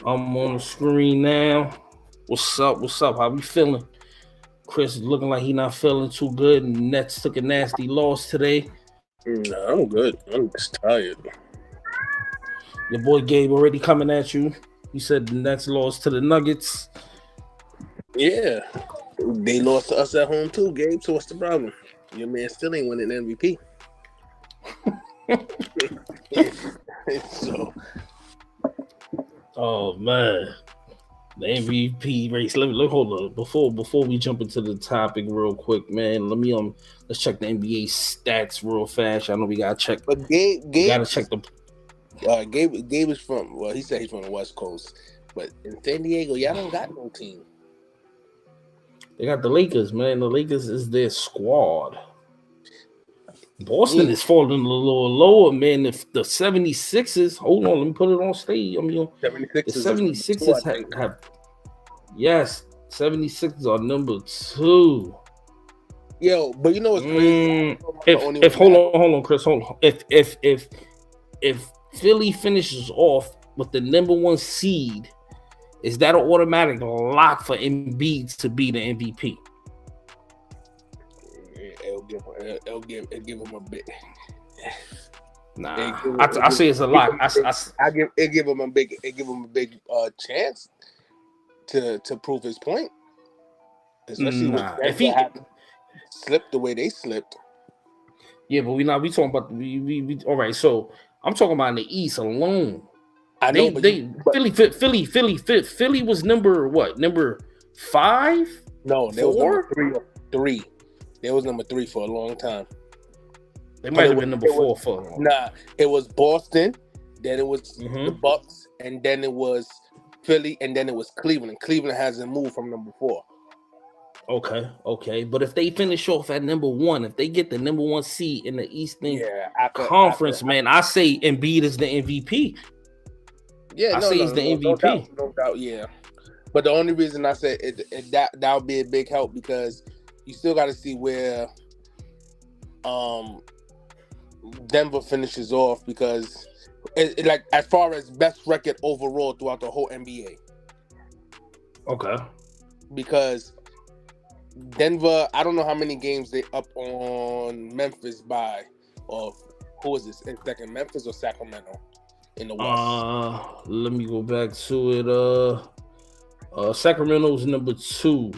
I'm on the screen now. What's up? What's up? How we feeling? Chris is looking like he not feeling too good. And Nets took a nasty loss today. Nah, I'm good. I'm just tired. Your boy Gabe already coming at you. He said the Nets lost to the Nuggets. Yeah, they lost to us at home too, Gabe. So what's the problem? Your man still ain't winning MVP. So Oh man, the MVP race. Let hold up before we jump into the topic real quick, man. Let's check the NBA stats real fast. I know we gotta check. but We gotta check the. Gabe is from. Well, he said he's from the West Coast, but in San Diego, y'all don't got no team. They got the Lakers, man. The Lakers is their squad. Boston is falling a little lower, man. If the 76ers, hold on, let me put it on stage. I mean, 76ers the 76ers have yes, 76ers are number 2. Yo, but you know what's crazy? If hold on, Chris, hold on. If Philly finishes off with the number 1 seed, is that an automatic lock for Embiid to be the MVP? It'll give him a bit. Nah, I say it's a lock. I give him a big chance to prove his point. Especially if he slipped the way they slipped. Yeah, but we talking about we all right. So I'm talking about in the East alone. I know, Philly was number what? Number 5? No, they was number 3. They was number 3 for a long time. They might have been number 4 for a long time. Nah, it was Boston, then it was the Bucks, and then it was Philly, and then it was Cleveland. And Cleveland hasn't moved from number 4. Okay. But if they finish off at number 1, if they get the number 1 seed in the Eastern Conference, man, I say Embiid is the MVP. Yeah, I say he's the MVP. No doubt, yeah. But the only reason I said that would be a big help because you still got to see where Denver finishes off because like as far as best record overall throughout the whole NBA. Okay. Because Denver, I don't know how many games they up on Memphis by, or who is this in second, Memphis or Sacramento in the West? Let me go back to it. Sacramento's number 2.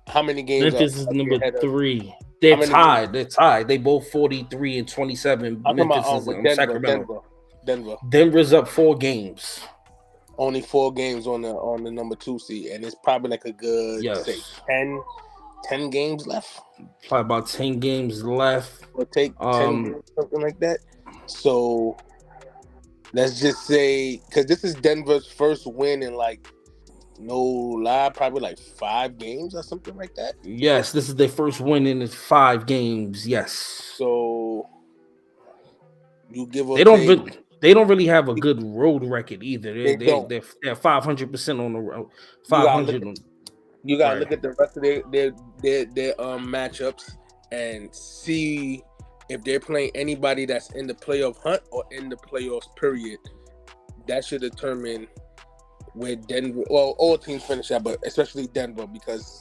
How many games? Memphis is number 3. They're tied. They're tied. They both 43 and 27. Memphis is Sacramento. Denver's up 4 games. Only 4 games on the number 2 seed, and it's probably like a good say 10 games left. Probably about 10 games left. Or take 10 games, something like that. So let's just say because this is Denver's first win in like. No lie, probably like 5 games or something like that. Yes, this is their first win in 5 games. Yes. So you give they don't really have a good road record either. They're 500% on the road. 500. You gotta look at the rest of their matchups and see if they're playing anybody that's in the playoff hunt or in the playoffs. Period. That should determine. Where Denver, well, all teams finish that, but especially Denver because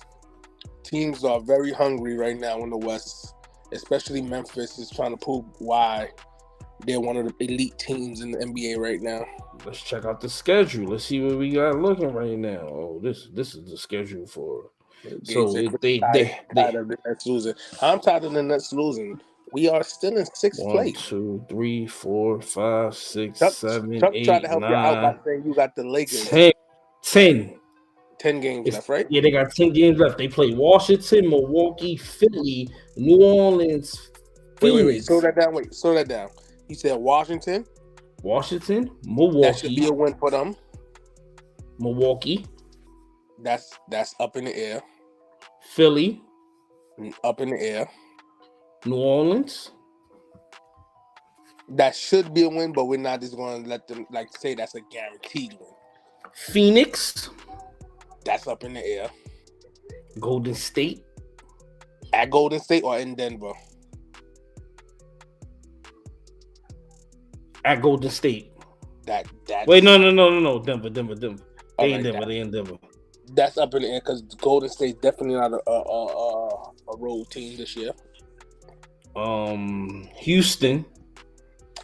teams are very hungry right now in the West. Especially Memphis is trying to prove why they're one of the elite teams in the NBA right now. Let's check out the schedule. Let's see what we got looking right now. Oh, this is the schedule for. So they tired of the Nets losing. I'm tired of the Nets losing. We are still in 6th place. 1, 2, 3, 4, 5, 6, Chuck, 7, Chuck 8, tried to help 9, you out by saying you got the Lakers. 10 games left, right? Yeah, they got 10 games left. They play Washington, Milwaukee, Philly, New Orleans, Phoenix. Wait. Slow that down. You said Washington, Milwaukee. That should be a win for them. Milwaukee. That's up in the air. Philly. Up in the air. New Orleans. That should be a win, but we're not just going to let them say that's a guaranteed win. Phoenix. That's up in the air. Golden State. At Golden State or in Denver? At Golden State. That Wait, no. Denver. They in Denver. That's up in the air because Golden State's definitely not a road team this year. Houston.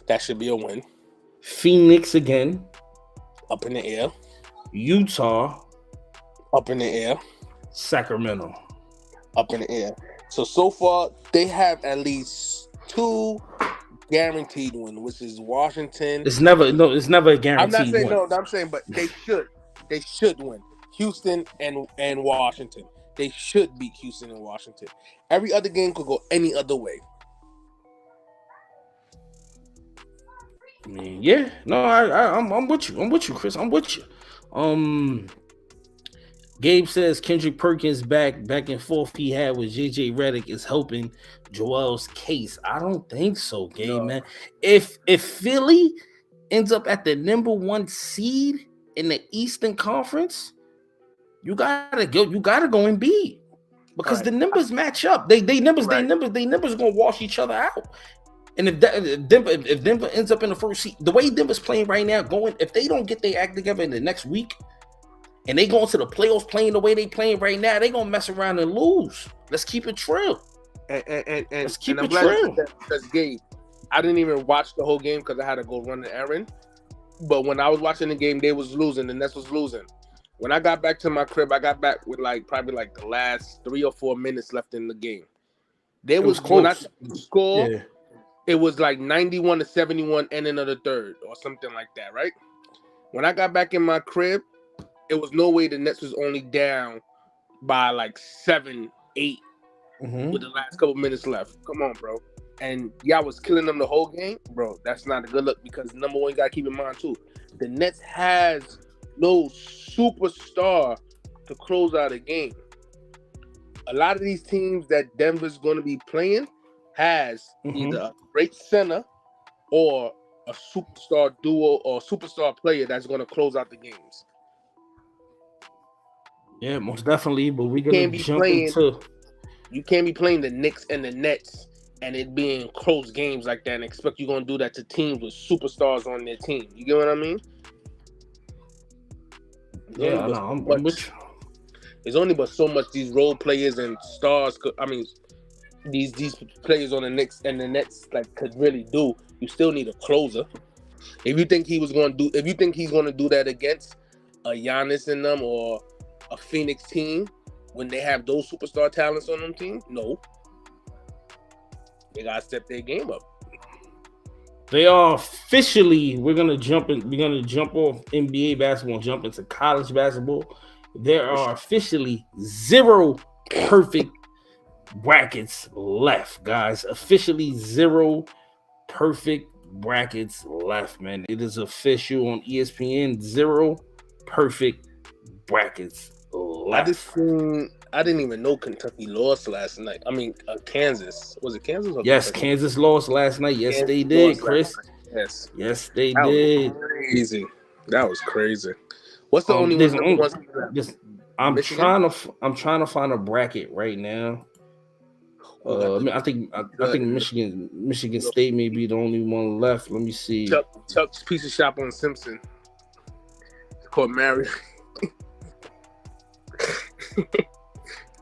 That should be a win. Phoenix again. Up in the air. Utah. Up in the air. Sacramento. Up in the air. So far, they have at least 2 guaranteed wins, which is Washington. It's never a guaranteed I'm not saying win. no, I'm saying, but they should win. Houston and Washington. They should beat Houston and Washington. Every other game could go any other way. I mean, yeah, no, I'm with you. I'm with you, Chris. I'm with you. Gabe says Kendrick Perkins back and forth he had with JJ Redick is helping Joel's case. I don't think so, Gabe, man. If Philly ends up at the number 1 seed in the Eastern Conference, you gotta go and beat because the numbers match up. They numbers gonna wash each other out. And if Denver ends up in the first seed, the way Denver's playing right now, if they don't get their act together in the next week, and they go into the playoffs playing the way they playing right now, they gonna mess around and lose. Let's keep it true. Let's keep it true. Because Gabe, I didn't even watch the whole game because I had to go run an errand. But when I was watching the game, they was losing. The Nets was losing. When I got back to my crib, I got back with probably the last 3 or 4 minutes left in the game. It was close. When I score, yeah. It was 91-71 ending of the third or something like that, right? When I got back in my crib, it was no way the Nets was only down by 7-8 with the last couple minutes left. Come on, bro. And y'all was killing them the whole game, bro. That's not a good look because number one, you gotta keep in mind too, the Nets has no superstar to close out a game. A lot of these teams that Denver's going to be playing has either a great center or a superstar duo or superstar player that's going to close out the games. Yeah, most definitely. But we're going to jump into... You can't be playing the Knicks and the Nets and it being close games like that and expect you're going to do that to teams with superstars on their team. You get what I mean? Yeah, I'm with you. There's only but so much these role players and stars could, these players on the Knicks and the Nets could really do. You still need a closer. If you think he's going to do that against a Giannis in them or a Phoenix team when they have those superstar talents on them team, no. They gotta step their game up. They are officially. We're gonna jump off NBA basketball and jump into college basketball. There are officially 0 perfect brackets left, guys. Officially 0 perfect brackets left, man. It is official on ESPN. 0 perfect brackets left. I didn't even know Kentucky lost last night. Kansas. Was it Kansas? Yes, Kentucky? Kansas lost last night. Yes, Kansas they did, Chris. Yes, they did. Crazy. That was crazy. What's the only one? I'm trying to find a bracket right now. I think Michigan State may be the only one left. Let me see. Chuck's Pizza Shop on Simpson. It's called Mary.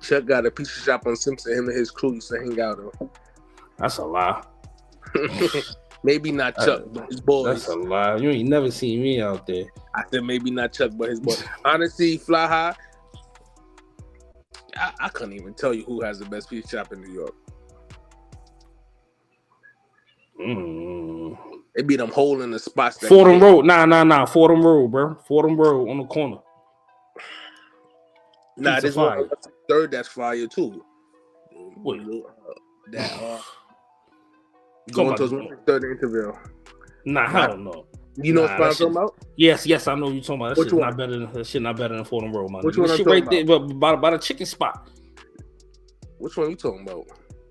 Chuck got a pizza shop on Simpson. Him and his crew used to hang out on. That's a lie. Maybe not Chuck, but his boys. That's a lie. You ain't never seen me out there. I said maybe not Chuck, but his boys. Honestly, Fly High, I couldn't even tell you who has the best pizza shop in New York. They be them hole in the spots. Fordham Road. Nah. Fordham Road, bro. Fordham Road on the corner. Nah, this one third that's fire too. What? Going to third interview. Nah, hell no. You know what I'm talking about? Yes, I know what you're talking about. That shit not better than Fordham Road, man. Which one? Shit right there, by the chicken spot. Which one are you talking about?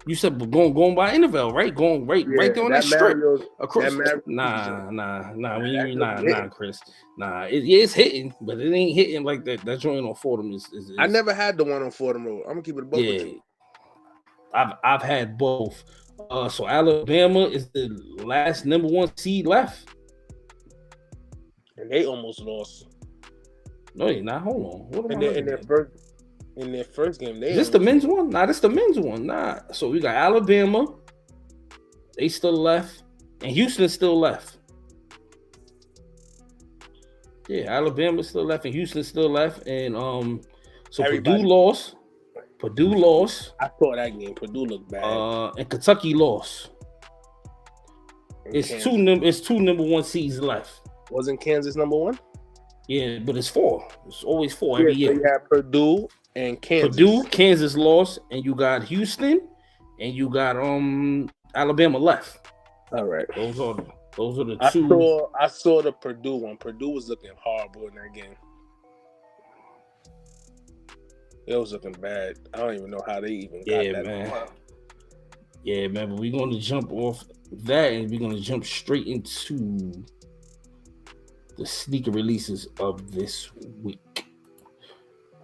You said going by Intervale, right? Going right there on that strip. Across. Nah, Chris. Nah, it's hitting, but it ain't hitting like that. That joint on Fordham is. I never had the one on Fordham Road. I'm gonna keep it above with you. I've had both. So Alabama is the last number 1 seed left, and they almost lost. No, they're not. Hold on. What am I In looking at? In their first game, they Is this the men's one? Nah, this the men's one. Nah. So we got Alabama. They still left. And Houston still left. Yeah, Alabama still left and Houston still left. And so Everybody. Purdue lost. I saw that game. Purdue looked bad. And Kentucky lost. It's two number one seeds left. Wasn't Kansas number one? Yeah, but it's 4. It's always 4 every year. So you have Purdue and Kansas. Purdue, Kansas lost, and you got Houston, and you got Alabama left. All right. Those are the two. I saw the Purdue one. Purdue was looking horrible in that game. It was looking bad. I don't even know how they even got that. Man. Yeah, man. But we're going to jump off that, and we're going to jump straight into the sneaker releases of this week.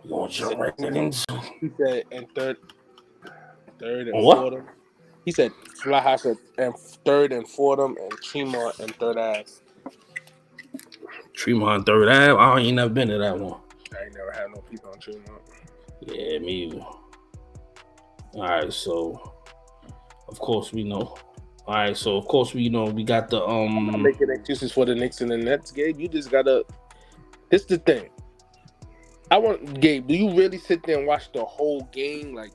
We're going to jump right into. He said, and third and what? Fordham. He said, Fly said, and third and Fordham, and Tremont and Third Ave. Tremont, Third Ave? I ain't never been to that one. I ain't never had no people on Tremont. Yeah, me either. All right, so of course we know. All right, so of course we know we got the I'm not making excuses for the Knicks and the Nets, Gabe. You just gotta. This the thing. I want Gabe. Do you really sit there and watch the whole game, like?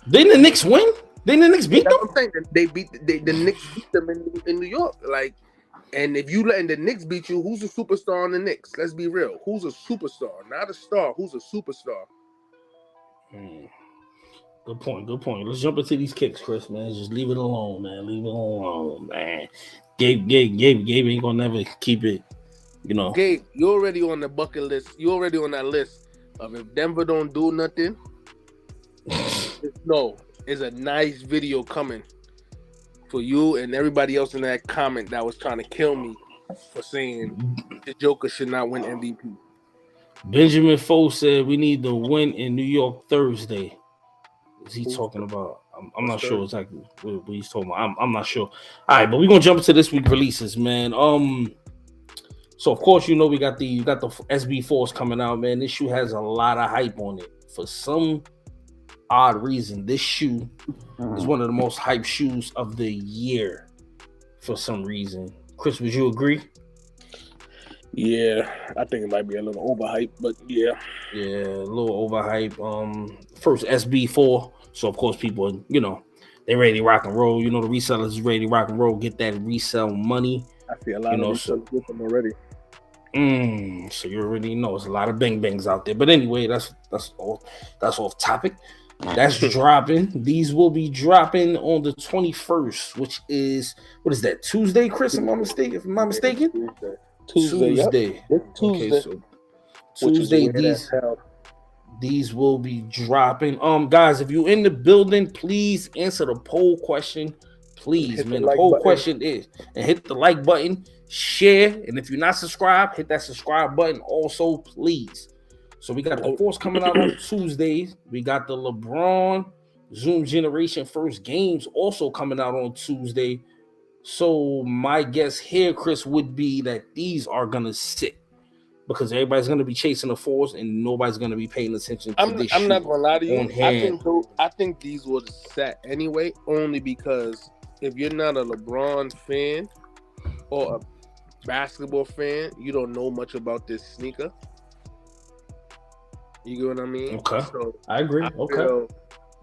Didn't the Knicks win? Didn't the Knicks beat them? I'm saying they beat the Knicks beat them in New York, like. And if you letting the Knicks beat you, who's a superstar on the Knicks? Let's be real. Who's a superstar? Not a star. Who's a superstar? Good point. Let's jump into these kicks, Chris, man. Just leave it alone, man. Leave it alone, man. Gabe ain't gonna never keep it, you know. Gabe, you're already on the bucket list. You're already on that list of if Denver don't do nothing, no, it's a nice video coming for you and everybody else in that comment that was trying to kill me for saying the Joker should not win MVP. Benjamin Foe said we need the win in New York Thursday. Is he talking about? I'm not sure exactly what he's talking about. I'm not sure. All right, but we're gonna jump into this week releases, man. So of course you know we got the SB4s coming out, man. This shoe has a lot of hype on it. For some odd reason, this shoe is one of the most hyped shoes of the year. For some reason, Chris, would you agree? Yeah, I think it might be a little overhyped, but yeah, a little overhyped. First SB4, so of course people, you know, they ready to rock and roll. You know, the resellers is ready to rock and roll, get that resell money. I see a lot of resellers with them already. So you already know it's a lot of bang bangs out there. But anyway, that's off topic. That's dropping. These will be dropping on the 21st, which is what is that? Tuesday, Chris? Am I mistaken? If I'm not mistaken. Tuesday. Yep. Okay, so Tuesday these will be dropping. Guys, if you're in the building, please answer the poll question. Please, man. The poll question is, and hit the like button, share, and if you're not subscribed, hit that subscribe button also, please. So we got the Force coming out on Tuesdays. We got the LeBron Zoom Generation First Games also coming out on Tuesday. So my guess here, Chris, would be that these are gonna sit because everybody's gonna be chasing the Force and nobody's gonna be paying attention to this. I'm not gonna lie to you. I think these would have sat anyway, only because if you're not a LeBron fan or a basketball fan, you don't know much about this sneaker. You get what I mean? Okay. So I agree. Okay.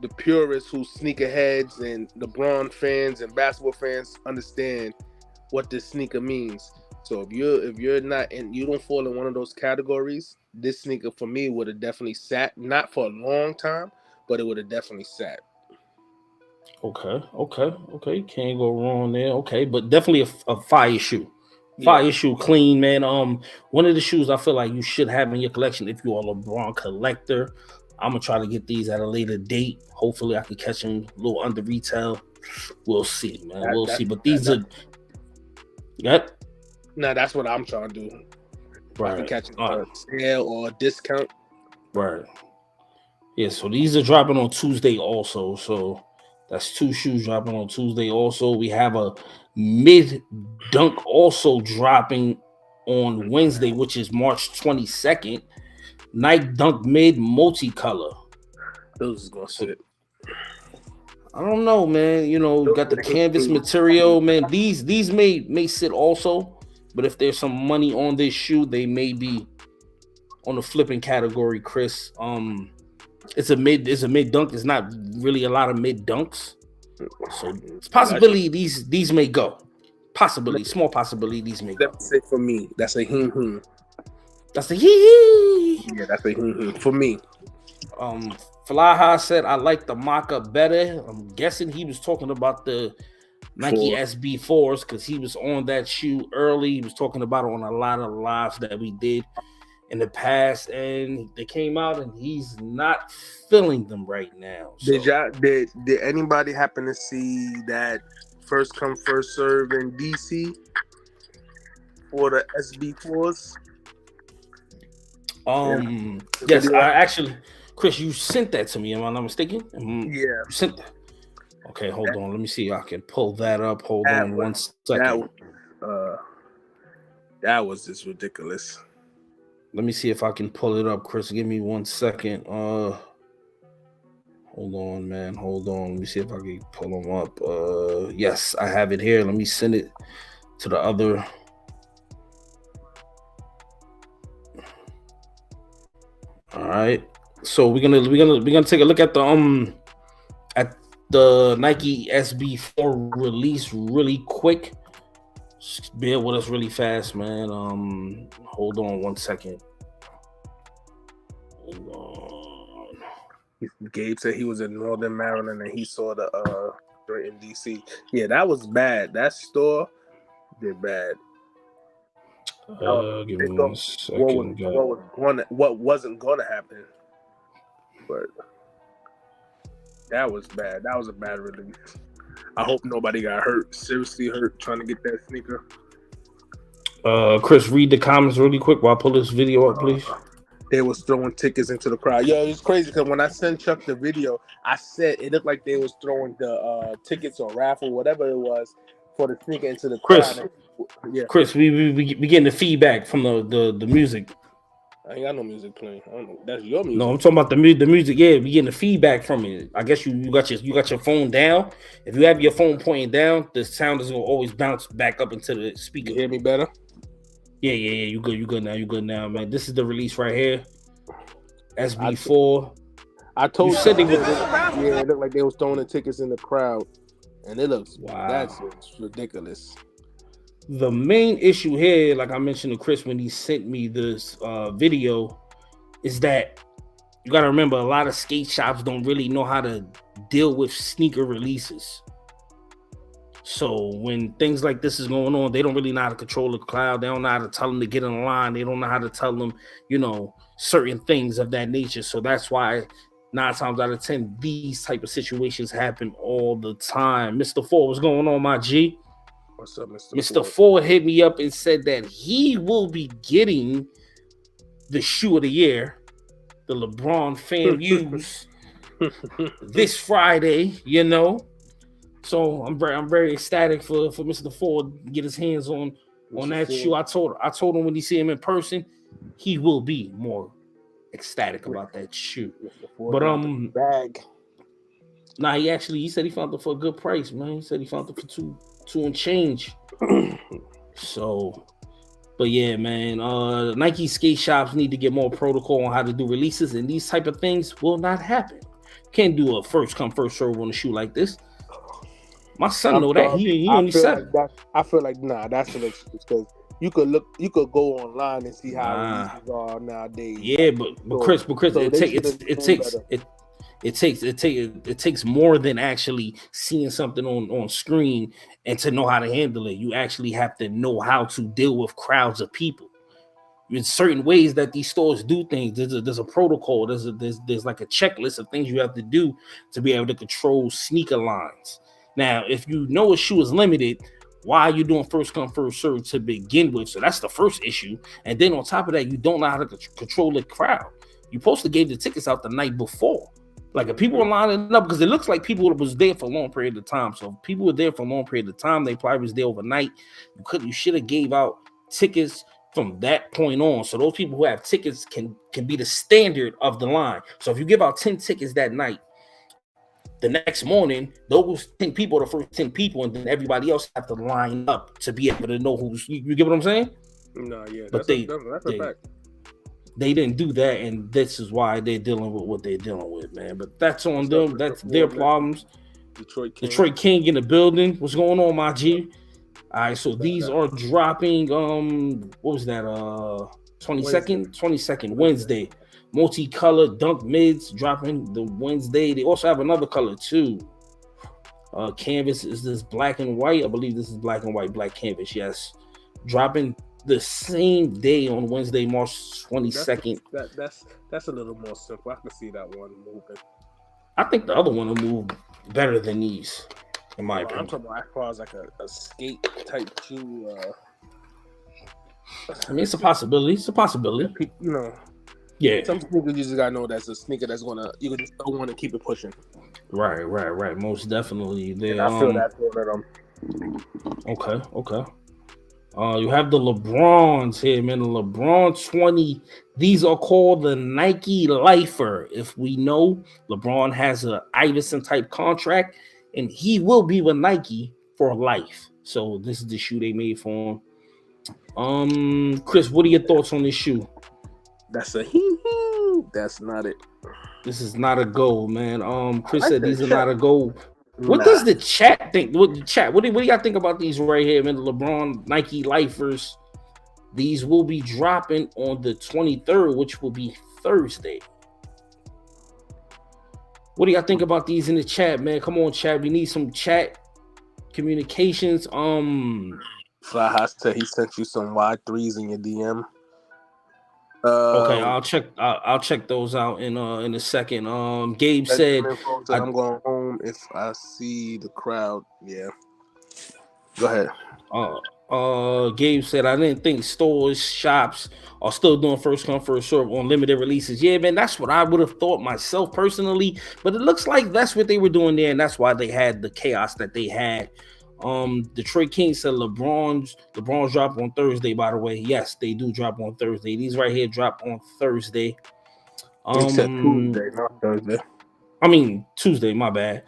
The purists who sneakerheads and LeBron fans and basketball fans understand what this sneaker means. So if you're not and you don't fall in one of those categories, this sneaker for me would have definitely sat, not for a long time, but it would have definitely sat. Okay. Can't go wrong there. Okay, but definitely a fire shoe. Fire shoe, clean, man. One of the shoes I feel like you should have in your collection if you are a LeBron collector. I'm gonna try to get these at a later date. Hopefully, I can catch them a little under retail. We'll see, man. We'll see. But these are, No, that's what I'm trying to do. Right. I can catch them for a sale or a discount. Right. Yeah. So these are dropping on Tuesday also. So that's 2 shoes dropping on Tuesday also. We have a mid dunk also dropping on Wednesday, which is March 22nd. Nike Dunk Mid multicolor. Those is gonna sit. I don't know, man. You know, got the canvas material, man. These may sit also, but if there's some money on this shoe, they may be on the flipping category, Chris. It's a mid dunk. It's not really a lot of mid dunks, so it's possibility these may go. Possibility, small possibility these may go. That's it for me. That's a him. That's a hee. Yeah, that's a him for me. Falaha said I like the mocha better. I'm guessing he was talking about the Nike SB4s because he was on that shoe early. He was talking about it on a lot of lives that we did in the past, and they came out and he's not feeling them right now. So. Did anybody happen to see that first come first serve in DC for the SB4s? Yes, I actually, Chris, you sent that to me. Am I not mistaken? Yeah, you sent that. Okay, hold on. Let me see if I can pull that up. Hold on 1 second. That was just ridiculous. Let me see if I can pull it up, Chris. Give me 1 second. Hold on, man. Hold on. Let me see if I can pull them up. Yes, I have it here. Let me send it to the other. All right. So we're gonna take a look at the Nike SB4 release really quick. Just bear with us really fast, man. Hold on 1 second. Hold on. Gabe said he was in Northern Maryland and he saw the store in DC. Yeah, that was bad. That store did bad. Give me 1 second. What wasn't gonna happen, but that was bad. That was a bad release. I hope nobody got hurt, seriously hurt, trying to get that sneaker. Chris, read the comments really quick while I pull this video up, please. They was throwing tickets into the crowd. Yo, it's crazy because when I sent Chuck the video, I said it looked like they was throwing the tickets or raffle, whatever it was, for the sneaker into the crowd. Yeah, Chris, we getting the feedback from the music. I ain't got no music playing. I don't know. That's your music. No, I'm talking about the music. Yeah, we getting the feedback from it. I guess you got your phone down. If you have your phone pointing down, the sound is gonna always bounce back up into the speaker. You hear me better? Yeah. You good now, man. This is the release right here. SB4. I told you said it looked like they was throwing the tickets in the crowd, and it looks that's ridiculous. The main issue here, like I mentioned to Chris when he sent me this video, is that you got to remember a lot of skate shops don't really know how to deal with sneaker releases. So when things like this is going on, they don't really know how to control the crowd. They don't know how to tell them to get in line. They don't know how to tell them, certain things of that nature. So that's why 9 times out of 10, these type of situations happen all the time. Mr. Ford, what's going on, my G? What's up, Mr. Ford hit me up and said that he will be getting the shoe of the year, the LeBron fan use, this Friday, So I'm very ecstatic for Mr. Ford to get his hands on that shoe. I told him when he see him in person, he will be more ecstatic about that shoe. But bag. Nah, he said he found it for a good price, man. He said he found it for two and change. So, but yeah, man, Nike skate shops need to get more protocol on how to do releases, and these type of things will not happen. Can't do a first come first serve on a shoe like this. My son know that. He only said I feel like that's an excuse because you could go online and see how releases are nowadays. Yeah, but Chris, it takes more than actually seeing something on screen and to know how to handle it. You actually have to know how to deal with crowds of people. In certain ways that these stores do things, there's a protocol. There's like a checklist of things you have to do to be able to control sneaker lines. Now, if you know a shoe is limited, why are you doing first come first serve to begin with? So that's the first issue. And then on top of that, you don't know how to control the crowd. You supposed to gave the tickets out the night before. Like if people were lining up, because it looks like people was there for a long period of time. So if people were there for a long period of time, they probably was there overnight. You should have gave out tickets from that point on. So those people who have tickets can be the standard of the line. So if you give out 10 tickets that night, the next morning, those 10 people are the first 10 people, and then everybody else have to line up to be able to know who's. You get what I'm saying? No, yeah, but that's a fact. They didn't do that, and this is why they're dealing with what they're dealing with, man. But that's on them. That's their problems. Detroit King in the building. What's going on, my G? All right, so these are dropping. What was that? 22nd Wednesday. Multicolored dunk mids dropping the Wednesday. They also have another color too. Canvas is this black and white. I believe this is black and white, black canvas. Yes, dropping the same day on Wednesday, March 22nd. That's a little more simple. I can see that one moving. I think the other one will move better than these, in my opinion. I'm talking about as far as like a skate type shoe. I mean, it's a possibility. It's a possibility. You know. Yeah. Some sneakers you just gotta know that's a sneaker that's you just don't want to keep it pushing. Right. Most definitely. I feel that's one of them. Okay. You have the LeBrons here, man. The LeBron 20. These are called the Nike Lifer. If we know, LeBron has a Iverson type contract, and he will be with Nike for life. So this is the shoe they made for him. Chris, what are your thoughts on this shoe? That's a that's not it. This is not a goal, man. Chris said these are not a goal. What does the chat think? What do y'all think about these right here, man? The LeBron Nike Lifers. These will be dropping on the 23rd, which will be Thursday. What do y'all think about these in the chat, man? Come on, chat. We need some chat communications. Fly High said he sent you some Y3s in your DM. Okay, I'll check those out in a second. Gabe said I'm going home if I see the crowd. Yeah. Go ahead. Gabe said I didn't think stores, shops are still doing first come, first serve on limited releases. Yeah, man, that's what I would have thought myself personally, but it looks like that's what they were doing there, and that's why they had the chaos that they had. Detroit King said LeBron's drop on Thursday, by the way. Yes, they do drop on Thursday. These right here drop on Thursday. Except Tuesday, not Thursday. I mean Tuesday, my bad.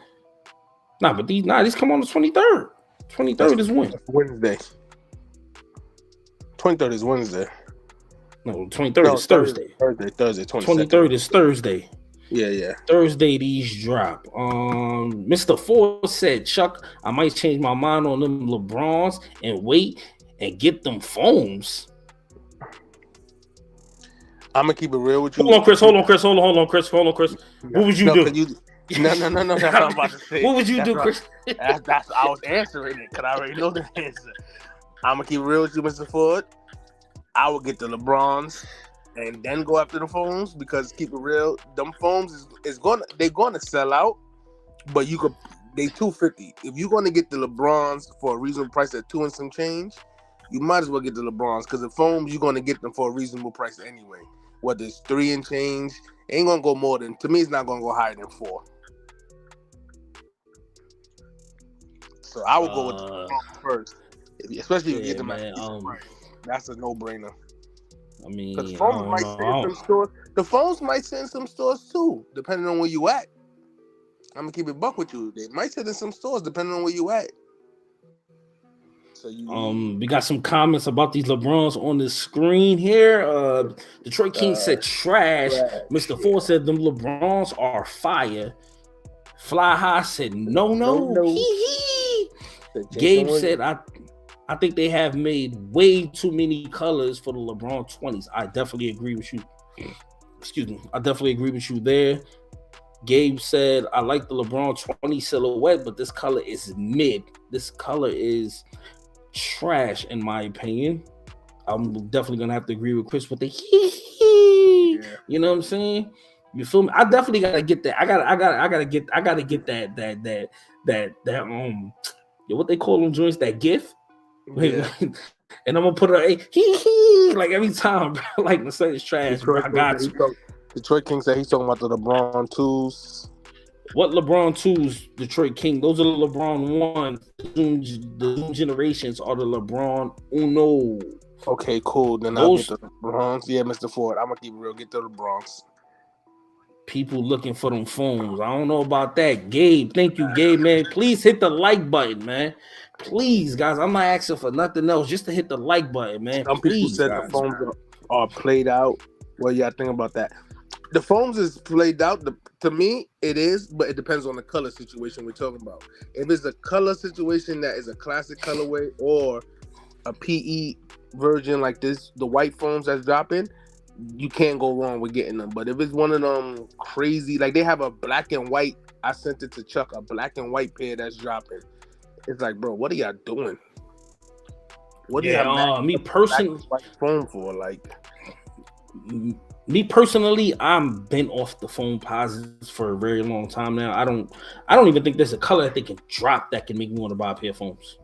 But these come on the 23rd. 23rd is when? Wednesday. 23rd is Wednesday. No, 23rd is Thursday. Thursday. 23rd is Thursday. Yeah. Thursday these drop. Mr. Ford said, Chuck, I might change my mind on them LeBrons and wait and get them foams. I'm gonna keep it real with you. Hold on, Chris. What would you do? No. That's what I'm about to say. What would you do, Chris? That's I was answering it because I already know the answer. I'm gonna keep it real with you, Mr. Ford. I would get the LeBrons and then go after the foams because keep it real, them foams they're gonna sell out, but they $250. If you're gonna get the LeBrons for a reasonable price at $2 and some change, you might as well get the LeBrons because the foams you're gonna get them for a reasonable price anyway. Whether it's $3 and change, ain't gonna go more than, to me, it's not gonna go higher than $4. So I would go with the LeBrons first, especially if you get them at that's a no-brainer. I mean, the phones might sit in some stores. The phones might sit in some stores too, depending on where you at. I'm gonna keep it buck with you. They might sit in some stores depending on where you at. So we got some comments about these LeBrons on the screen here. Detroit King said trash. Mr. Ford said them LeBrons are fire. Fly High said no. Hee. Gabe said I think they have made way too many colors for the LeBron 20s. I definitely agree with you. Excuse me. I definitely agree with you there. Gabe said, I like the LeBron 20 silhouette, but this color is mid. This color is trash, in my opinion. I'm definitely going to have to agree with Chris with the hee. Yeah. You know what I'm saying? You feel me? I definitely got to get that. I gotta get that what they call them joints, that GIF. Yeah. And I'm gonna put a hee like every time, bro. Like the say it's trash. Bro. I got you. Detroit King said he's talking about the LeBron 2s. What LeBron 2s, Detroit King? Those are the LeBron 1s. The Zoom generations are the LeBron Uno. Okay, cool. Then I'll get Those the Bronx. Yeah, Mr. Ford. I'm gonna keep it real. Get to the Bronx. people looking for them phones. I don't know about that. Gabe, thank you, Gabe, man. Please hit the like button, man. Please, guys. I'm not asking for nothing else. Just to hit the like button, man. Some people Please, said the guys. phones are played out. What y'all think about that? The phones is played out. To me, it is, but it depends on the color situation we're talking about. If it's a color situation that is a classic colorway or a PE version like this, the white phones that's dropping, you can't go wrong with getting them. But if it's one of them crazy, like they have a black and white, I sent it to Chuck, a black and white pair that's dropping. It's like, bro, what are y'all doing? What do y'all me personally, white phone for? Like, me personally, I'm been off the phone positives for a very long time now. I don't even think there's a color that they can drop that can make me want to buy a pair of phones.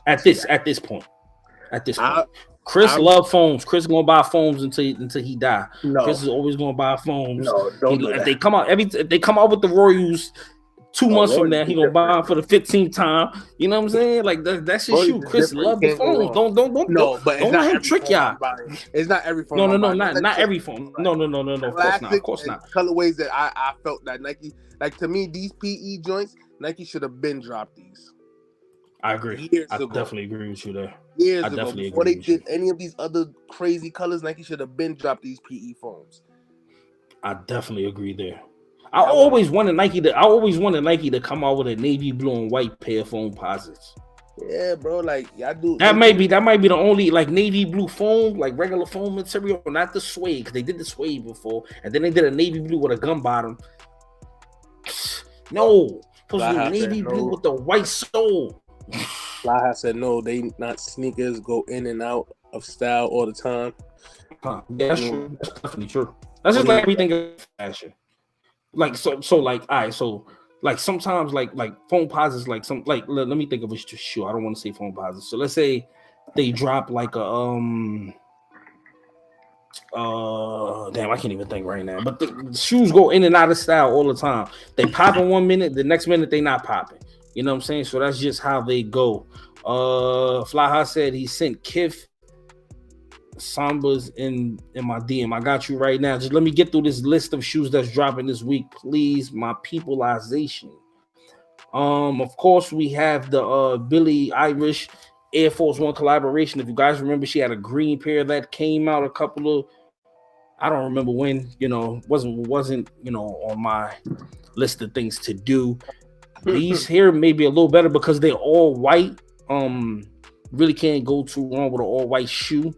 At this point. Chris love phones. Chris gonna buy phones until he die. No. Chris is always gonna buy phones. No, don't do if that. they come out with the Royals 2 months from now, he gonna buy them for the 15th time. You know what I'm saying? Like that's his shoe. Chris love the phones. Don't let him trick y'all. It's not every phone. No, not every phone. No. Of course not. Colorways that I felt that Nike, like to me, these PE joints, Nike should have been dropped these. I agree. I definitely agree with you there. Years ago, before they did any of these other crazy colors, Nike should have been dropped these PE phones. I definitely agree there. I always wanted Nike to come out with a navy blue and white pair of phone posits. Yeah, bro. Like y'all do. That might be the only like navy blue foam, like regular foam material, not the suede, because they did the suede before, and then they did a navy blue with a gun bottom. No, supposed to be navy blue with the white sole. Fly said no, they not sneakers go in and out of style all the time. Yeah, that's true. That's definitely true. That's just like everything in fashion. Like so like all right, so like sometimes like phone posits, like some like let me think of a shoe. I don't want to say phone posits. So let's say they drop like a damn, I can't even think right now. But the shoes go in and out of style all the time. They pop in 1 minute, the next minute they not popping. You know what I'm saying? So that's just how they go. Fly said he sent Kif Sambas in my DM. I got you right now. Just let me get through this list of shoes that's dropping this week, please. My peopleization. Of course, we have the Billie Eilish Air Force One collaboration. If you guys remember, she had a green pair that came out a couple of, I don't remember when, wasn't on my list of things to do. These here may be a little better because they're all white. Really can't go too wrong with an all white shoe.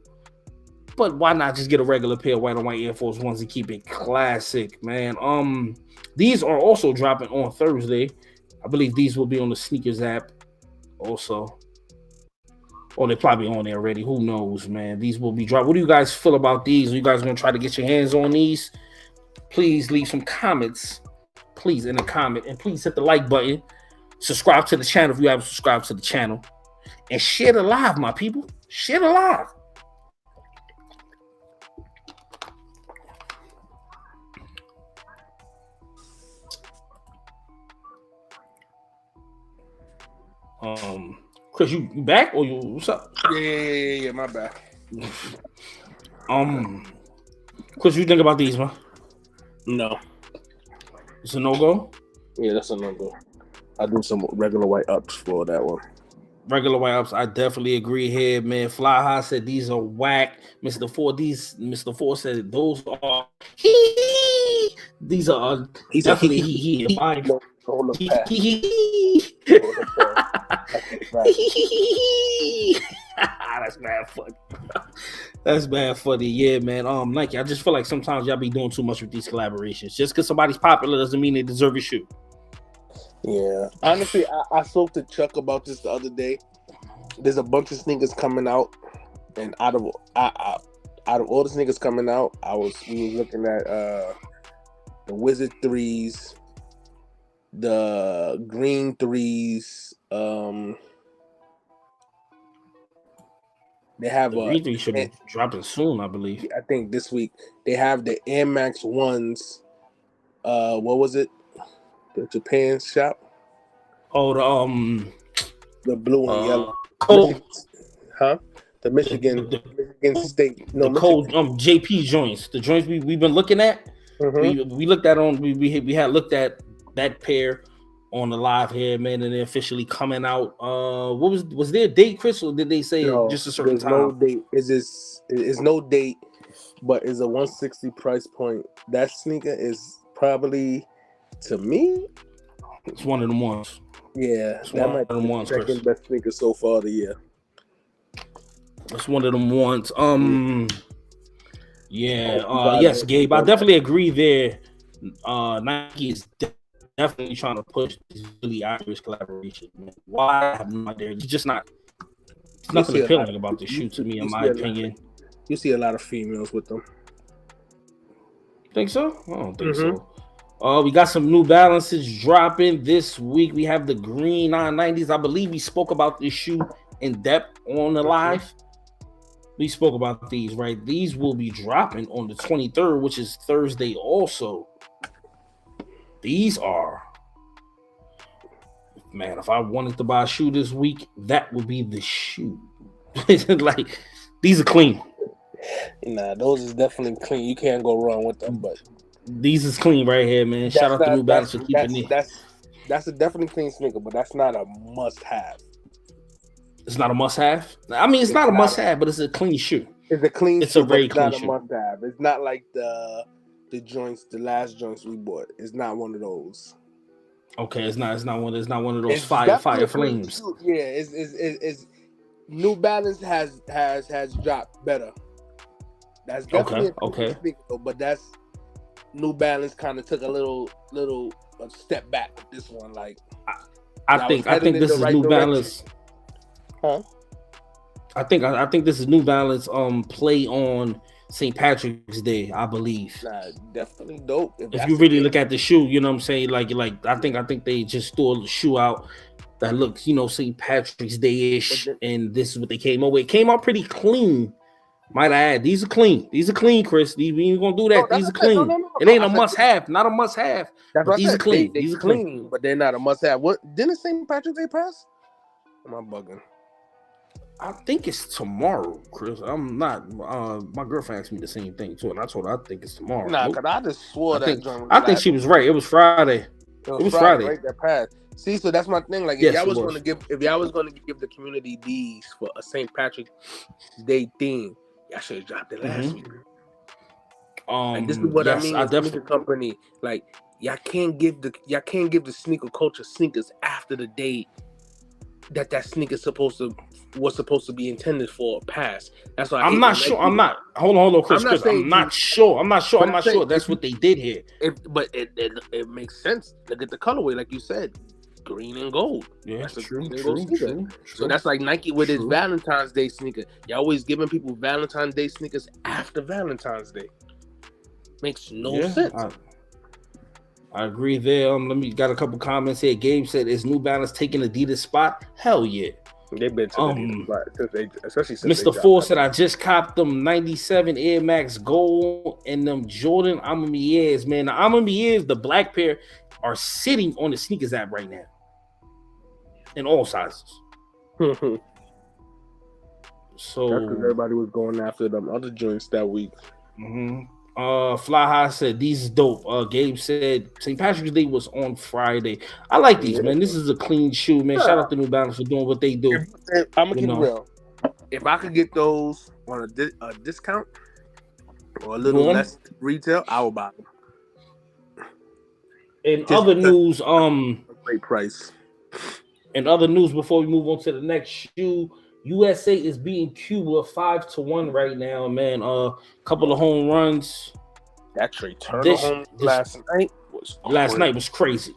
But why not just get a regular pair of white on white Air Force Ones and keep it classic, man? These are also dropping on Thursday. I believe these will be on the Sneakers app also. Or they're probably on there already. Who knows, man? These will be dropped. What do you guys feel about these? Are you guys going to try to get your hands on these? Please leave some comments. Please in the comment. And please hit the like button. Subscribe to the channel if you haven't subscribed to the channel. And share the live, my people. Share the live. Chris, you back or you what's up? Yeah, my bad. Chris, you think about these, man? No. It's a no-go? Yeah, that's a no-go. I do some regular white ups for that one. Regular white ups, I definitely agree here, man. Fly High said these are whack. Mr. Ford said those are these are definitely he. That's bad funny. That's bad funny. Yeah, man. Nike, I just feel like sometimes y'all be doing too much with these collaborations. Just because somebody's popular doesn't mean they deserve a shoe. Yeah. Honestly, I spoke to Chuck about this the other day. There's a bunch of sneakers coming out, and out of all the sneakers coming out, we was looking at the Wizard 3s, the Green 3s. They have the Green 3 should be dropping soon, I believe. I think this week. They have the Air Max 1s. What was it? The Japan shop. Oh, the blue and yellow. Cool. Huh? The Michigan State. No, the Michigan. cold JP joints, the joints we've been looking at. We looked at we had looked at that pair on the live here, man, and they're officially coming out. What was there a date, Chris, or did they say just a certain time? No date. Is no date, but is a 160 price point. That sneaker is probably, to me, it's one of them ones. Yeah, it's that one might of them be the ones, second Chris. best sneaker so far of the year. That's one of them ones. Yes, Gabe. I definitely agree there. Nike is definitely trying to push this really Irish collaboration. Man. Why? I have no idea. It's just not. It's nothing appealing about the shoe to me, in my opinion. You see a lot of females with them. Think so? I don't think so. We got some New Balances dropping this week. We have the green 990s. I believe we spoke about this shoe in depth on the live. We spoke about these, right? These will be dropping on the 23rd, which is Thursday also. These are, man, if I wanted to buy a shoe this week, that would be the shoe. Like, these are clean. Nah, those is definitely clean. You can't go wrong with them, but these is clean right here, man. Shout out to New Balance for keeping it. That's a definitely clean sneaker, but that's not a must-have. It's not a must-have. I mean, it's not a must-have, but it's a clean shoe. It's a clean. It's a very clean shoe. Not a must-have. It's not like the joints, the last joints we bought. It's not one of those. Okay, it's not one of those fire flames. Yeah, it's New Balance has dropped better. That's definitely okay. Sneaker, but that's New Balance kind of took a little step back with this one. Like, I think this is New Balance. Huh? I think this is New Balance play on St. Patrick's Day, I believe. Nah, definitely dope. If you really look at the shoe, you know what I'm saying? Like I think they just threw a shoe out that looks, St. Patrick's Day-ish, and this is what they came out with. It came out pretty clean. Might I add, these are clean. These are clean, Chris. We ain't gonna do that. These are clean. No. It ain't a must-have, not a must-have. These are clean. These are clean, but they're not a must-have. What didn't St. Patrick's Day pass? Am I bugging? I think it's tomorrow, Chris. I'm not. My girlfriend asked me the same thing too, and I told her I think it's tomorrow. Nah, because I just swore I think she was right. It was Friday. It was Friday. Right, that passed. See, so that's my thing. Like, if y'all was gonna give the community these for a St. Patrick's Day theme, y'all should have dropped it last week. And this is what I mean. Sneaker company, like, y'all can't give the sneaker culture sneakers after the day that sneaker was supposed to be intended for pass. That's why I'm not sure. I'm not. Hold on, Chris. I'm not sure. That's what they did here. But it makes sense. Look at the colorway, like you said, green and gold. Yeah, that's true. So that's like Nike with its Valentine's Day sneaker. You're always giving people Valentine's Day sneakers after Valentine's Day. Makes no sense. I agree there. Got a couple comments here. Gabe said, "Is New Balance taking Adidas spot?" Hell yeah. They've been to especially since Mr. Ford said, "I just copped them 97 Air Max Gold and them Jordan Amamiers, man. The Amamiers, the black pair, are sitting on the sneakers app right now in all sizes." So that's because everybody was going after them other joints that week. Fly High said, "These is dope." Gabe said, "St. Patrick's Day was on Friday." I like these, man. This is a clean shoe, man. Shout out to New Balance for doing what they do. I'm gonna keep it real. If I could get those on a discount or a little less retail, I will buy them. In other news, great price. In other news, before we move on to the next shoe, USA is beating Cuba 5-1 right now, man. Couple of home runs. That Trey Turner home last night was crazy.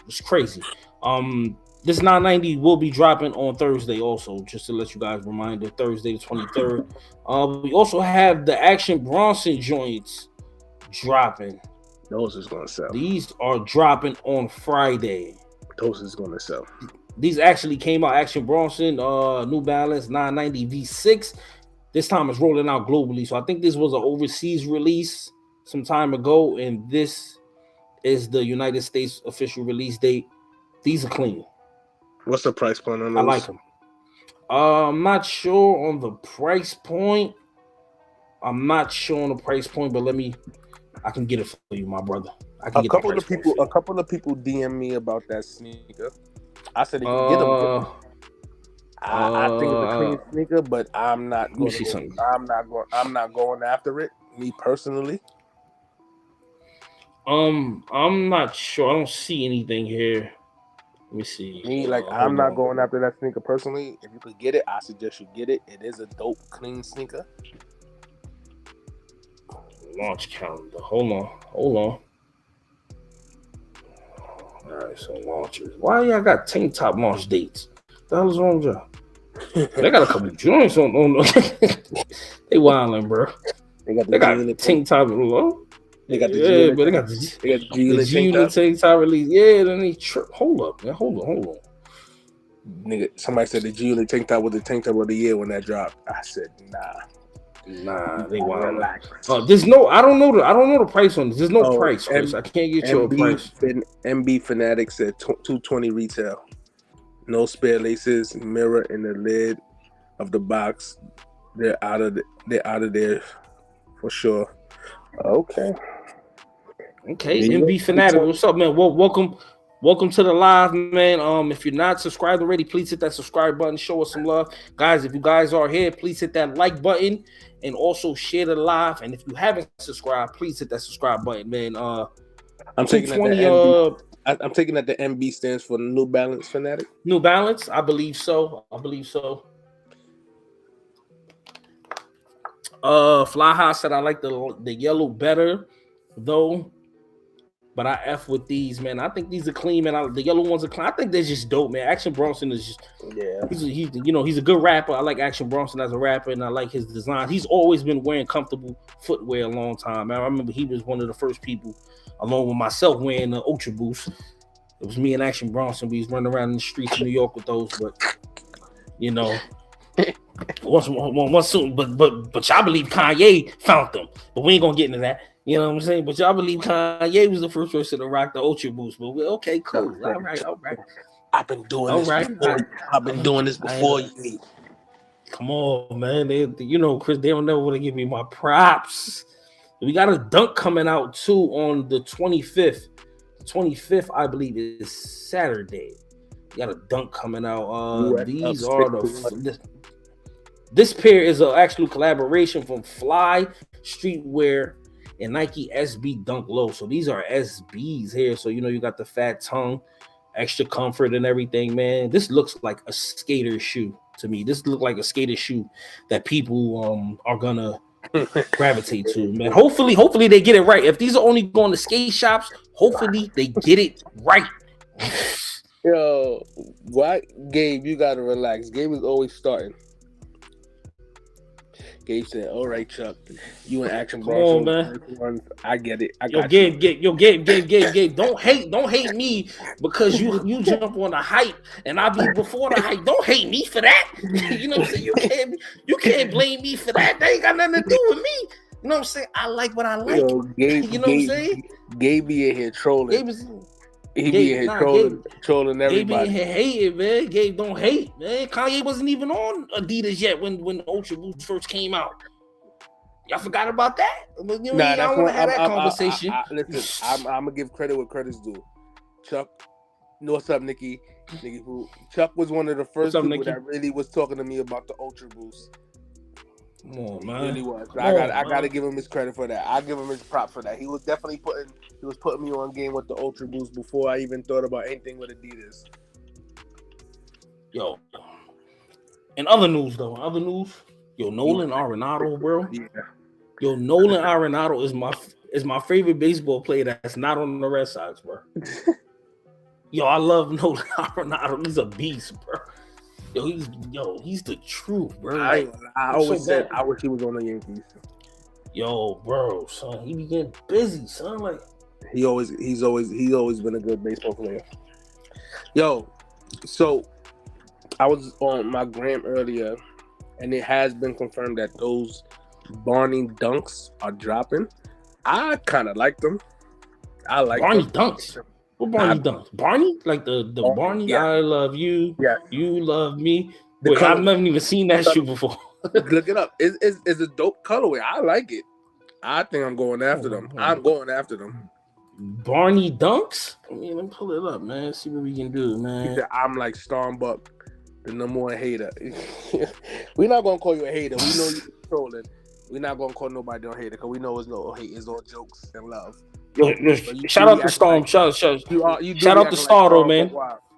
This 990 will be dropping on Thursday also, just to let you guys remind it, Thursday the 23rd. We also have the Action Bronson joints dropping. Those is gonna sell. These are dropping on Friday. Those is gonna sell. These actually came out. Action Bronson, New Balance 990 V6. This time it's rolling out globally. So I think this was an overseas release some time ago, and this is the United States official release date. These are clean. What's the price point on those? I like them. I'm not sure on the price point. But I can get it for you, my brother. I can A get the couple price of point people, for a you. couple of people DM me about that sneaker. I said if you get them, I think it's a clean sneaker, but I'm not Let me going to see go. something. I'm not going after it. Me personally. I'm not sure. I don't see anything here. Let me see. Me, like, I'm Hold not on. going after that sneaker personally. If you could get it, I suggest you get it. It is a dope, clean sneaker. Launch calendar. Hold on. All right, so launches. Why y'all got tank top launch dates? What the hell is wrong with y'all? They got a couple joints on. They wildin', bro. They got tank top. They got the Yeah, G-Unit. but they got the G-Unit tank top release. Yeah, then they trip. Hold up, man. Hold on. Nigga, somebody said the G-Unit tank top was the tank top of the year when that dropped. I said, Nah, they wild. Relax. There's no. I don't know the price on this. There's no price, Chris. I can't get you a price. MB Fanatic said 220 retail. No spare laces, mirror in the lid of the box. They're out of there for sure. Okay, MB Fanatic, what's up, man? Well, welcome to the live, man. If you're not subscribed already, please hit that subscribe button. Show us some love, guys. If you guys are here, please hit that like button and also share the live. And if you haven't subscribed, please hit that subscribe button, man. I'm taking that the MB. I'm taking that the MB stands for New Balance Fanatic. New Balance, I believe so. Fly High said I like the yellow better though, but I F with these, man. I think these are clean, man. The yellow ones are clean. I think they're just dope, man. Action Bronson is just he's a good rapper. I like Action Bronson as a rapper, and I like his design. He's always been wearing comfortable footwear a long time. I remember he was one of the first people, along with myself, wearing the Ultra Boost. It was me and Action Bronson. We was running around in the streets of New York with those, but once soon. But y'all believe Kanye found them. But we ain't gonna get into that. You know what I'm saying? But y'all believe Kanye was the first person to rock the Ultra Boost. But okay, cool. All right. I've been doing this before. I've been doing this before you. Come on, man. Chris, they don't know what to give me my props. We got a dunk coming out too on the 25th. 25th, I believe, is Saturday. We got a dunk coming out. These are this pair is an actual collaboration from Fly Streetwear and Nike SB Dunk Low. So these are SBs here. So you got the fat tongue, extra comfort and everything, man. This looks like a skater shoe to me. This looks like a skater shoe that people are gonna gravitate to, man. Hopefully they get it right. If these are only going to skate shops, hopefully they get it right. Yo, why, Gabe? You gotta relax. Gabe is always starting. Gabe said, "All right, Chuck, you and Action Bronson, man. I get it. Gabe, don't hate me because you jump on the hype and I be before the hype. Don't hate me for that. You know what I'm saying? You can't blame me for that. That ain't got nothing to do with me. You know what I'm saying? I like what I like. Yo, Gabe, you know what I'm saying? Gabe be in here trolling. He be in here trolling everybody. Gabe be in here hating, man. Gabe don't hate, man. Kanye wasn't even on Adidas yet when the Ultra Boost first came out. Y'all forgot about that? I don't want to have that conversation. Listen, I'm gonna give credit where credit's due. Chuck, what's up, Nikki? Chuck was one of the first people that really was talking to me about the Ultra Boost. Come on, man. He really was. I gotta give him his credit for that. I'll give him his props for that. He was definitely putting me on game with the Ultra Boost before I even thought about anything with Adidas. Yo. In other news, Nolan Arenado, bro. Yeah. Yo, Nolan Arenado is my favorite baseball player that's not on the Red Sox, bro. Yo, I love Nolan Arenado. He's a beast, bro. He's the truth, bro. I always said I wish he was on the Yankees. Yo, bro, son, he be getting busy, son. Like he's always been a good baseball player. Yo, so I was on my gram earlier, and it has been confirmed that those Barney dunks are dropping. I kind of like them. I like Barney dunks. What Barney dunks? Barney? Like the Barney? Yeah. I love you. Yeah. You love me. Wait, I've never even seen that shoe before. Look it up. It's a dope colorway. I like it. I think I'm going after them. I'm going after them. Barney Dunks? I mean, let me pull it up, man. See what we can do, man. He said, I'm like Starbuck, the number one hater. We're not going to call you a hater. We know you're trolling. We're not going to call nobody a hater because we know it's no hate. It's all jokes and love. Yo, shout out to Storm. Like, shout out to Star, though, man.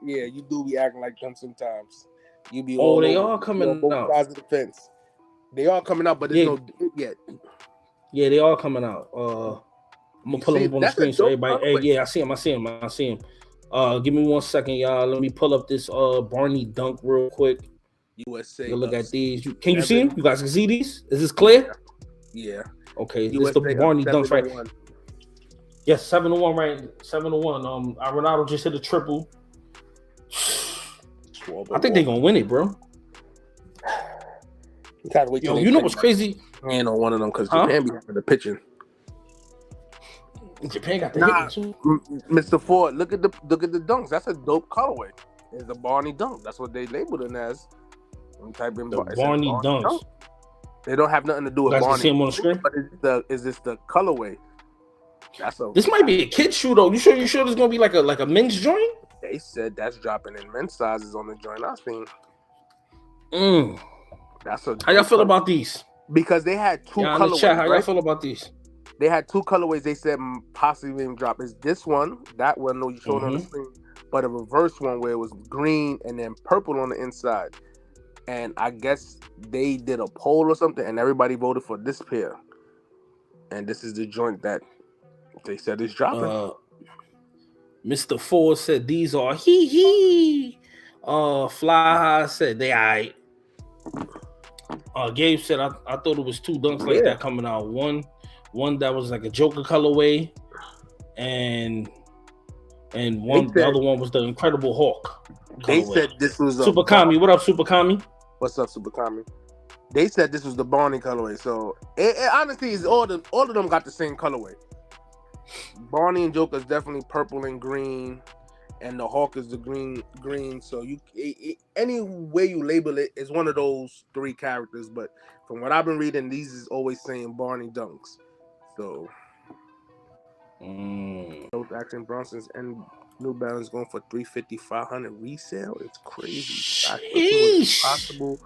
Yeah, you do be acting like them sometimes. You be they are coming out. Both sides of the fence. They are coming out, but there's no date yet. Yeah, they are coming out. I'm gonna pull them up on the screen so everybody. Hey, yeah, I see him. Give me 1 second, y'all. Let me pull up this Barney Dunk real quick. USA. Look at these. Can you see them? You guys can see these? Is this clear? Yeah. Okay, this is the Barney Dunks right. Yes, 7-1, right? 7-1. Ronaldo just hit a triple. I think they're gonna win it, bro. You gotta wait. Yo, you know what's crazy? Ain't on one of them because Japan be having the pitching. Japan got the hit too. Mr. Ford, look at the dunks. That's a dope colorway. It's a Barney dunk. That's what they labeled it as. Type in Barney dunks. Dunk. They don't have nothing to do with Barney. See him on the screen? But is this the colorway? This might be a kid shoe though. You sure this gonna be like a men's joint? They said that's dropping in men's sizes on the joint I seen. How y'all feel about these? Because they had two colorways. Chat, how y'all feel about these? They had two colorways. They said possibly even drop. Is this one? That one? No, you showed on the screen. But a reverse one where it was green and then purple on the inside. And I guess they did a poll or something, and everybody voted for this pair. And this is the joint that they said is dropping. Mr. Ford said these are he. Fly High said they alright. Gabe said I thought it was two dunks like that coming out. One that was like a Joker colorway, and the other one was the Incredible Hulk colorway. They said this was Super Kami. What up, Super Kami? What's up, Super Kami? They said this was the Barney colorway. So it honestly is all of them got the same colorway. Barney and Joker is definitely purple and green, and the Hawk is the green. So any way you label it is one of those three characters. But from what I've been reading, these is always saying Barney dunks. So those Action Bronsons and New Balance going for $350, $500 resale. It's crazy. I think it was possible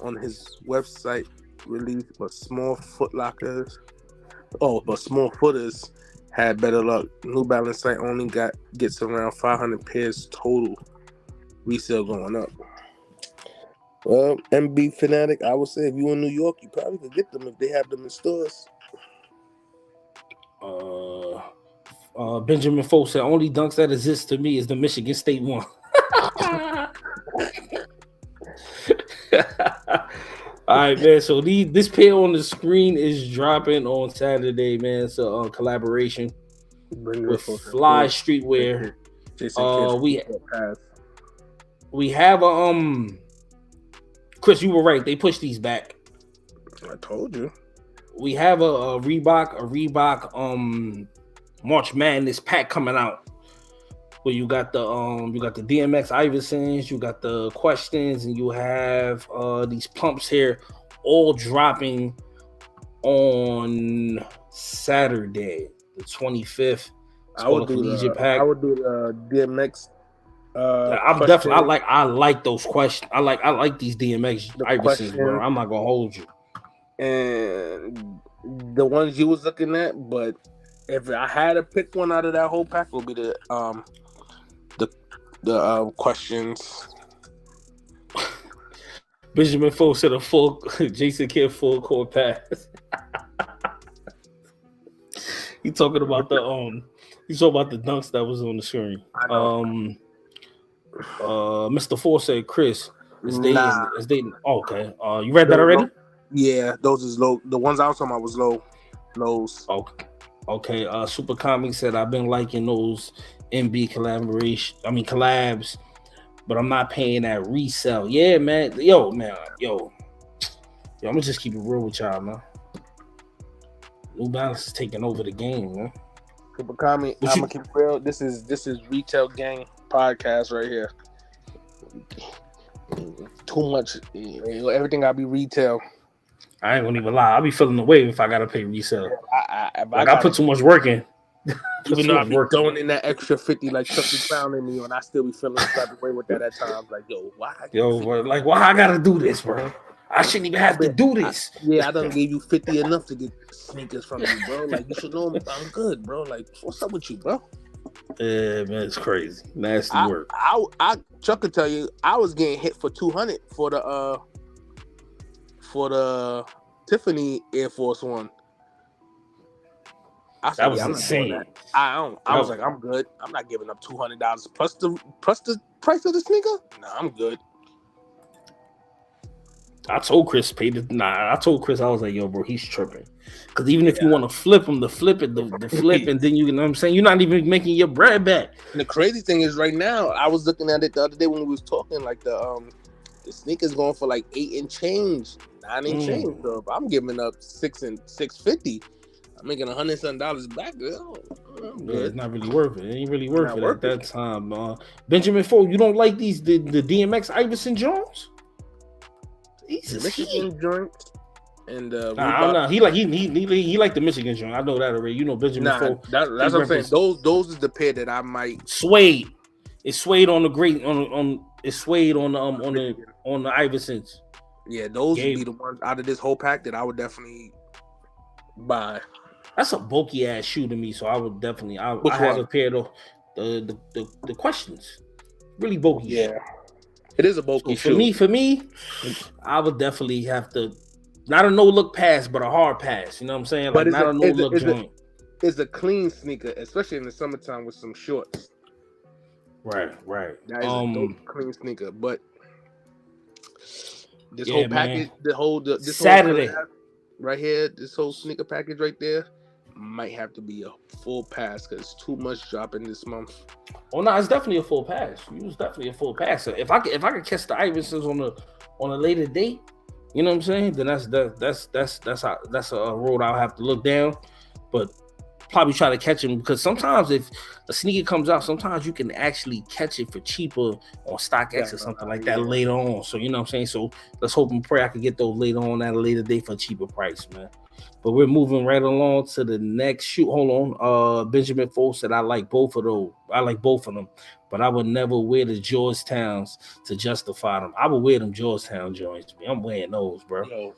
on his website release, but small footers had better luck. New Balance site only gets around 500 pairs total. Resale going up. Well, MB Fanatic, I would say if you in New York, you probably could get them if they have them in stores. Benjamin Folk said only dunks that exist to me is the Michigan State one. All right, man. So this pair on the screen is dropping on Saturday, man. So collaboration with Fly Streetwear. We have Chris, you were right. They pushed these back. I told you. We have a Reebok March Madness pack coming out. Where you got the DMX Iversons, you got the questions, and you have these pumps here, all dropping on Saturday, the 25th. I would do the DMX. I like those questions. I like these DMX Iversons, bro. I'm not gonna hold you. And the ones you was looking at, but if I had to pick one out of that whole pack, it would be the questions. Benjamin Folk said a full Jason Kidd full court pass. He's talking about the dunks that was on the screen. Mr. Ford said, Chris, is dating. Okay. You read that already? Yeah, those is low. The ones I was talking about was lows. Okay. Super Comic said I've been liking those MB collabs, but I'm not paying that resale. Yeah, man. Yo. I'm gonna just keep it real with y'all, man. New Balance is taking over the game, man. Super Comic, I'm gonna keep it real. This is Retail Gang podcast right here. Too much. Everything gotta be retail. I ain't gonna even lie. I'll be feeling the way if I gotta pay resale. I put too much work in. Even though I be throwing in that extra 50 like Chuck the Clown in me, and I still be feeling the type of way with that at times. Like, why? Why I gotta do this, bro? I shouldn't even have to do this. I done gave you 50 enough to get sneakers from you, bro. Like, you should know I'm good, bro. Like, what's up with you, bro? Yeah, man, it's crazy. Nasty work. Chuck could tell you, I was getting hit for 200 for the Tiffany Air Force One. I said, that was insane. I was like, I'm good. I'm not giving up $200 plus the price of the sneaker. Nah, I'm good. I told Chris I told Chris, I was like, yo, bro, he's tripping. Because even if you want to flip him, the flip, and then you know what I'm saying, you're not even making your bread back. And the crazy thing is, right now, I was looking at it the other day when we was talking, like the sneakers going for like 8 and change, 9 and change. So if I'm giving up $650, I'm making $100 back. It's not really worth it. It ain't really worth it at that time. Benjamin Foe, you don't like the DMX Iverson Jones? The Michigan joint and he like the Michigan joint. I know that already. You know Benjamin Foe. That's what I'm saying. Those is the pair that I might Suede. It's suede on the great on it's suede on the Iversons. Yeah, those would be the ones out of this whole pack that I would definitely buy. That's a bulky ass shoe to me, so I would definitely. I had a pair of the questions. Really bulky. Yeah. It is a bulky shoe. For me, I would definitely have to, not a no-look pass, but a hard pass. You know what I'm saying? Like, not a no-look joint. It's a clean sneaker, especially in the summertime with some shorts. Right. That is a dope, clean sneaker. But this whole package, this Saturday whole right here, this whole sneaker package right there, might have to be a full pass because it's too much dropping this month. Oh no, it's definitely a full pass. It was definitely a full pass. So if I could catch the Iversons on a later date, you know what I'm saying? Then that's a road I'll have to look down. But probably try to catch him because sometimes if a sneaker comes out, sometimes you can actually catch it for cheaper on StockX or something like that later on. So you know what I'm saying? So let's hope and pray I can get those later on at a later date for a cheaper price, man. But we're moving right along to the next shoot. Hold on. Benjamin Foe said I like both of those. I like both of them, but I would never wear the Georgetowns to justify them. I would wear them Georgetown joints. I'm wearing those, bro.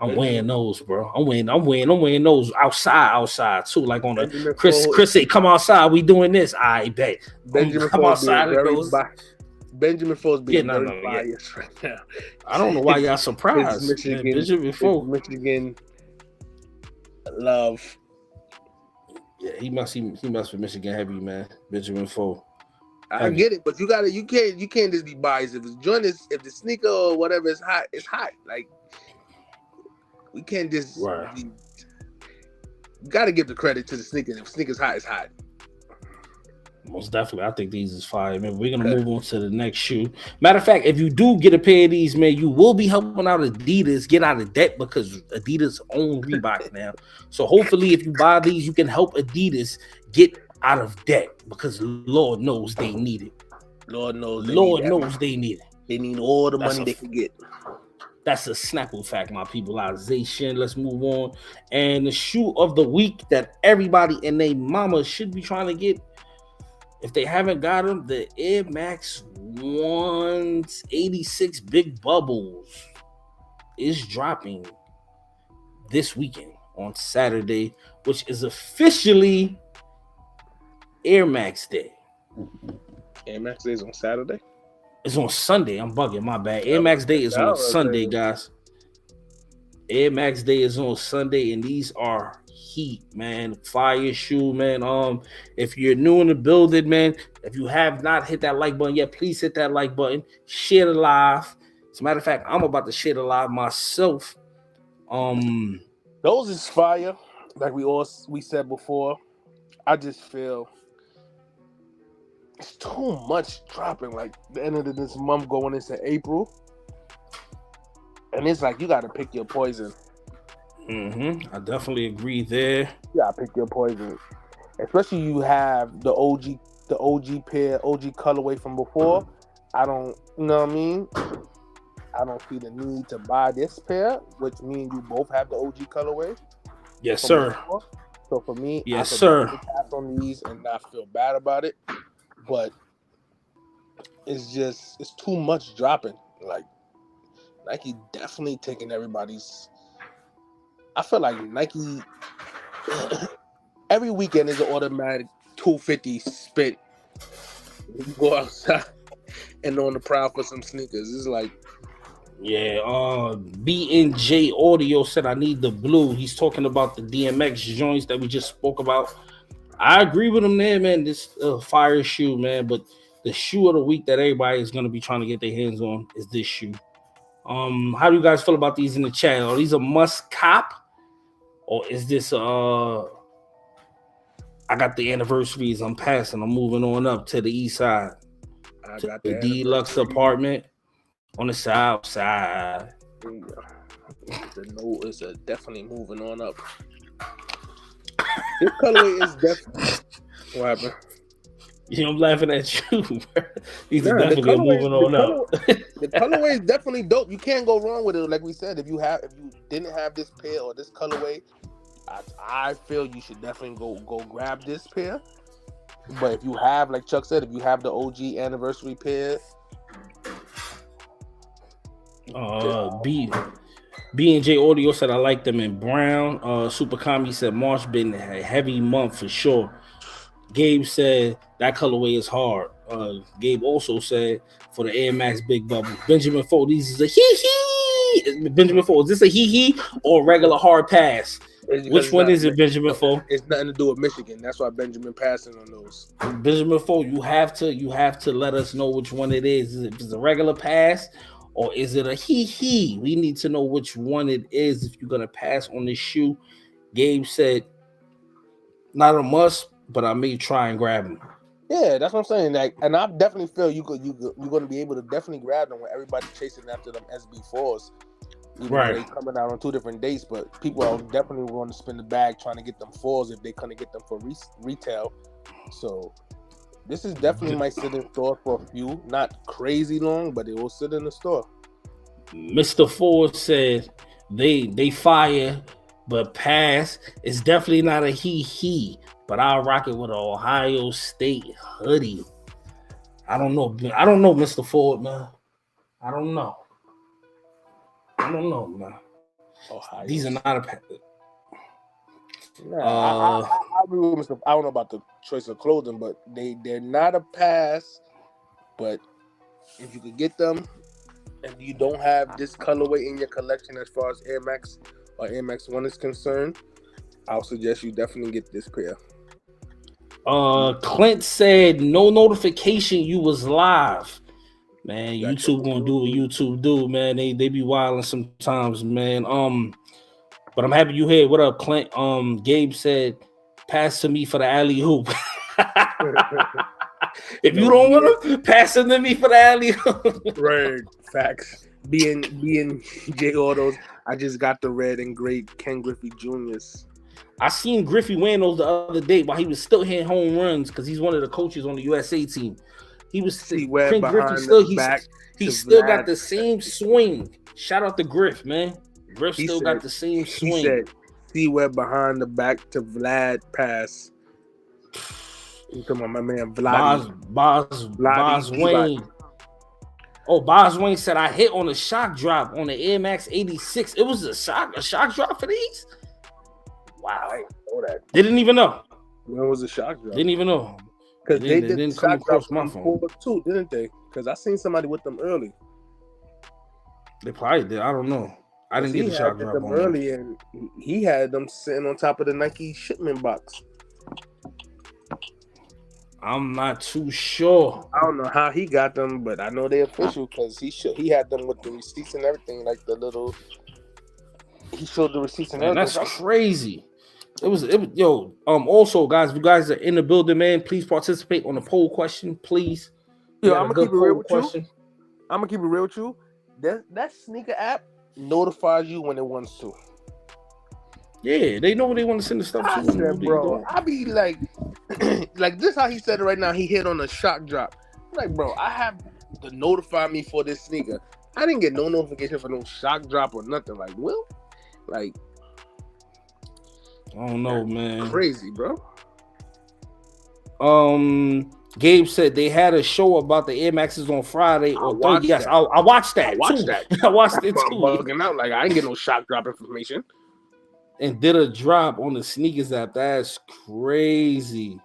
I'm wearing those, bro. I'm wearing those outside too. Like on the Chris say, come outside. We doing this. I bet. Come outside and those. Benjamin Foe's being very biased right now. I don't know why y'all surprised. Benjamin Foe, Michigan love. Yeah, he must with Michigan heavy, man. Benjamin Foe. I get it, but you can't just be biased. If if the sneaker or whatever is hot, it's hot. Like we can't just. Right. You got to give the credit to the sneaker. If sneaker's hot, it's hot. Most definitely. I think these is fire, man. We're going to move on to the next shoe. Matter of fact, if you do get a pair of these, man, you will be helping out Adidas get out of debt because Adidas own Reebok now. So hopefully if you buy these, you can help Adidas get out of debt because Lord knows they need it. Lord knows they need it. They need all the money they can get. That's a Snapple fact, my peopleization. Let's move on. And the shoe of the week that everybody and their mama should be trying to get, if they haven't got them, the Air Max 186 Big Bubbles is dropping this weekend on Saturday, which is officially Air Max Day. Air Max Day is on Saturday? It's on Sunday. I'm bugging, my bad. Air Max Day is on Sunday, guys. Air Max Day is on Sunday, and these are heat, man. Fire shoe, man. If you're new in the building, man, if you have not hit that like button yet, please hit that like button. Share the live. As a matter of fact, I'm about to share the live myself. Those is fire. Like we said before. I just feel it's too much dropping. Like the end of this month going into April, and it's like you got to pick your poison. I definitely agree there. You gotta pick your poison, especially you have the OG pair, OG colorway from before. I don't, you know what I mean? I don't see the need to buy this pair, which means you both have the OG colorway. Yes, sir. So for me, yes, I sir. could pass on these and not feel bad about it. But it's too much dropping. Like Nike definitely taking everybody's. I feel like Nike every weekend is an automatic $250 spent. You go outside and on the prowl for some sneakers. It's like, yeah. BNJ Audio said I need the blue. He's talking about the DMX joints that we just spoke about. I agree with him there, man. This fire shoe, man. But the shoe of the week that everybody is gonna be trying to get their hands on is this shoe. How do you guys feel about these in the chat? Are these a must cop, or is this I got the anniversaries. I'm passing. I'm moving on up to the east side. I got the deluxe apartment on the south side. It's definitely moving on up. This colorway is definitely. What happened? You know, I'm laughing at you. These are definitely moving on up. The colorway is definitely dope. You can't go wrong with it. Like we said, if you didn't have this pair or this colorway, I feel you should definitely go grab this pair. But if you have, like Chuck said, if you have the OG anniversary pair, B&J Audio said I like them in brown. Super Comedy said March been a heavy month for sure. Gabe said that colorway is hard. Gabe also said for the Air Max Big Bubble. Benjamin Ford, these is a hee. Benjamin Ford, is this a hee or regular hard pass? Which one is it, Benjamin Ford? It's nothing to do with Michigan. That's why Benjamin passing on those. Benjamin Ford, you have to let us know which one it is. Is it a regular pass or is it a hee? We need to know which one it is if you're gonna pass on this shoe. Gabe said, not a must, but I may try and grab him. Yeah, that's what I'm saying. Like, and I definitely feel you're gonna be able to definitely grab them when everybody's chasing after them SB4s. Right, they coming out on 2 different dates, but people are definitely going to spend the bag trying to get them 4s if they couldn't get them for retail. So this is definitely might sit in store for a few, not crazy long, but it will sit in the store. Mr. Ford said they fire, but pass. It's definitely not a he, but I'll rock it with an Ohio State hoodie. I don't know, Mr. Ford, man. I don't know, man. Ohio These are not a. I agree with Mr. I don't know about the choice of clothing, but they're not a pass. But if you could get them, and you don't have this colorway in your collection as far as Air Max or Air Max 1 is concerned, I'll suggest you definitely get this pair. Clint said no notification you was live. Man, YouTube gonna do what YouTube do, man. They be wilding sometimes, man. But I'm happy you here. What up, Clint? Gabe said, pass to me for the alley hoop. If you don't want to pass it to me for the alley hoop. Right, facts. Being J Autos, I just got the red and gray Ken Griffey Jr.'s. I seen Griffey wearing those the other day while he was still hitting home runs because he's one of the coaches on the USA team. He was Ken Griffey he still got the same swing. Shout out to Griff, man. Griff still got the same swing. He said, C-Web behind the back to Vlad pass. You talking about my man Vlad. Boz Wayne. Oh, Boz Wayne said I hit on a shock drop on the Air Max 86. It was a shock drop for these? Wow. I didn't know that. Didn't even know. When was a shock drop? Didn't even know. Because they didn't come across my phone too, didn't they? Because I seen somebody with them early. They probably did. I don't know. I didn't get the shock drop on early, and he had them sitting on top of the Nike shipment box. I'm not too sure. I don't know how he got them, but I know they're official because he had them with the receipts and everything, like the little. He showed the receipts and everything. That's crazy. It was yo. Also, guys, if you guys are in the building, man, please participate on the poll question, please. Yo, I'm gonna keep it real with you. I'm gonna keep it real with you. That sneaker app notifies you when it wants to. Yeah, they know when they want to send the stuff to you. Bro, I be like, like this how he said it right now. He hit on a shock drop. I'm like, bro, I have to notify me for this sneaker. I didn't get no notification for no shock drop or nothing. Like, Will, like, I don't know, man. Crazy, bro. Gabe said they had a show about the Air Maxes on Friday or Thursday. Yes, I watched that. I watched it too. Bugging out. Like, I didn't get no shock drop information. And did a drop on the sneakers app. That's crazy.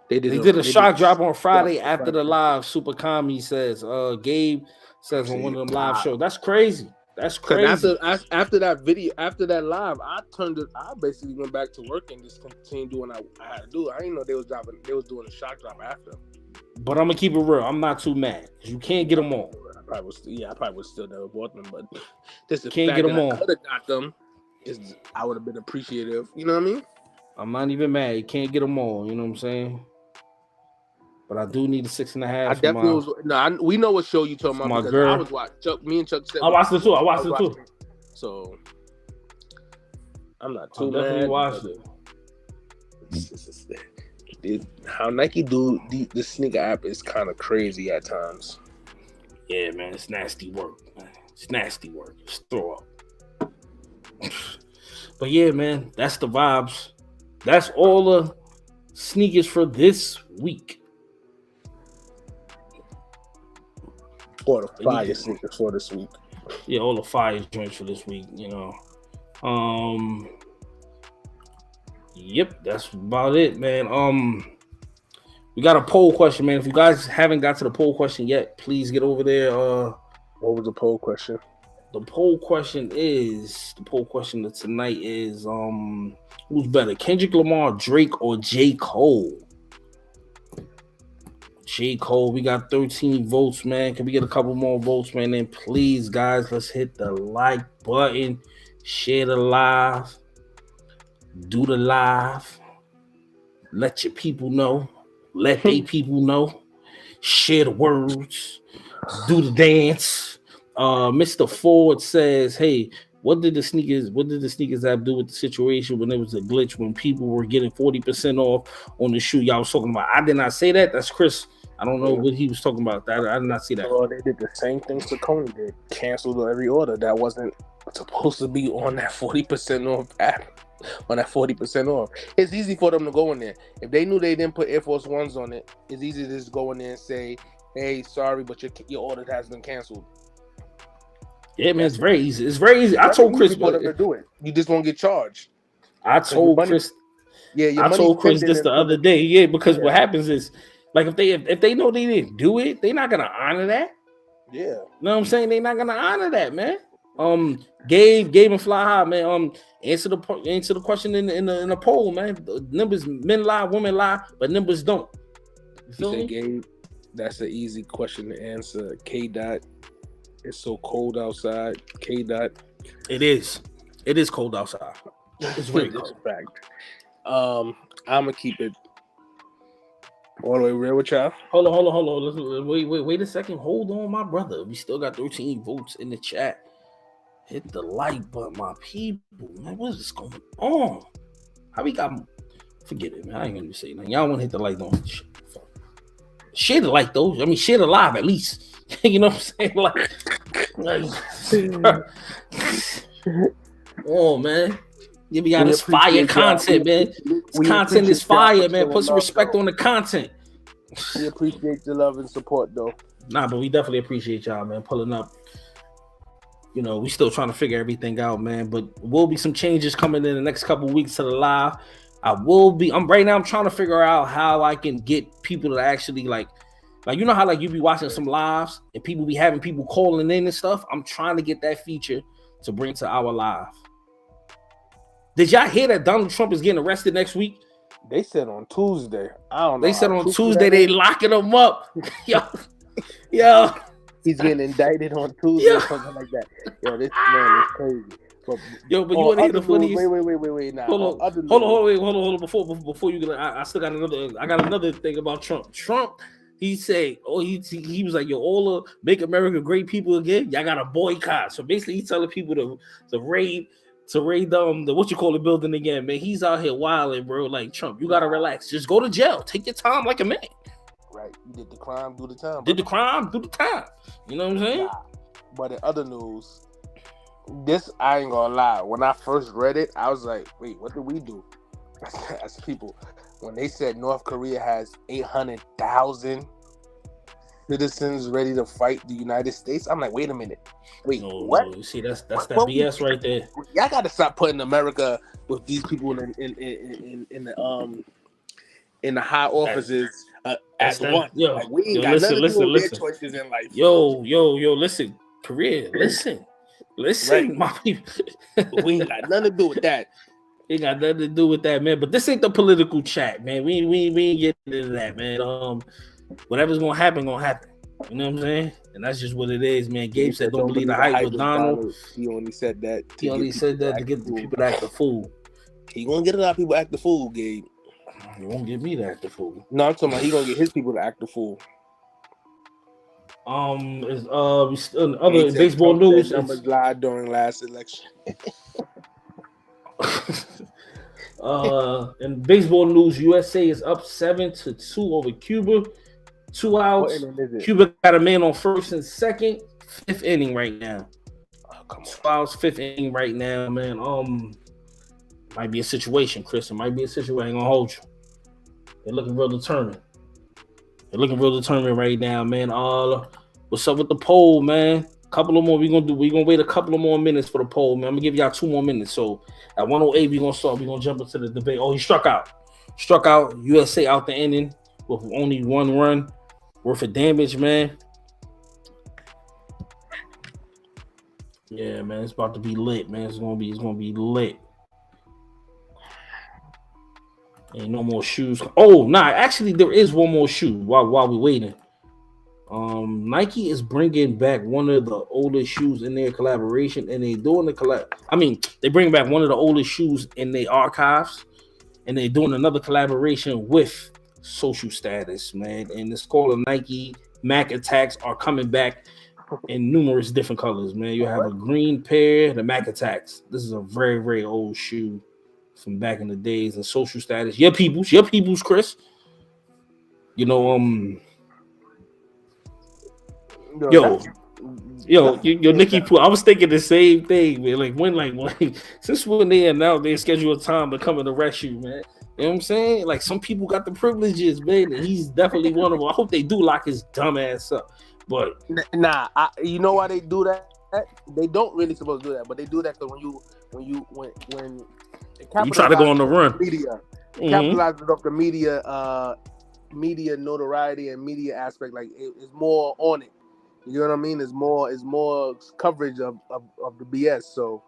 They did a shock drop on Friday after the live. Super Kami says, Gabe says on one of them live shows. That's crazy. That's crazy. After that video, after that live, I basically went back to work and just continued doing what I had to do. I didn't know they was doing a shock drop after. But I'm gonna keep it real. I'm not too mad because you can't get them all. I probably would still never bought them, but just the can't fact get them all. I could have got them I would have been appreciative. You know what I mean? I'm not even mad. You can't get them all. You know what I'm saying? But I do need a 6.5. I definitely we know what show you talking about because girl. I was watching. Me and Chuck said I watched it too. I watched it too. So I'm not too mad. Definitely watched it. How Nike do the sneaker app is kind of crazy at times. Yeah, man, it's nasty work. Man. It's nasty work. It's throw up. But yeah, man, that's the vibes. That's all the sneakers for this week. All the fire sneakers for this week. Yeah, all the fire joints for this week, you know. Yep, that's about it, man. We got a poll question, man. If you guys haven't got to the poll question yet, please get over there. What was the poll question? The poll question of tonight is who's better, Kendrick Lamar, Drake, or J. Cole? J. Cole, we got 13 votes, man. Can we get a couple more votes, man? And please, guys, let's hit the like button, share the live, do the live, let your people know, let they people know, share the words, do the dance. Mr. Ford says, hey, what did the sneakers app do with the situation when there was a glitch when people were getting 40% off on the shoe y'all was talking about? I did not say that. That's Chris. I don't know what he was talking about. I did not see that. Well, they did the same thing Saucony did. Canceled every order that wasn't supposed to be on that 40% off app. On that 40% off. It's easy for them to go in there. If they knew they didn't put Air Force Ones on it, it's easy to just go in there and say, hey, sorry, but your order has been canceled. Yeah, man, it's very easy. It's very easy. I told Chris to do it. You just won't get charged. I told Chris this the other day. Yeah, because what happens is, like, if they know they didn't do it, they're not gonna honor that. Yeah, you know what I'm saying? They're not gonna honor that, man. Gabe and Fly High, man. Answer the question in the poll, man. The numbers, men lie, women lie, but numbers don't. You feel me? Gabe, that's an easy question to answer. K Dot. It's so cold outside. K Dot. It is. It is cold outside. It's very cold. Fact. I'm gonna keep it all the way real with y'all. Hold on. Wait a second. Hold on, my brother. We still got 13 votes in the chat. Hit the like button, my people. Man, what is going on? How we got? Forget it, man. I ain't gonna say nothing. Y'all want to hit the like, don't share the like though. I mean, share the live at least. You know what I'm saying? Like oh man. Yeah, we got this fire content, man. This content is fire, man. Put some respect on the content. We appreciate the love and support, though. Nah, but we definitely appreciate y'all, man, pulling up. You know, we still trying to figure everything out, man. But will be some changes coming in the next couple of weeks to the live. Right now I'm trying to figure out how I can get people to actually like you know how like you be watching some lives and people be having people calling in and stuff. I'm trying to get that feature to bring to our live. Did y'all hear that Donald Trump is getting arrested next week? They said on Tuesday. I don't know. They said on Tuesday they locking him up. Yo. He's getting indicted on Tuesday or something like that. Yo, this man is crazy. But you want to hear the funniest? Wait. Nah, hold on. Before you get, I still got another thing about Trump. Trump, he said, he was like, yo, all the make America great people again. Y'all got to boycott. So basically, he's telling people to raid the what you call the building again, man. He's out here wilding, bro. Like Trump, you gotta relax. Just go to jail. Take your time like a man. Right. You did the crime, do the time. Did the crime, do the time. You know what I'm saying? Nah. But in other news, this I ain't gonna lie. When I first read it, I was like, "Wait, what did we do?" As people, when they said North Korea has 800,000 citizens ready to fight the United States, I'm like, "Wait a minute, wait, what?" No, you see, that's that BS right there. Y'all got to stop putting America with these people in the high offices at once. Yo, like, we ain't got listen, nothing to do with listen. their choices in life. Yo, listen, Korea, listen, Right. my people. We ain't got nothing to do with that. It got nothing to do with that, man. But this ain't the political chat, man. We ain't getting into that, man. Whatever's gonna happen, gonna happen. You know what I'm saying? And that's just what it is, man. Gabe said, "Don't believe the hype with Donald." He only said that. He only said that to get the people to act the fool. He gonna get a lot of people to act the fool, Gabe. He won't get me to act the fool. No, I'm talking about he gonna get his people to act the fool. Other baseball news. Numbers lied during last election. In baseball news, USA is up 7-2 over Cuba. 2 outs. Cuba got a man on first and second. 5th inning right now. 2 outs, 5th inning right now, man. Might be a situation, Chris. It might be a situation. I ain't gonna hold you. They're looking real determined. Right now, man. What's up with the poll, man? Couple of more. We're gonna wait a couple of more minutes for the poll, man. I'm gonna give y'all 2 more minutes. So at 108, we're gonna start. We're gonna jump into the debate. Oh, he struck out. USA out the inning with only 1 run worth of damage, man. Yeah, man. It's about to be lit, man. It's gonna be lit. Ain't no more shoes. Oh, nah. Actually, there is one more shoe while we're waiting. Nike is bringing back one of the oldest shoes in their collaboration, and they doing the collab. I mean, they bring back one of the oldest shoes in their archives, and they're doing another collaboration with Social Status, man. And it's called a Nike Mac Attacks are coming back in numerous different colors, man. You have a green pair, the Mac Attacks. This is a very, very old shoe from back in the days, and Social Status. Your peoples, Chris. You know, Yo, Nikki Pooh. I was thinking the same thing, man. Since when they announced they schedule a time to come and arrest you, man. You know what I'm saying? Like, some people got the privileges, man, and he's definitely one of them. I hope they do lock his dumb ass up. But you know why they do that? They don't really supposed to do that, but they do that because when you try to go on the run, media capitalizes off the media notoriety and media aspect. Like, it's more on it. You know what I mean? It's more coverage of the BS. So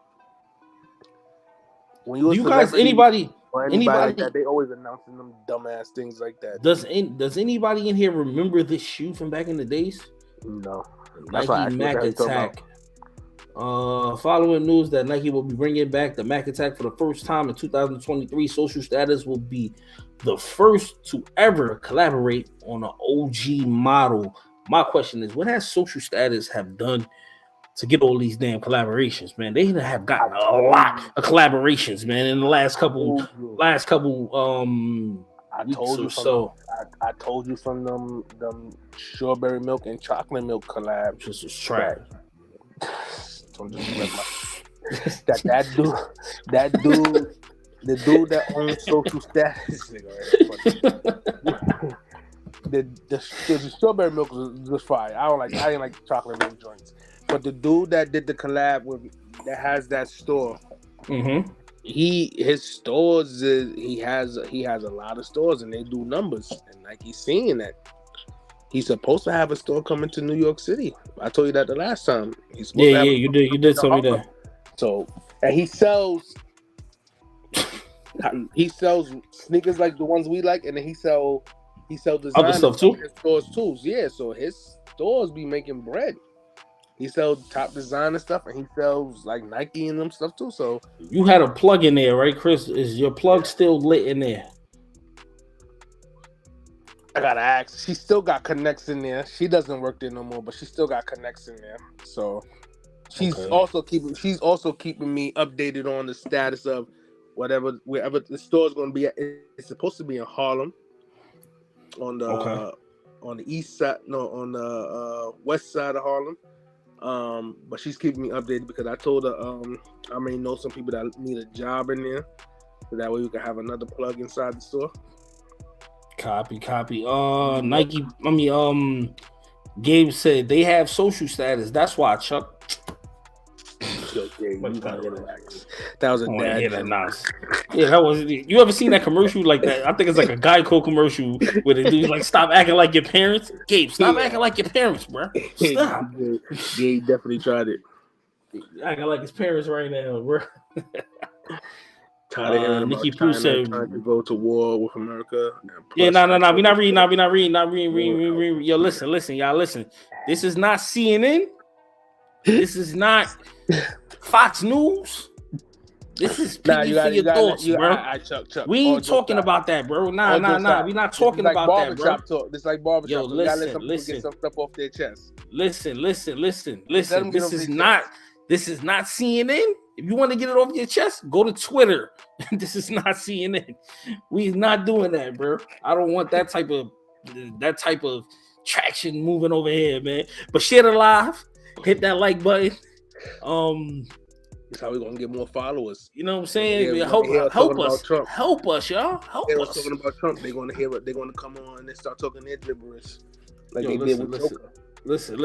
when you guys anybody like that, they always announcing them dumbass things like that. Does anybody in here remember this shoe from back in the days? No. Nike Mac Attack. Following news that Nike will be bringing back the Mac Attack for the first time in 2023. Social Status will be the first to ever collaborate on an OG model. My question is, what has Social Status have done to get all these damn collaborations, man? They have gotten a lot of collaborations, man, in the last couple I told you from them strawberry milk and chocolate milk collab. Just was trash. Don't disrespect that dude, the dude that owns Social Status. The strawberry milk was fire. I didn't like chocolate milk joints, but the dude that did the collab that has that store, his stores he has a lot of stores and they do numbers, and like he's seeing that. He's supposed to have a store coming to New York City. I told you that the last time. You did tell me that. So, and he sells sneakers like the ones we like, and then he sells other stuff too. Stores too. Yeah, so his stores be making bread. He sells top designer stuff, and he sells like Nike and them stuff too. So you had a plug in there, right, Chris? Is your plug still lit in there? I gotta ask. She still got connects in there. She doesn't work there no more, but she still got connects in there. So she's also keeping me updated on the status of wherever the store is going to be at. It's supposed to be in Harlem on the on the east side, no, on the west side of Harlem. But she's keeping me updated because I told her I may know some people that need a job in there, so that way we can have another plug inside the store. Copy. Nike. Gabe said they have social status. That's why, Chuck. That was a dad. Yeah, that was. You ever seen that commercial like that? I think it's like a Geico commercial where the dude's like, "Stop acting like your parents." Gabe, stop acting like your parents, bro. Stop. Gabe definitely tried it. Acting like his parents right now, bro. Nikki Pooh said trying to go to war with America. Yeah, no. We not reading. Yo, listen, y'all. Listen. This is not CNN. This is not Fox News. This is pity for your thoughts, bro. Chuck. We ain't talking about that, bro. Nah. We not talking about that, bro. Talk. This is like barbershop. Yo, listen. Get some stuff off their chest. Listen. This is not CNN. If you want to get it off your chest, go to Twitter. This is not CNN. We're not doing that, bro. I don't want that type of traction moving over here, man. But share it live. Hit that like button. That's how we're gonna get more followers. You know what I'm saying? Yeah, help us, y'all. Help us. Talking about Trump, they're gonna hear it. They're gonna come on and start talking their gibberish, like they did with Joker. Listen.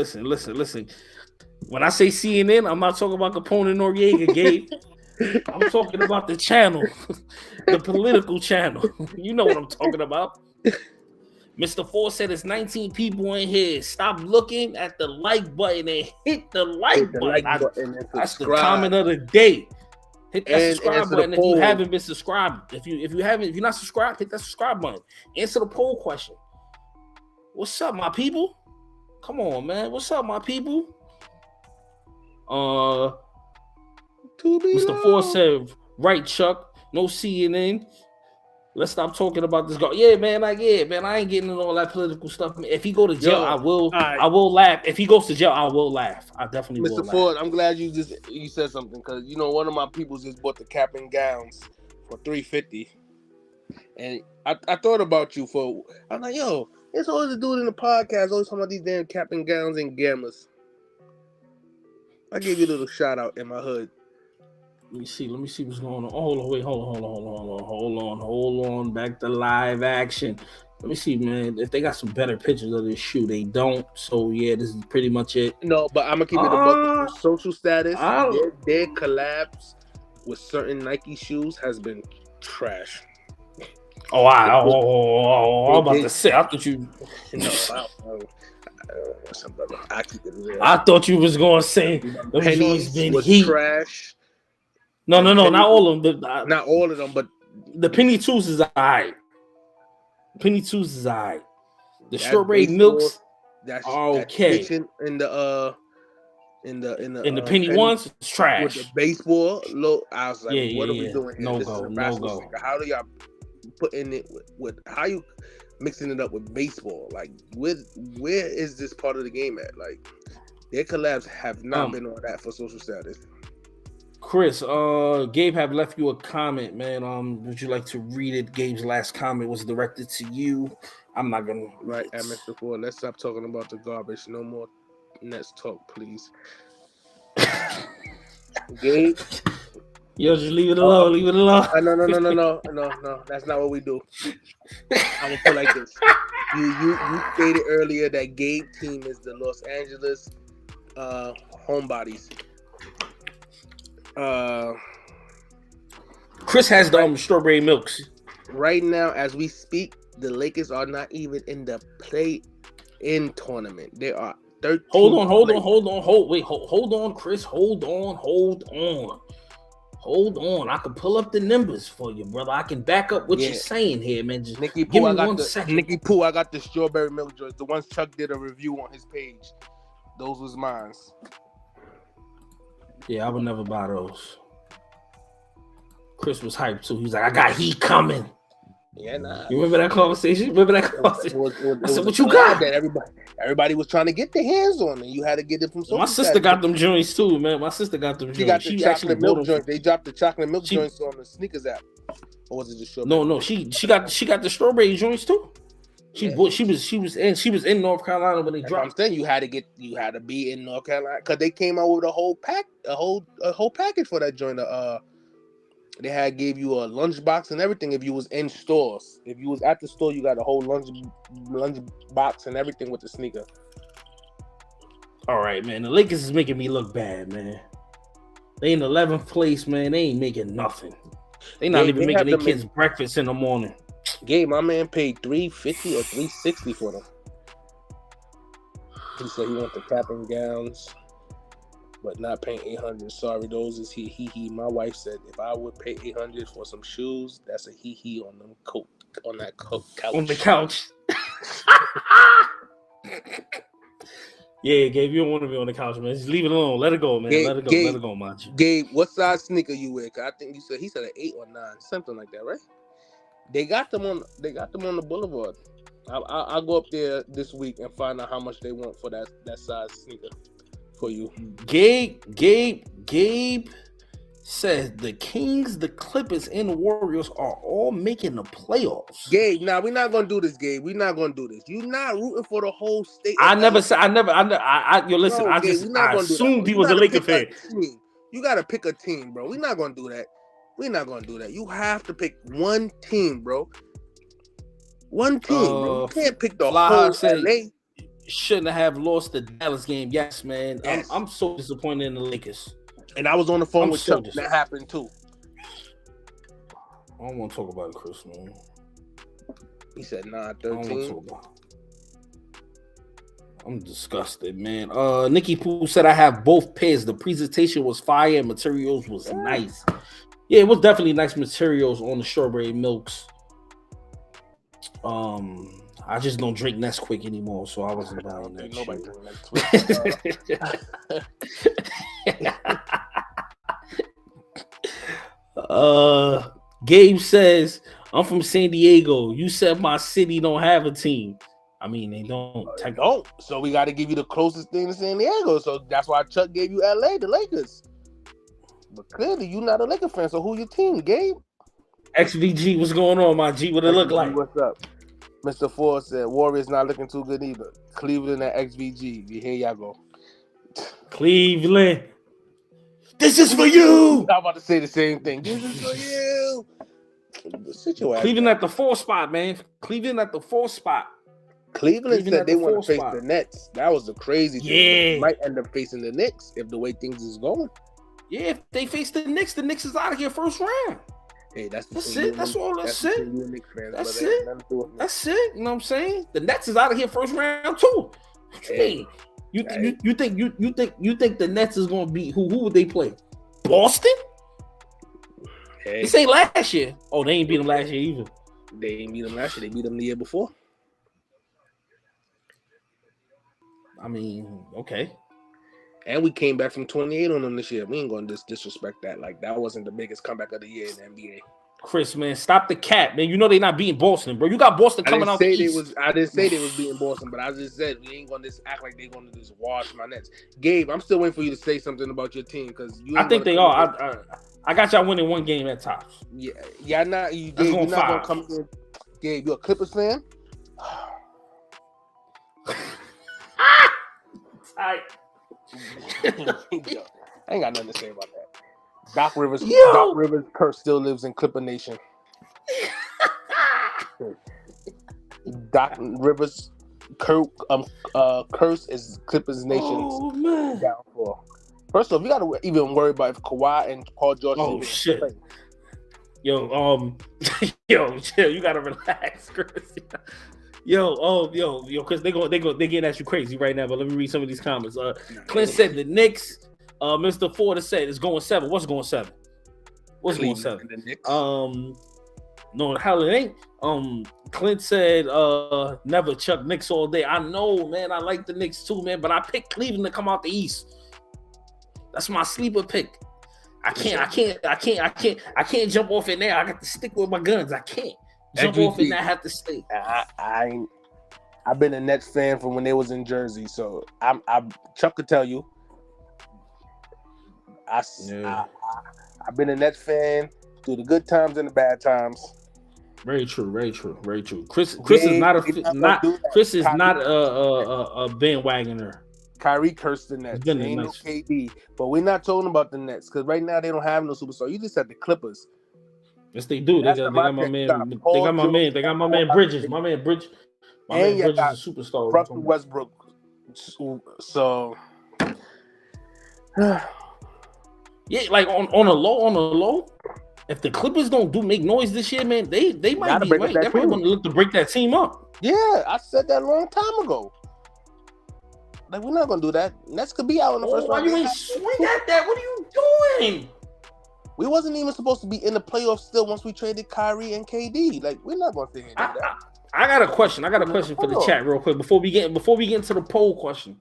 When I say CNN, I'm not talking about Capone and Noriega, Gabe. I'm talking about the channel, the political channel. You know what I'm talking about. Mr. Ford said it's 19 people in here. Stop looking at the like button and hit the like button. That's the comment of the day. Hit that subscribe button if you haven't been subscribed. If you're not subscribed, hit that subscribe button. Answer the poll question. What's up, my people? Come on, man. What's up, my people? Mr. Ford said, right, Chuck. No CNN. Let's stop talking about this guy. Yeah, man. I ain't getting into all that political stuff. If he go to jail, I will laugh. If he goes to jail, I will laugh. I definitely will. Mr. Ford, I'm glad you said something because one of my people just bought the cap and gowns for $350, and I thought about you I'm like, yo, it's always a dude in the podcast always talking about these damn cap and gowns and gammas. I gave you a little shout out in my hood. Let me see what's going on. Oh, hold on. Back to live action. Let me see, man. If they got some better pictures of this shoe, they don't. So yeah, this is pretty much it. No, but I'm gonna keep it above social status. Their collabs with certain Nike shoes has been trash. I'm about to say. I thought you. I thought you was gonna say the pennies been heat. Trash. No, not all of them. Not all of them, but the Penny Twos is alright. The strawberry milks are okay. In the penny ones, it's trash. With the baseball look, I was like, what are we doing here? No go. How do y'all put in it with how you mixing it up with baseball? Like, where is this part of the game at? Like, their collabs have not been on that for social status. Chris, Gabe have left you a comment, man. Would you like to read it? Gabe's last comment was directed to you. I'm not gonna. Right, at Mr. Ford. Let's stop talking about the garbage. No more Nets talk, please. Gabe. Yo, just leave it alone. No. That's not what we do. I'm gonna put it like this. You stated earlier that Gabe team is the Los Angeles homebodies. Chris has the strawberry milks. Right now, as we speak, the Lakers are not even in the play-in tournament. They are 13. Hold on, Chris. Hold on. I can pull up the numbers for you, brother. I can back up what you're saying here, man. Just Nikki give Pooh, me 1 second. Nikki Pooh, I got the strawberry milk joints. The ones Chuck did a review on his page. Those was mine. Yeah, I would never buy those. Chris was hyped too. He was like, I got heat coming. Yeah, nah. You remember that conversation? I said, what you got? That everybody was trying to get their hands on it. You had to get it from somewhere. My sister got them joints too, man. She got the chocolate milk joints. They dropped the chocolate milk joints on the sneakers app. Or was it just strawberry? No. She got the strawberry joints too. She was in North Carolina when they That's what I'm dropped. saying. You had to be in North Carolina because they came out with a whole package for that joint. They had gave you a lunchbox and everything if you was in stores. If you was at the store, you got a whole lunch box and everything with the sneaker. All right, man. The Lakers is making me look bad, man. They in 11th place, man. They ain't making nothing. They not even making their kids breakfast in the morning. Gabe, my man paid $350 or $360 for them. He said he want the cap and gowns, but not paying $800. Sorry, those is he. My wife said if I would pay $800 for some shoes, that's a he on them coat on that couch. On the couch. Yeah, Gabe, you don't want to be on the couch, man. Just leave it alone. Let it go, man. Gabe, let it go. Gabe, let it go, Machi. Gabe, what size sneaker you wear? I think he said an 8 or 9, something like that, right? They got them on the boulevard. I'll go up there this week and find out how much they want for that size sneaker for you. Gabe says the Kings, the Clippers, and the Warriors are all making the playoffs. Gabe, now we're not gonna do this, Gabe. We're not gonna do this. You're not rooting for the whole state. Yo, listen, No, I assumed he was a Laker fan. You gotta pick a team, bro. We're not gonna do that. You have to pick one team, bro. One team, bro. You can't pick the whole LA. Shouldn't have lost the Dallas game. Yes, man. Yes. I'm so disappointed in the Lakers. And I was on the phone with Chuck. That happened too. I don't want to talk about it, Chris, man. He said, 13. I'm disgusted, man. Nikki Pooh said I have both pairs. The presentation was fire and materials was nice. Yeah, it was definitely nice materials on the strawberry milks. I just don't drink Nesquik anymore, so I wasn't buying that shit. Gabe says, I'm from San Diego. You said my city don't have a team. I mean, they don't. So we got to give you the closest thing to San Diego. So that's why Chuck gave you LA, the Lakers. But clearly, you're not a Laker fan. So who's your team, Gabe? XVG, what's going on, my G? What it look like? What's up? Mr. Ford said, Warriors not looking too good either. Cleveland at XVG. Here y'all go. Cleveland. This is for you. I'm about to say the same thing. This is for you. Cleveland at the 4 spot, man. Cleveland at the 4 spot. Cleveland said they want to face the Nets. That was the crazy thing. They might end up facing the Knicks if the way things is going. Yeah, if they face the Knicks is out of here first round. Hey, that's it. That's all. That's it. That's it. That's it. You know what I'm saying? The Nets is out of here first round too. Hey, you think the Nets is gonna beat who? Who would they play? Boston? Hey. This ain't last year. Oh, they ain't beat them last year either. They ain't beat them last year. They beat them the year before. I mean, okay. And we came back from 28 on them this year. We ain't going to disrespect that. Like, that wasn't the biggest comeback of the year in the NBA. Chris, man, stop the cap, man. You know they not beating Boston, bro. You got Boston coming out the East. I didn't say they was beating Boston, but I just said we ain't going to act like they're going to just wash my Nets. Gabe, I'm still waiting for you to say something about your team because I think they are. I got y'all winning one game at tops. Yeah, you're not going to come in. Gabe, you a Clippers fan? I ain't got nothing to say about that. Doc Rivers curse still lives in Clipper Nation. Doc Rivers curse is Clippers Nation's downfall. First off, you got to even worry about if Kawhi and Paul George. Oh shit! Play. Yo, chill. You gotta relax, Chris. Yo, Chris, they getting at you crazy right now. But let me read some of these comments. Clint said the Knicks. Mr. Ford said it's going 7. What's going 7? What's going 7? No, the hell it ain't. Clint said never Chuck Knicks all day. I know, man. I like the Knicks too, man. But I picked Cleveland to come out the East. That's my sleeper pick. I can't jump off in there. I got to stick with my guns. I can't jump off and not have to stay. I've been a Nets fan from when they was in Jersey, so Chuck could tell you. I've been a Nets fan through the good times and the bad times. Very true. Very true. Very true. Chris is not Chris is not a bandwagoner. Kyrie cursed the Nets. Ain't no KD, but we're not talking about the Nets because right now they don't have no superstar. You just have the Clippers. Yes, they do. They got my man. They got my man. They got my man Bridges. My man Bridges. My man Bridges is a superstar. Russell Westbrook. So yeah, like on a low. If the Clippers don't make noise this year, man, they might be right. They might want to look to break that team up. Yeah, I said that a long time ago. Like we're not gonna do that. Nets could be out in the first round. Why you ain't swing at that? What are you doing? We wasn't even supposed to be in the playoffs still once we traded Kyrie and KD. Like we're not gonna think that. I got a question. For the chat real quick before we get into the poll question.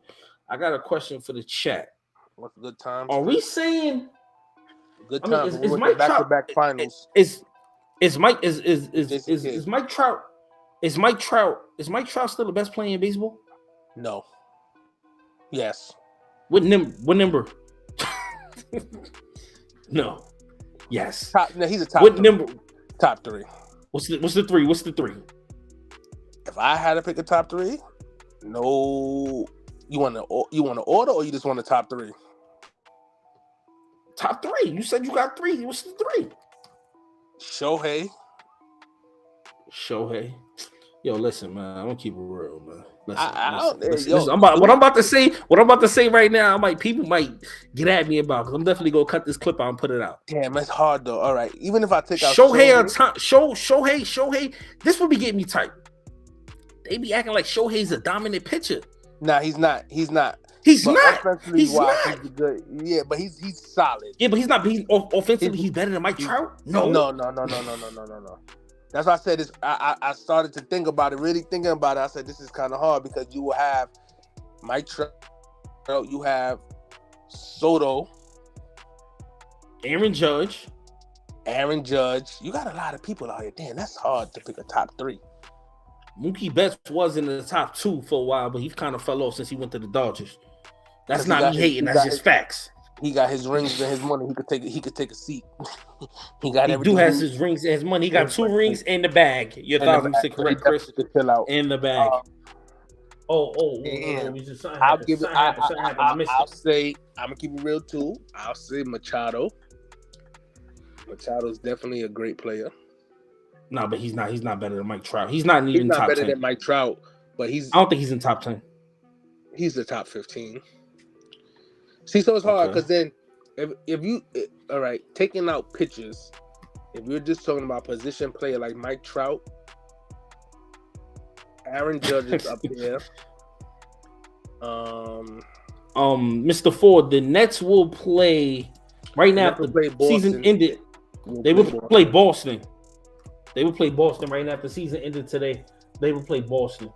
I got a question for the chat. What's a good time? Are we saying good time? Is Mike Trout back finals? Is Mike Trout still the best player in baseball? No. Yes. What number? No. Yes. He's a top. What number? Top 3. What's the 3? What's the 3? If I had to pick a top 3, no. You want to order or you just want a top 3? Top 3. You said you got 3. What's the 3? Shohei. Yo, listen, man. I'm gonna keep it real, man. Listen. What I'm about to say right now, people might get at me about because I'm definitely gonna cut this clip out and put it out. Damn, that's hard though. All right, even if I take out Shohei, this would be getting me tight. They be acting like Shohei's a dominant pitcher. Nah, he's not. He's not. He's but not. He's not. He's good. Yeah, but he's solid. Yeah, but he's not. Offensively, he's better than Mike Trout. No. That's why I said this. I started to think about it, really thinking about it. I said this is kind of hard because you will have Mike Trout, you have Soto, Aaron Judge. You got a lot of people out here. Damn, that's hard to pick a top 3. Mookie Betts was in the top 2 for a while, but he kind of fell off since he went to the Dodgers. That's not me hating. That's just facts. He got his rings and his money. He could take a seat. He has his rings and his money. He got 2 rings in the bag. You're 1,000% correct, Chris. In the bag. I'll give it. I'll say I'm gonna keep it real too. I'll say Machado. Machado's definitely a great player. No, but he's not. He's not better than Mike Trout. He's not even top 10. He's not better than Mike Trout, but I don't think he's in top 10. He's the top 15. See, so it's hard because then if you all right, taking out pitchers, if you're just talking about position player like Mike Trout, Aaron Judge is up there. Mr. Ford, the Nets will play right now. If the season ended, they will play Boston. They will play Boston right now. If the season ended today, they will play Boston.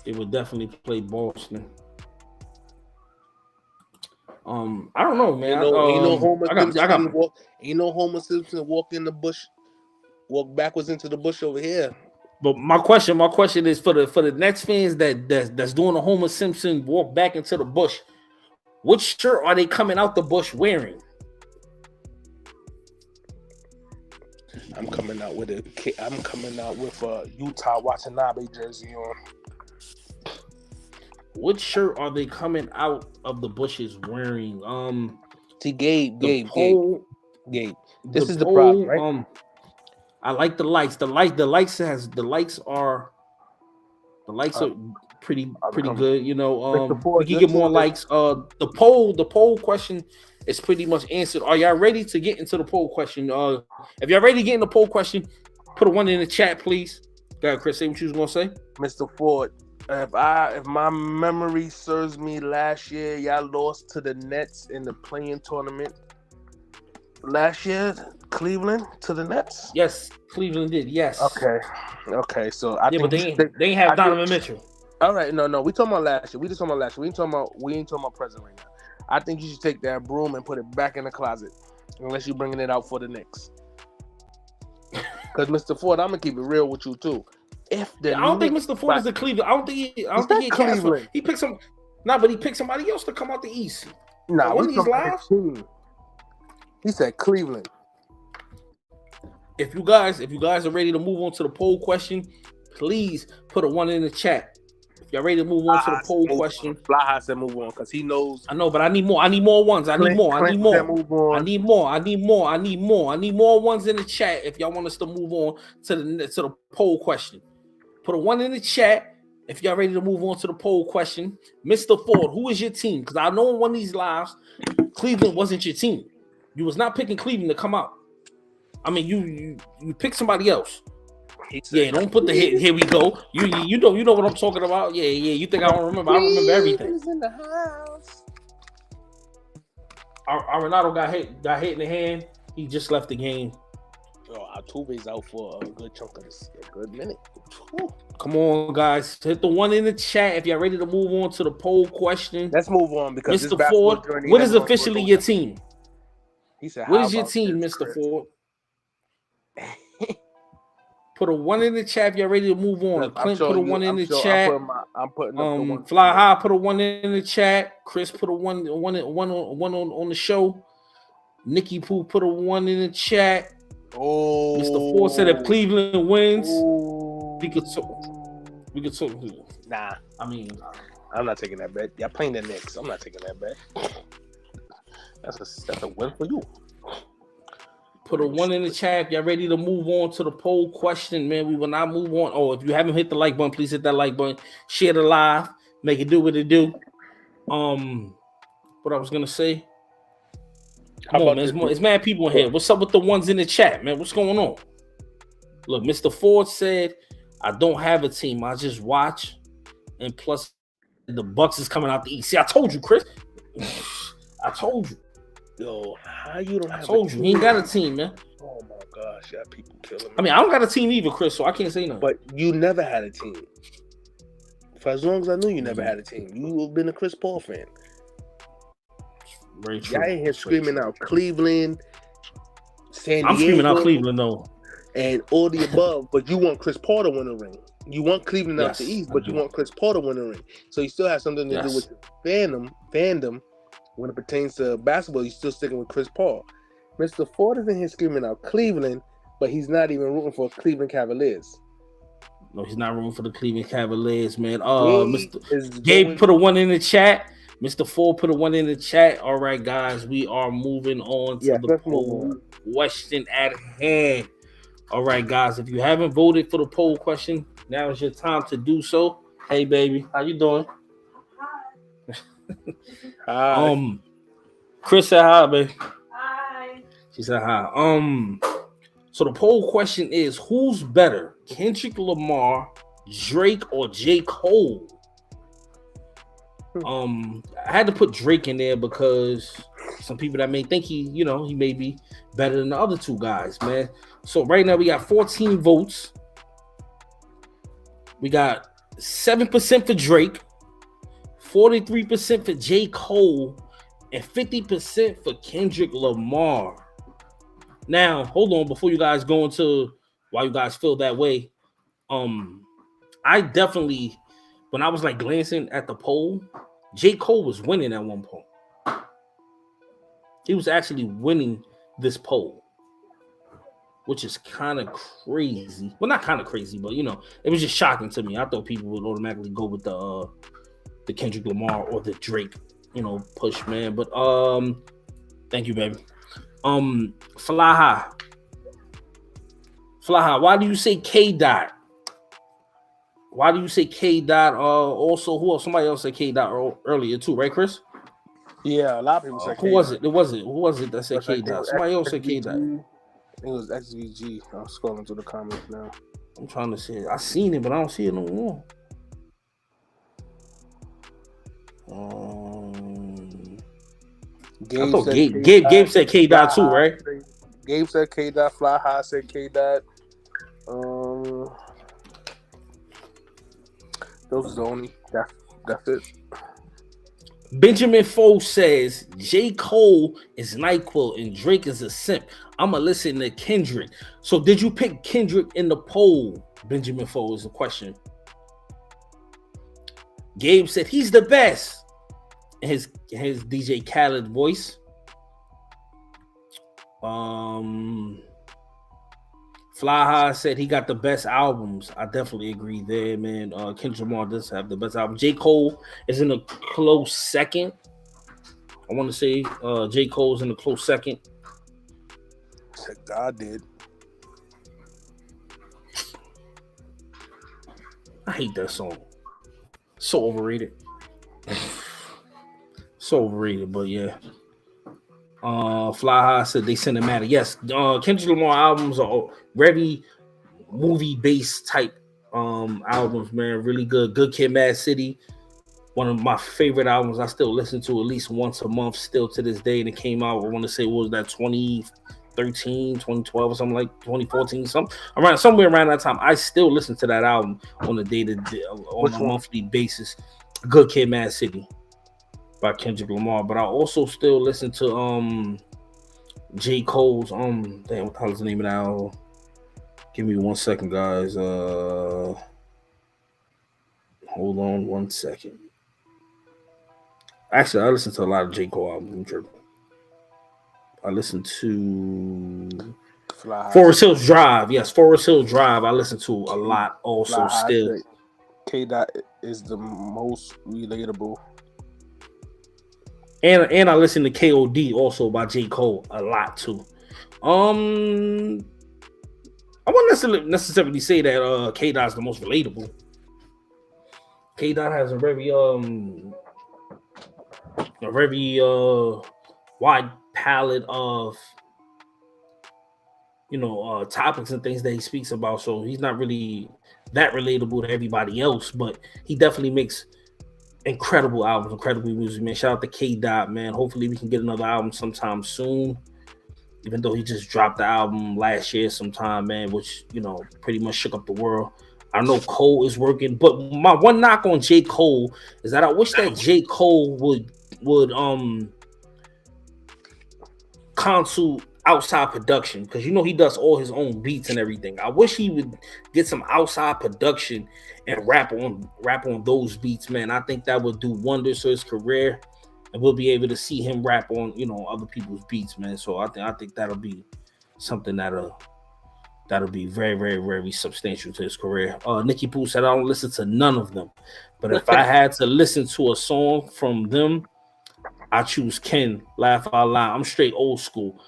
They would definitely play Boston. I don't know, man. Homer Simpson walk in the bush, walk backwards into the bush over here. But my question is for the Nets fans that's doing a Homer Simpson walk back into the bush. What shirt are they coming out the bush wearing? I'm coming out with a Utah Watanabe jersey on. What shirt are they coming out of the bushes wearing? See, Gabe. This is the problem, right? I like the lights. The lights are pretty good. You know, we can get more likes. The poll question is pretty much answered. Are y'all ready to get into the poll question? If y'all ready to get in the poll question, put a 1 in the chat, please. Go ahead, Chris. Say what you was gonna say, Mr. Ford. If my memory serves me, last year y'all lost to the Nets in the play-in tournament. Last year, Cleveland to the Nets. Yes, Cleveland did. Yes. Okay. So I think but they ain't have Donovan Mitchell. All right, no, we talking about last year. We just talking about last year. We ain't talking about present right now. I think you should take that broom and put it back in the closet, unless you're bringing it out for the Knicks. Because Mr. Ford, I'm gonna keep it real with you too. I don't think Mr. Ford is the Cleveland. I don't think he Cleveland. He picked some. But he picked somebody else to come out the East. One of these lives. He said Cleveland. if you guys are ready to move on to the poll question, please put a 1 in the chat. If y'all ready to move on to the poll question, Fly High said move on because he knows. I know, but I need more. I need more ones. I need more. I need more. Move on. I need more. I need more. I need more. I need more ones in the chat if y'all want us to move on to the poll question. Put a 1 in the chat if y'all ready to move on to the poll question. Mr. Ford, who is your team? Because I know in one of these lives, Cleveland wasn't your team. You was not picking Cleveland to come out. I mean, you picked somebody else. Yeah, don't put the hit. Here we go. You know what I'm talking about. Yeah. You think I don't remember? I remember everything. In the house. Arenado got hit in the hand. He just left the game. Altuve's out for a good chunk of this, a good minute. Whew. Come on, guys. Hit the 1 in the chat if y'all ready to move on to the poll question. Let's move on because Mr. Ford, what is officially your team? He said, what is your team, Mr. Ford? Put a 1 in the chat if y'all ready to move on. Clint, put a 1 in the chat. I'm putting up the 1. Fly High, put a 1 in the chat. Chris, put a one on the show. Nikki Pooh, put a 1 in the chat. Oh, Mr. Ford said if Cleveland wins, we could talk. Nah, I mean, I'm not taking that bet. Y'all playing the Knicks. I'm not taking that bet. That's a win for you. Put a 1 in the chat if y'all ready to move on to the poll question, man. We will not move on. Oh, if you haven't hit the like button, please hit that like button. Share the live. Make it do what it do. What I was gonna say. Come on, man. It's mad people in here. What's up with the ones in the chat, man? What's going on? Look, Mr. Ford said, I don't have a team. I just watch. And plus, the Bucks is coming out the East. See, I told you, Chris. I told you. Yo, how you don't have I told you. He ain't got a team, man. Oh, my gosh. Yeah, people killing me. I mean, I don't got a team either, Chris, so I can't say nothing. But you never had a team. For as long as I knew you never had a team. You have been a Chris Paul fan. Very true. Y'all ain't here screaming out Cleveland, San Diego. I'm screaming out Cleveland, though. And all the above, but you want Chris Paul to win a ring. You want Cleveland out the East, but you want Chris Paul to win a ring. So you still have something to do with your fandom. When it pertains to basketball, you're still sticking with Chris Paul. Mr. Ford is in here screaming out Cleveland, but he's not even rooting for Cleveland Cavaliers. No, he's not rooting for the Cleveland Cavaliers, man. Gabe put a 1 in the chat. Mr. Ford put a 1 in the chat. All right, guys, we are moving on to the poll question at hand. All right, guys, if you haven't voted for the poll question, now is your time to do so. Hey, baby, how you doing? Hi. Chris said hi, baby. Hi. She said hi. So the poll question is, who's better, Kendrick Lamar, Drake, or J. Cole? I had to put Drake in there because some people that may think he may be better than the other two guys, man. So right now we got 14 votes. We got 7% for Drake, 43% for J. Cole, and 50% for Kendrick Lamar. Now, hold on, before you guys go into why you guys feel that way. I definitely, when I was like glancing at the poll, J. Cole was winning at one point. He was actually winning this poll, which is kind of crazy. Well, not kind of crazy, but it was just shocking to me. I thought people would automatically go with the Kendrick Lamar or the Drake, push, man. But thank you, baby. Fly High, why do you say K Dot? Why do you say K Dot? Also, who else? Somebody else said K Dot earlier too, right, Chris? Yeah, a lot of people said K-Dot. Who was it that said K Dot? Somebody else said K Dot. It was XVG. I'm scrolling through the comments now. I'm trying to see it. I seen it, but I don't see it no more. I thought Gabe said K Dot too, right? Gabe said K Dot. Fly High said K Dot. Those are the only. That's it. Benjamin Foe says J. Cole is NyQuil and Drake is a simp. I'ma listen to Kendrick. So did you pick Kendrick in the poll? Benjamin Foe is the question. Gabe said he's the best. His DJ Khaled voice. Fly High said he got the best albums. I definitely agree there, man. Kendrick Lamar does have the best album. J. Cole is in a close second. I want to say J. Cole's in a close second. God did. I hate that song. So overrated. So overrated, but yeah. Fly High said they cinematic. Yes, Kendrick Lamar albums are very movie-based type albums, man. Really good. Good Kid, Mad City. One of my favorite albums. I still listen to at least once a month still to this day. And it came out, I want to say, what was that, 2013, 2012 or something, like 2014, somewhere around that time. I still listen to that album on a day-to-day, on a monthly basis. Good Kid, Mad City by Kendrick Lamar. But I also still listen to J. Cole's damn, what the hell is the name of that album? Give me 1 second, guys. Hold on 1 second. Actually, I listen to a lot of J. Cole albums. I listen to Forest Hills Drive. Yes, Forest Hills Drive. I listen to a lot also still. K-Dot is the most relatable. And I listen to KOD also by J. Cole a lot too. I wouldn't necessarily say that K-Dot is the most relatable. K-Dot has a very wide palette of topics and things that he speaks about. So he's not really that relatable to everybody else, but he definitely makes incredible albums, incredible music, man. Shout out to K-Dot, man. Hopefully we can get another album sometime soon. Even though he just dropped the album last year sometime, man, which, pretty much shook up the world. I know Cole is working, but my one knock on J. Cole is that I wish that J. Cole would consult outside production, because he does all his own beats and everything. I wish he would get some outside production and rap on those beats, man. I think that would do wonders for his career, and we'll be able to see him rap on other people's beats, man. So I think that'll be something that'll be very, very, very substantial to his career. Nikki Pooh said, I don't listen to none of them, but if I had to listen to a song from them, I choose Ken, Laugh Out Loud. I'm straight old school.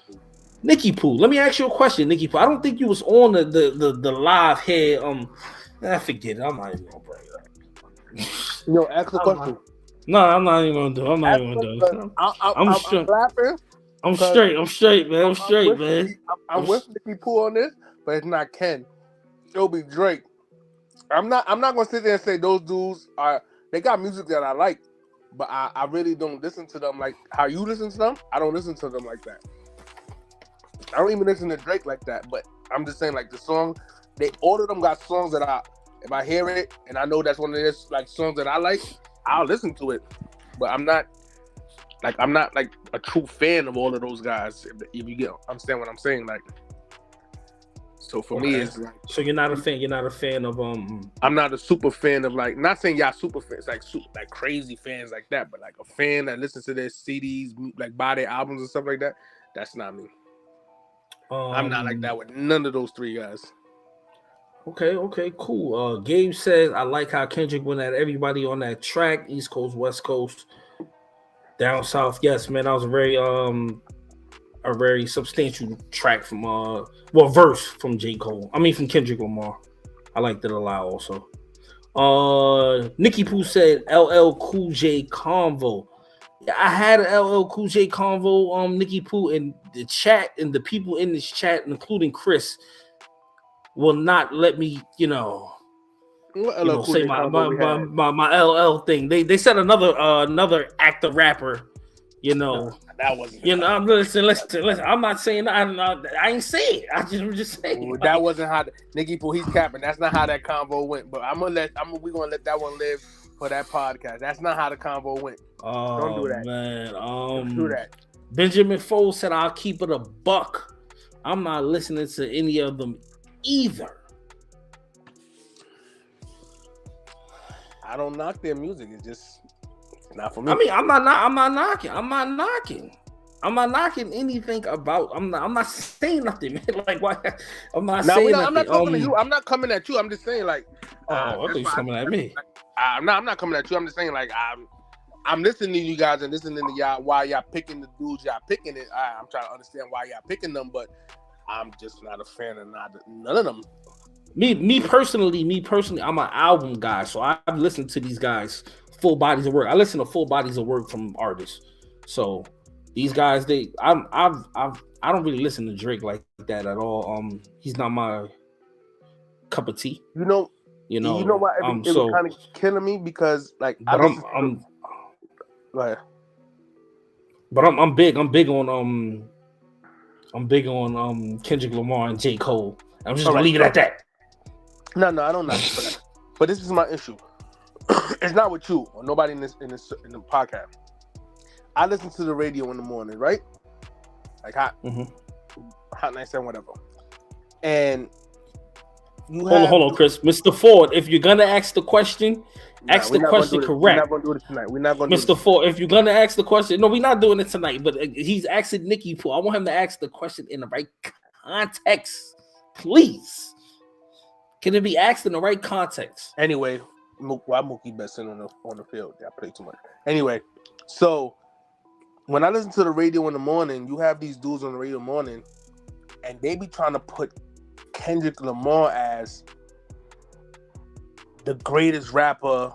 Nikki Pooh, let me ask you a question, Nikki Pooh. I don't think you was on the live here. I forget it. I'm not even gonna bring it up. Ask the question. No, I'm not even gonna do it. I'm not even gonna do it. I'm laughing. I'm straight, man. I'm with Nikki Pooh on this, but it's not Ken. It'll be Drake. I'm not gonna sit there and say those dudes they got music that I like, but I really don't listen to them like how you listen to them. I don't listen to them like that. I don't even listen to Drake like that, but I'm just saying, like, the song, all of them got songs that if I hear it and I know that's one of their like songs that I like, I'll listen to it. But I'm not like a true fan of all of those guys. If you understand what I'm saying, like. So for me, it's like. So you're not a fan. You're not a fan of I'm not a super fan of, like, not saying y'all super fans, like crazy fans like that, but like a fan that listens to their CDs, like buy their albums and stuff like that. That's not me. I'm not like that with none of those three guys. Okay, cool. Gabe says, I like how Kendrick went at everybody on that track, East Coast, West Coast, down south. Yes, man, that was a very substantial track from verse from J. Cole. From Kendrick Lamar. I liked it a lot also. Nikki Pooh said LL Cool J convo. Yeah, I had an LL Cool J convo, Nikki Pooh, and the chat, and the people in this chat, including Chris, will not let me, say my LL thing. They said another actor rapper, No, that wasn't. I'm listen. I'm not saying I ain't saying. I'm just saying. Well, that wasn't how Nikki Pooh. He's capping. That's not how that convo went. But we're gonna let that one live for that podcast. That's not how the convo went. Don't do that, man. Don't do that. Benjamin Foles said, "I'll keep it a buck. I'm not listening to any of them either." I don't knock their music. It's just not for me. I'm not knocking. I'm not knocking anything about. I'm not saying nothing, man. Like why? I'm not Now saying I'm not nothing. talking to you. I'm not coming at you. I'm just saying like. Oh, I thought you was coming at me. I'm not coming at you. I'm just saying like I'm listening to you guys and listening to y'all why y'all picking the dudes y'all picking it. I'm trying to understand why y'all picking them, but I'm just not a fan of none of them. Me personally, I'm an album guy, so I've listened to these guys full bodies of work. I listen to full bodies of work from artists. So these guys, I don't really listen to Drake like that at all. He's not my cup of tea. You know what? It was kind of killing me because like but I'm big on Kendrick Lamar and J. Cole. I'm just gonna leave it at that. No, I don't know for that. But this is my issue. It's not with you or nobody in the podcast. I listen to the radio in the morning, right? Like Hot 97, whatever. And hold on, Chris. Mr. Ford, if you're gonna ask the question, ask the question correct. We're not gonna do it tonight. We're not gonna Mr. Ford, if you're gonna ask the question, no, we're not doing it tonight, but he's asking Nikki Pooh. I want him to ask the question in the right context. Please. Can it be asked in the right context? Anyway, why Mookie Betts on the field? I play too much. Anyway, so when I listen to the radio in the morning, you have these dudes on the radio in the morning, and they be trying to put Kendrick Lamar as the greatest rapper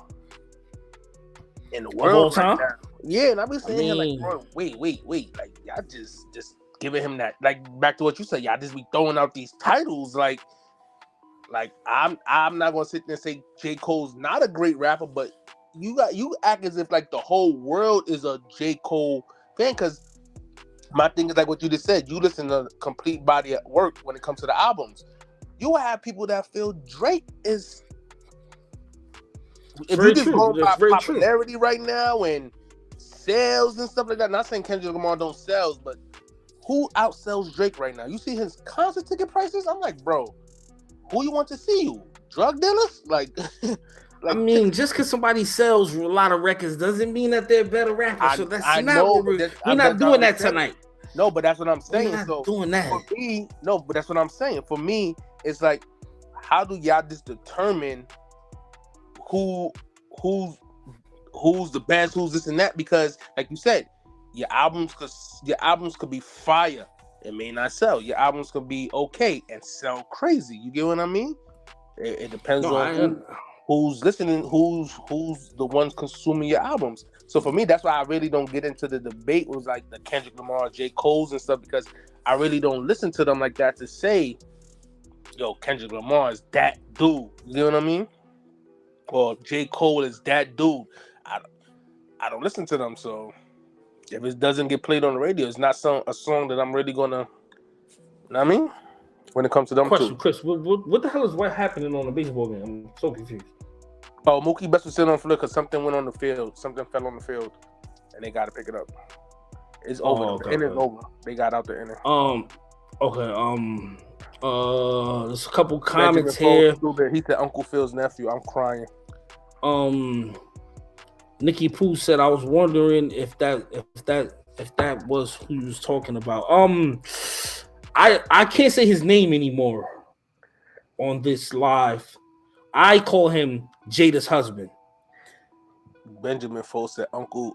in the world right now. Yeah, and I be saying like, bro, wait, like y'all just giving him that, like back to what you said, y'all just be throwing out these titles like I'm not gonna sit there and say J. Cole's not a great rapper, but you act as if like the whole world is a J. Cole fan, because my thing is like what you just said, you listen to complete body of work when it comes to the albums. You have people that feel Drake is, if you just go by popularity right now and sales and stuff like that, not saying Kendrick Lamar don't sell, but who outsells Drake right now? You see his concert ticket prices? I'm like, bro, who you want to see you? Drug dealers? Like I mean, just because somebody sells a lot of records doesn't mean that they're better rappers. So that's we're not doing that tonight. No, but that's what I'm saying. We're not doing that. For me, no, but that's what I'm saying. For me, it's like, how do y'all just determine who's the best, who's this and that? Because, like you said, your albums could be fire. It may not sell. Your albums could be okay and sell crazy. You get what I mean? It depends on who's listening, who's the ones consuming your albums. So for me, that's why I really don't get into the debate with like the Kendrick Lamar, J. Cole's and stuff, because I really don't listen to them like that to say, yo, Kendrick Lamar is that dude. You know what I mean? Or J. Cole is that dude. I don't listen to them, so if it doesn't get played on the radio, it's not a song that I'm really gonna. You know what I mean? When it comes to them too. Chris, what the hell is happening on the baseball game? I'm so confused. Oh, Mookie Betts was sitting on the field because something went on the field. Something fell on the field, and they got to pick it up. It's over. The inning's over. They got out the inning. Okay. There's a couple comments here. He said Uncle Phil's nephew. I'm crying. Nikki Pooh said, I was wondering if that was who he was talking about. I can't say his name anymore on this live. I call him Jada's husband. Benjamin Foe said Uncle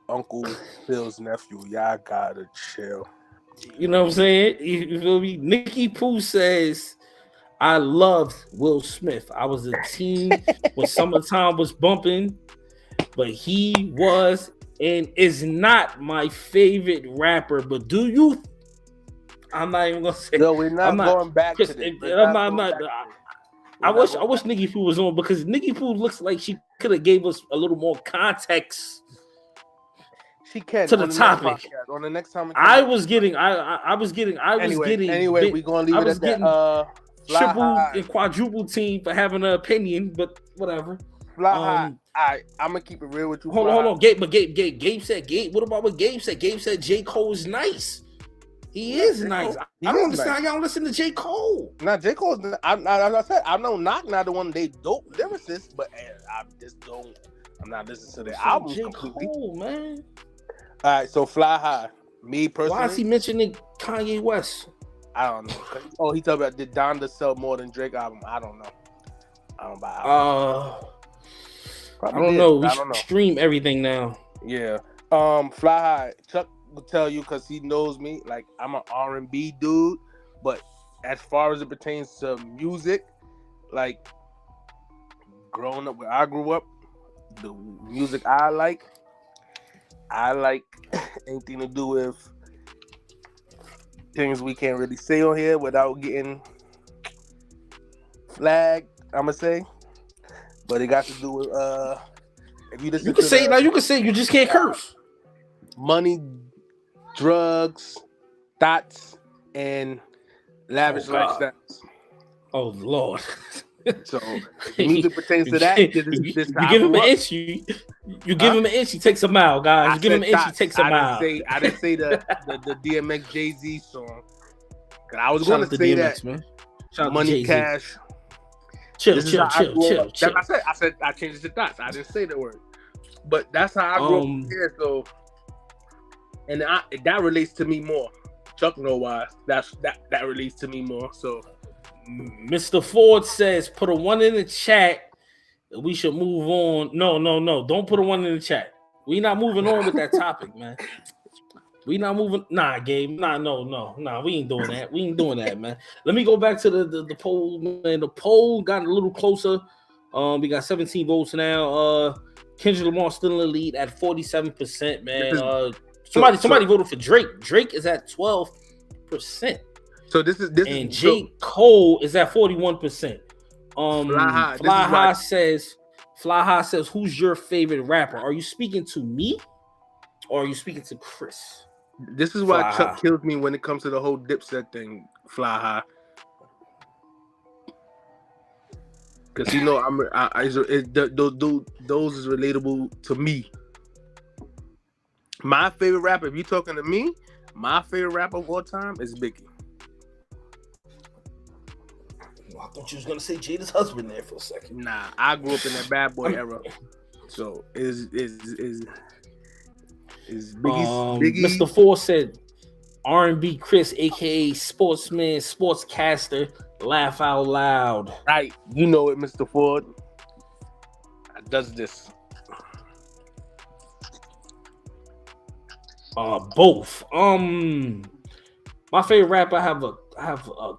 Phil's nephew. Y'all gotta chill. You know what I'm saying? You feel me? Nikki Pooh says, I loved Will Smith. I was a teen when Summertime was bumping, but he was and is not my favorite rapper. But do you? I'm not even gonna say. No, we're not going back to this. I'm not. I wish Nikki Pooh was on, because Nikki Pooh looks like she could have gave us a little more context. She can to the topic. On the next time, I was getting. Anyway, we're gonna leave it at that. Triple and quadruple team for having an opinion, but whatever. I'm gonna keep it real with you. Hold on. Gabe said. What about what Gabe said? Gabe said J. Cole is nice. He is nice. I don't understand how y'all listen to J. Cole. Now J. Cole, as I said, I'm no knock neither one of they dope lyricists, but I just don't. I'm not listening to their albums J. completely. Cole, man. All right, so Fly High. Me personally, Why is he mentioning Kanye West? I don't know. Oh, he talking about did Donda sell more than Drake album? I don't know. I don't buy album. I don't know. We I don't know. stream everything now. Yeah. Fly High. Chuck will tell you because he knows me. Like I'm an R&B dude, but as far as it pertains to music, like growing up where I grew up, the music I like anything to do with things we can't really say on here without getting flagged. I'ma say, but it got to do with if you listen You can to say now. You can say you just can't curse. money, drugs, thoughts, and lavish lifestyles. Oh Lord. So if music pertains to that, you give him an inch. You give him an inch. He takes a mile, guys. You give him an inch. He takes a mile. I didn't say the DMX Jay-Z song. I was going to say DMX, that. Man. Money, cash. Chill. I said I changed it to thoughts. I didn't say the word, but that's how I grew up here. So, and that relates to me more. Chuck know why. That relates to me more. So. Mr. Ford says, put a 1 in the chat. We should move on. No. Don't put a 1 in the chat. We not moving on with that topic, man. We not moving. Nah, Gabe. No. We ain't doing that. We ain't doing that, man. Let me go back to the poll, man. The poll got a little closer. We got 17 votes now. Kendrick Lamar still in the lead at 47%, man. Somebody voted for Drake. Drake is at 12%. So this is J. Cole is at 41%. Fly High says, who's your favorite rapper? Are you speaking to me or are you speaking to Chris? This is why Chuck kills me when it comes to the whole Dipset thing, Fly High. Because you know those is relatable to me. My favorite rapper, if you're talking to me, my favorite rapper of all time is Biggie. I thought you was gonna say Jada's husband there for a second. Nah, I grew up in that bad boy era, so is Biggie? Mr. Ford said R&B Chris, aka sportsman, sportscaster, laugh out loud. Right, you know it, Mr. Ford. Does this? Both. My favorite rapper, I have a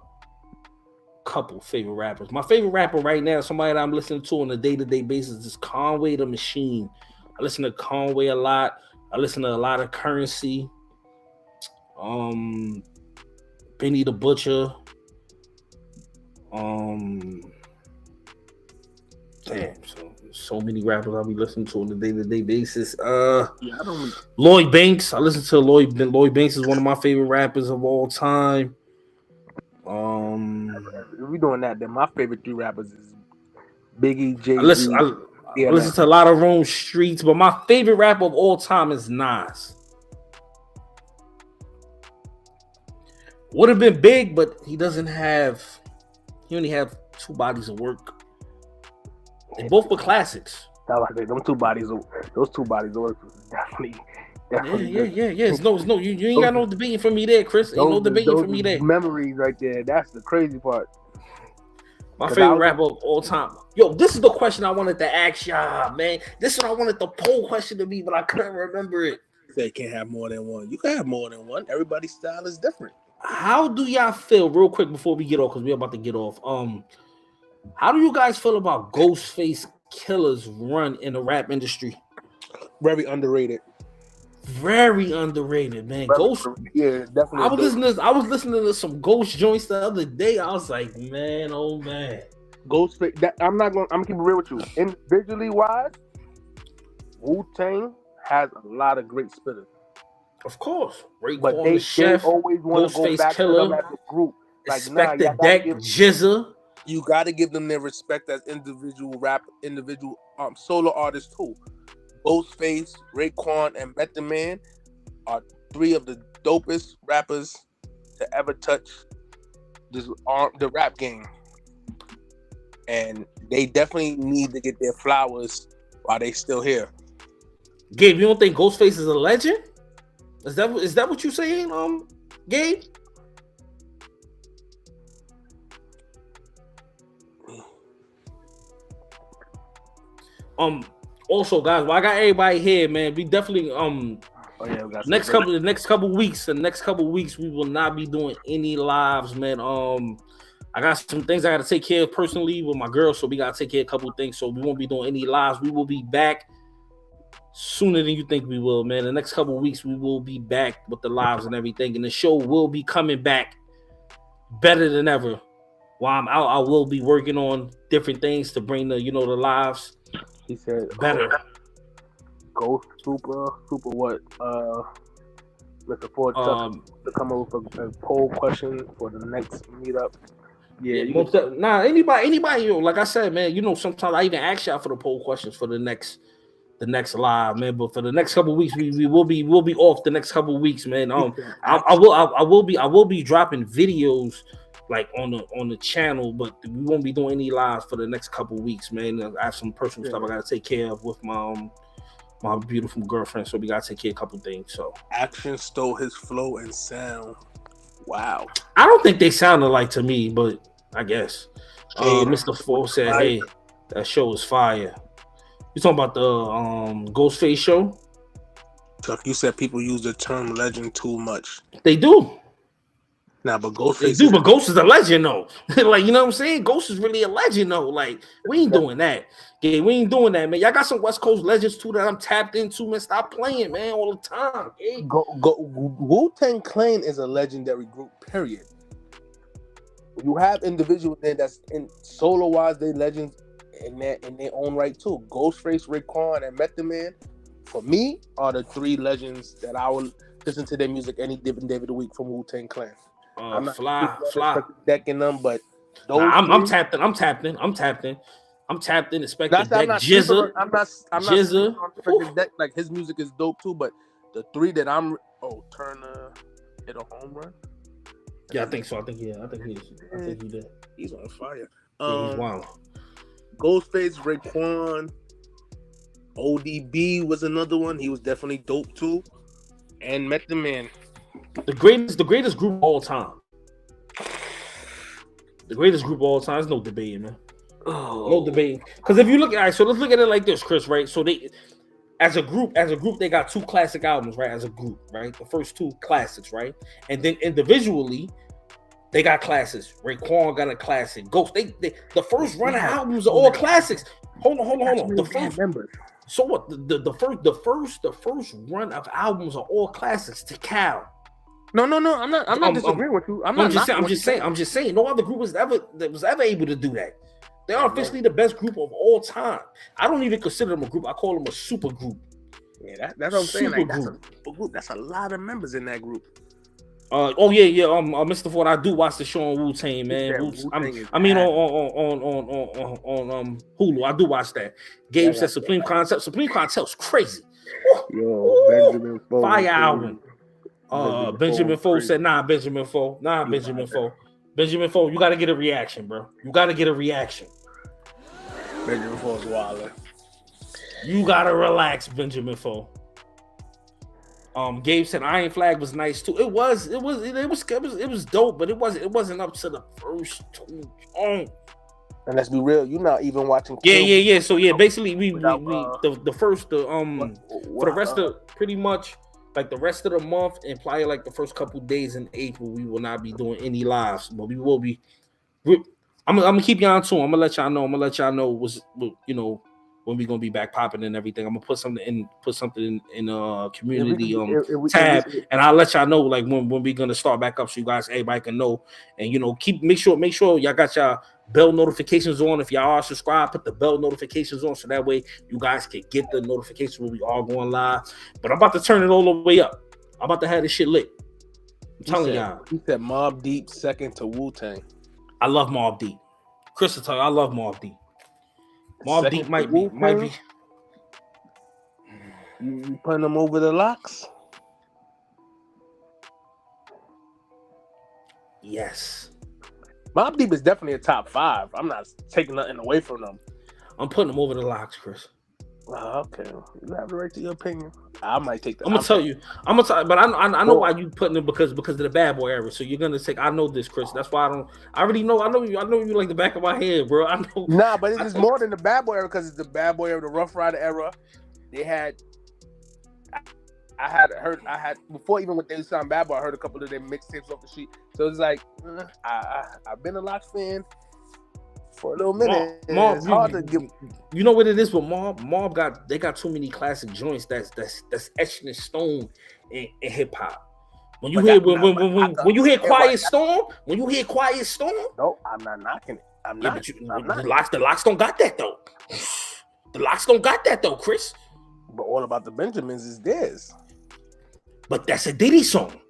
couple favorite rappers. My favorite rapper right now, somebody that I'm listening to on a day-to-day basis, is Conway the Machine. I listen to Conway a lot. I listen to a lot of Currency. Benny the Butcher. So many rappers I'll be listening to on a day-to-day basis. Lloyd Banks. I listen to Lloyd Banks is one of my favorite rappers of all time. If we doing that, then my favorite 3 rappers is Biggie, Jay-Z. I listen to a lot of Rome Streets, but my favorite rapper of all time is Nas. Would have been big, but he only have 2 bodies of work. They both were classics. Those two bodies of work definitely. Yeah. No. You ain't got no debating for me there, Chris. Ain't no debating for me there. Memories right there. That's the crazy part. My favorite rapper of all time. Yo, this is the question I wanted to ask y'all, man. This is what I wanted the poll question to be, but I couldn't remember it. They can't have more than one. You can have more than one. Everybody's style is different. How do y'all feel, real quick before we get off, because we're about to get off? How do you guys feel about Ghostface Killer's run in the rap industry? Very underrated. Very underrated, man. Yeah, definitely. I was listening to some Ghost joints the other day. I was like, man, oh man. Ghostface. I'm gonna keep it real with you. Individually wise, Wu-Tang has a lot of great spitters. Of course. But they always want to go back Killer, to them as a group. Like, the Deck, Jizza. You got to give them their respect as individual solo artists too. Ghostface, Raekwon, and Method Man are 3 of the dopest rappers to ever touch the rap game. And they definitely need to get their flowers while they still here. Gabe, you don't think Ghostface is a legend? Is that what you saying, Gabe? Also, guys, while I got everybody here, man, we definitely the next couple weeks, we will not be doing any lives, man. I got some things I got to take care of personally with my girl, so we got to take care of a couple of things. So we won't be doing any lives. We will be back sooner than you think we will, man. The next couple of weeks, we will be back with the lives and everything, and the show will be coming back better than ever. While I'm out, I will be working on different things to bring the lives. He said better. Go super what? Looking forward to come up with a poll question for the next meetup. Yeah, anybody, like I said, man, sometimes I even ask y'all for the poll questions for the next live, man. But for the next couple of weeks, we will be off the next couple of weeks, man. I will be dropping videos like on the channel, but we won't be doing any lives for the next couple of weeks, man. I have some personal stuff I gotta take care of with my beautiful girlfriend, so we gotta take care of a couple of things. So Action stole his flow and sound. Wow. I don't think they sound alike to me, but I guess. Mr. Fo said, "Hey, that show is fire." You talking about the Ghostface show? Chuck, you said people use the term legend too much. They do. Nah, but Ghostface. But Ghost is a legend, though. Like, you know what I'm saying? Ghost is really a legend, though. Like, we ain't doing that. Yeah, we ain't doing that, man. Y'all got some West Coast legends too that I'm tapped into, man. Stop playing, man, all the time. Hey. Wu-Tang Clan is a legendary group, period. You have individuals there that's in solo wise, they legends in their own right too. Ghostface, Raekwon, and Method Man, for me, are the three legends that I will listen to their music any given day of the week from Wu-Tang Clan. I'm not Fly decking them, but those I'm tapped in. Expect deck Jizza. I'm not deck, like his music is dope too, but the three that Turner hit a home run. Yeah, I think so. I think he did. He's on fire. He's wild. Ghostface, Raekwon, ODB was another one. He was definitely dope too. And Method Man. The greatest group of all time. The greatest group of all time. There's no debating, man. No debating. Because if you look at so let's look at it like this, Chris, right? So they as a group, they got two classic albums, right? As a group, right? The first two classics, right? And then individually, they got classics. Raekwon got a classic. Ghost, the first run of albums are all classics. Hold on. The first members. So what? The first run of albums are all classics. To Cal. No. I'm not disagreeing with you. I'm just saying. No other group was ever able to do that. They are officially the best group of all time. I don't even consider them a group. I call them a super group. Yeah, that's what I'm saying. Like, that's a super group. That's a lot of members in that group. Mr. Ford, I do watch the show on Wu-Tang, man. On Hulu, I do watch that. Gabe said Supreme Concept's crazy. Yo, Benjamin Foe. Fire album. Benjamin Foe said, Benjamin Foe. Benjamin Foe, you got to get a reaction, bro. Benjamin Foe's wilder. You got to relax, Benjamin Foe. Gabe said Iron Flag was nice too. It was dope, but it wasn't up to the first two songs. And let's be real, you're not even watching. Yeah. So basically we the first for the rest of pretty much like the rest of the month and probably like the first couple days in April, we will not be doing any lives, but we will be. I'm gonna keep y'all on tune. I'm gonna let y'all know when we gonna be back popping and everything. I'm gonna put something in community tab, and I'll let y'all know like when we gonna start back up, so you guys everybody can know. And make sure y'all got y'all bell notifications on. If y'all are subscribed, put the bell notifications on so that way you guys can get the notifications when we are going live. But I'm about to turn it all the way up. I'm about to have this shit lit. I'm telling y'all. He said Mobb Deep second to Wu-Tang. I love Mobb Deep. Chris will tell you I love Mobb Deep. Mobb Deep might be. You putting them over the locks? Yes. Mobb Deep is definitely a top 5. I'm not taking nothing away from them. I'm putting them over the locks, Chris. Okay, you have the right to your opinion. I might take that. I'm gonna tell you, but I know why you putting it because of the bad boy era. So you're gonna take. I know this, Chris. That's why I don't. I already know. I know you like the back of my head, bro. I know. Nah, but it is more than the bad boy era because it's the bad boy era, the Rough Rider era. They had. I had before even when they signed Bad Boy, I heard a couple of their mixtapes off the sheet. So it's like I've been a Lox fan for a little minute. Mob, it's hard to give. You know what it is with Mob got too many classic joints that's etched in stone in hip hop. When you hear Quiet Storm, no, I'm not knocking it. I'm not. The Lox don't got that though. The Lox don't got that though, Chris. But All About the Benjamins is theirs. But that's a Diddy song.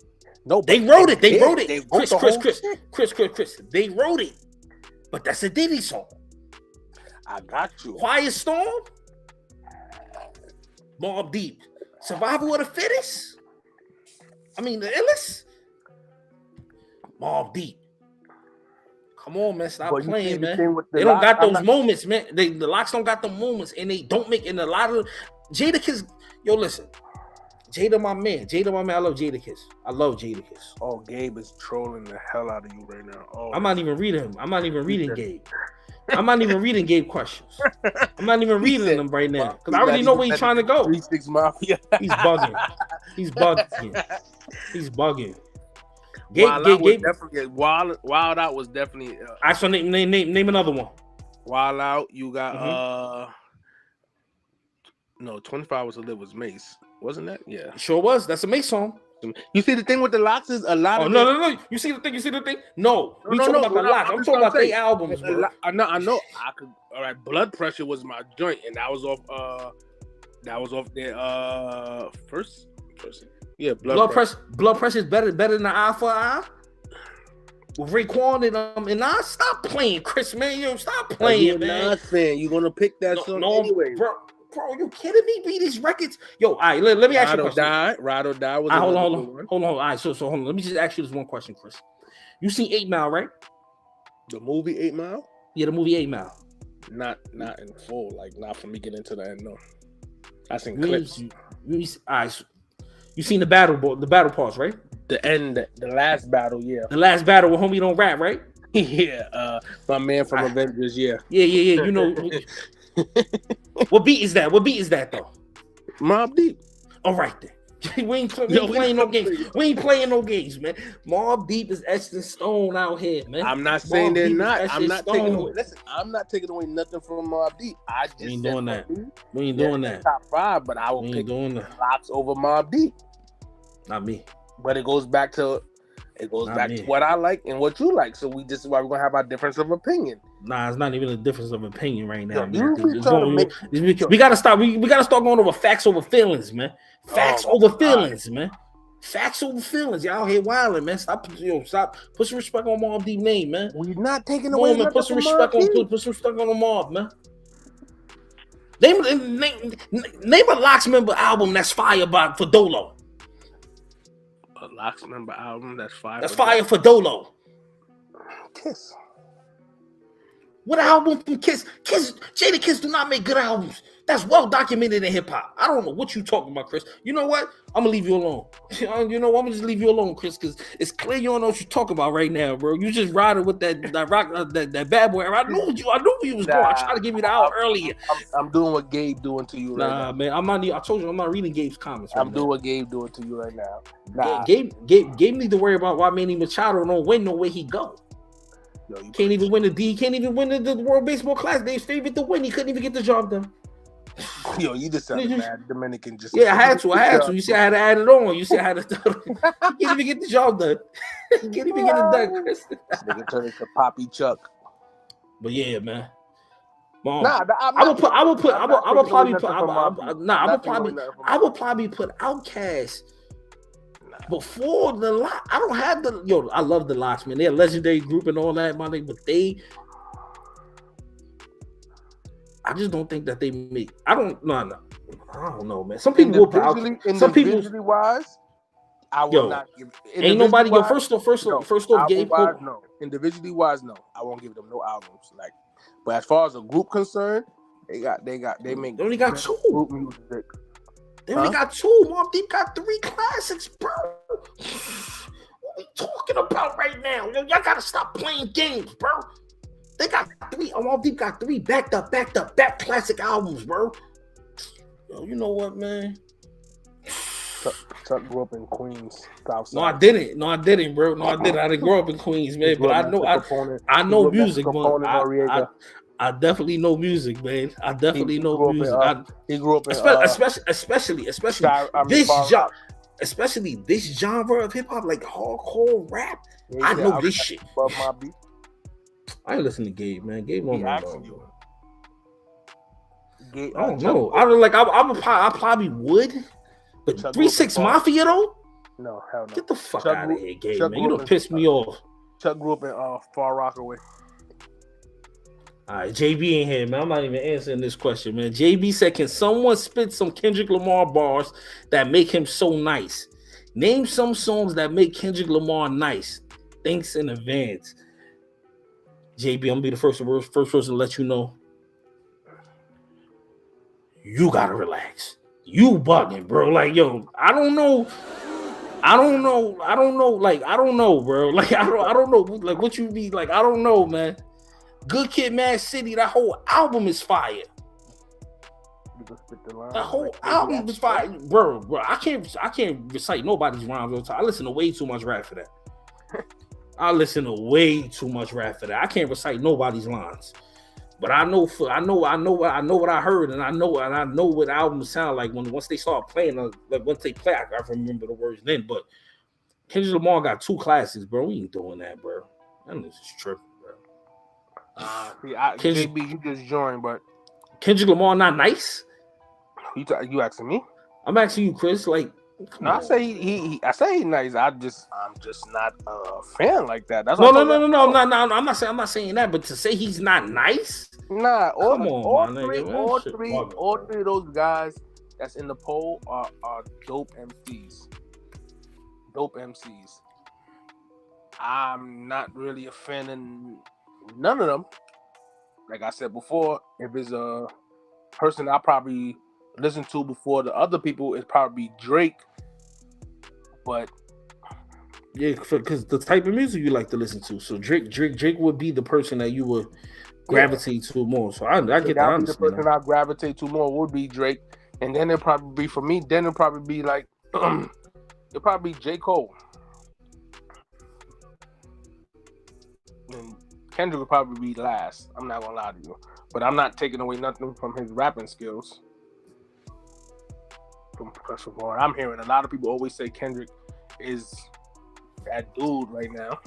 No, they wrote it. They wrote it. Chris. They wrote it. But that's a Diddy song. I got you. Quiet Storm. Mobb Deep. Survival of the Fittest. I mean, the illest. Mobb Deep. Come on, man. Stop playing, man. They don't got those moments, man. The Lox don't got the moments, and they don't make in a lot of Jadakiss. Yo, listen. Jada, my man. I love Jadakiss. Oh, Gabe is trolling the hell out of you right now. Oh, I'm not even reading him. I'm not even reading Gabe. I'm not even reading Gabe questions. I'm not even reading them right now because I already know where he's trying to go. 3-6 Mafia. He's bugging. He's bugging. Wild Out was definitely. I saw name another one. Wild Out. You got 24 Hours to Live was Mace, wasn't that? Yeah, sure was. That's a Mace song. You see the thing with the Lox is a lot. Oh no! You see the thing? No, we talking about the Lox. I'm talking about their albums, bro. I know. I could. All right, Blood Pressure was my joint, and that was off. Their first. Yeah, Blood Pressure. Blood Pressure is better than the Eye for Eye. With Raekwon and Nas. Stop playing, Chris, man. Yo, stop playing, man. Nas fan, you gonna pick that song anyway, bro, you kidding me? Be these records, yo. All right, let me ask you a question. Ride or Die was. Hold on. All right, so hold on. Let me just ask you this one question, Chris. You seen 8 Mile, right? The movie 8 Mile? Yeah, the movie 8 Mile. Not in full, like not for me getting into the end. No, I seen clips. All right. You seen the battle parts, right? The end, the last battle, yeah. The last battle with Homie Don't Rap, right? Yeah, my man from Avengers, yeah. Yeah. You know, what beat is that? Though? Mobb Deep. All right then. We ain't playing no games. We ain't playing no games, man. Mobb Deep is etched in stone out here, man. I'm not saying they're not. I'm not taking away. Listen, I'm not taking away nothing from Mobb Deep. I just ain't doing that. We ain't doing that. Top 5, but I will pick Lox over Mobb Deep. Not me. But it goes back to what I like and what you like. So this is why we're gonna have our difference of opinion. Nah, it's not even a difference of opinion right now. We gotta stop. We gotta start going over facts over feelings, man. Facts over feelings, man. Facts over feelings. Y'all here wilding, man. Stop. Put some respect on Mobb Deep name, man. We're not taking away. Man, put some respect on the Mob, man. Name a Lox member album that's fire for Dolo. A Lox member album that's fire. That's fire for Dolo. Kiss. What album from Kiss? Jadakiss do not make good albums. That's well documented in hip hop. I don't know what you talking about, Chris. You know what? I'm gonna leave you alone. I'm gonna just leave you alone, Chris, because it's clear you don't know what you're talking about right now, bro. You just riding with that bad boy. I knew you was going. I tried to give you the out earlier. I'm doing what Gabe doing to you right now. Nah, man, I'm not. I told you I'm not reading Gabe's comments. I'm doing what Gabe doing to you right now. Nah. Gabe need to worry about why Manny Machado don't win no way he go. Yo, can't even win the World Baseball Classic. They favorite to win. He couldn't even get the job done. Yo, you just sounded bad. Dominican just. Yeah, I had to. You see, I had to add it on. You see, I had to. He can't even get the job done. He can't even get it done, Chris. Nigga turned into Poppy Chuck. But yeah, man. Mom, I would probably put Outkast before the Lox. I don't have the I love the Lox, man. They're a legendary group and all that, but I just don't think that they make. I don't know, man. Some people will put out. Some people wise, I will not give. Ain't nobody. First off, Gabe. No. Individually wise, no. I won't give them no albums. But as far as a group concerned, They make. They only got two. Group music. They only got two. Mobb Deep got 3 classics, bro. What we talking about right now? Y'all gotta stop playing games, bro. They got 3. Mobb Deep got 3 back classic albums, bro. Yo, you know what, man? Chuck grew up in Queens, South Side. No, I didn't, bro. No, I didn't. I didn't grow up in Queens, man. But I know music, man. I definitely know music, man. I definitely know music. He grew up in especially this genre of hip hop, like hardcore rap. Yeah, I know this shit. I ain't listen to Gabe, man. Gabe won't know. I don't know. I probably would. But 3-6 Mafia though? No, hell no. Get the fuck out of here, Gabe, man. You don't piss me off. Chuck grew up in Far Rockaway. All right, JB in here, man. I'm not even answering this question, man. JB said, can someone spit some Kendrick Lamar bars that make him so nice? Name some songs that make Kendrick Lamar nice. Thanks in advance. JB, I'm gonna be the first person to let you know. You gotta relax. You bugging, bro. Like, yo, I don't know, bro. Like, I don't know. Like, what you be like, I don't know, man. Good Kid, Mad City, that whole album is fire. That whole album is fire, bro. I can't recite nobody's rhymes all the time. I listen to way too much rap for that. I can't recite nobody's lines. But I know what I heard, and I know what albums sound like once they start playing. Like once they play, I remember the words then. But Kendrick Lamar got 2 classics, bro. We ain't doing that, bro. That is tripping, bro. JB, you just joined, but Kendrick Lamar not nice. You asking me? I'm asking you, Chris. Like, no, I say he's nice. I'm just not a fan like that. That's no. I'm not saying that. But to say he's not nice, nah. All three of those guys that's in the poll are dope MCs. I'm not really a fan of none of them. Like I said before, if it's a person I probably listen to before the other people, it's probably Drake. But yeah, because the type of music you like to listen to. So Drake would be the person that you would gravitate to more. So I get that. The person I gravitate to more would be Drake, and then it'll probably be for me. Then it'll probably be like it'll probably be J. Cole, and Kendrick will probably be last. I'm not gonna lie to you, but I'm not taking away nothing from his rapping skills. First of all, I'm hearing a lot of people always say Kendrick is that dude right now.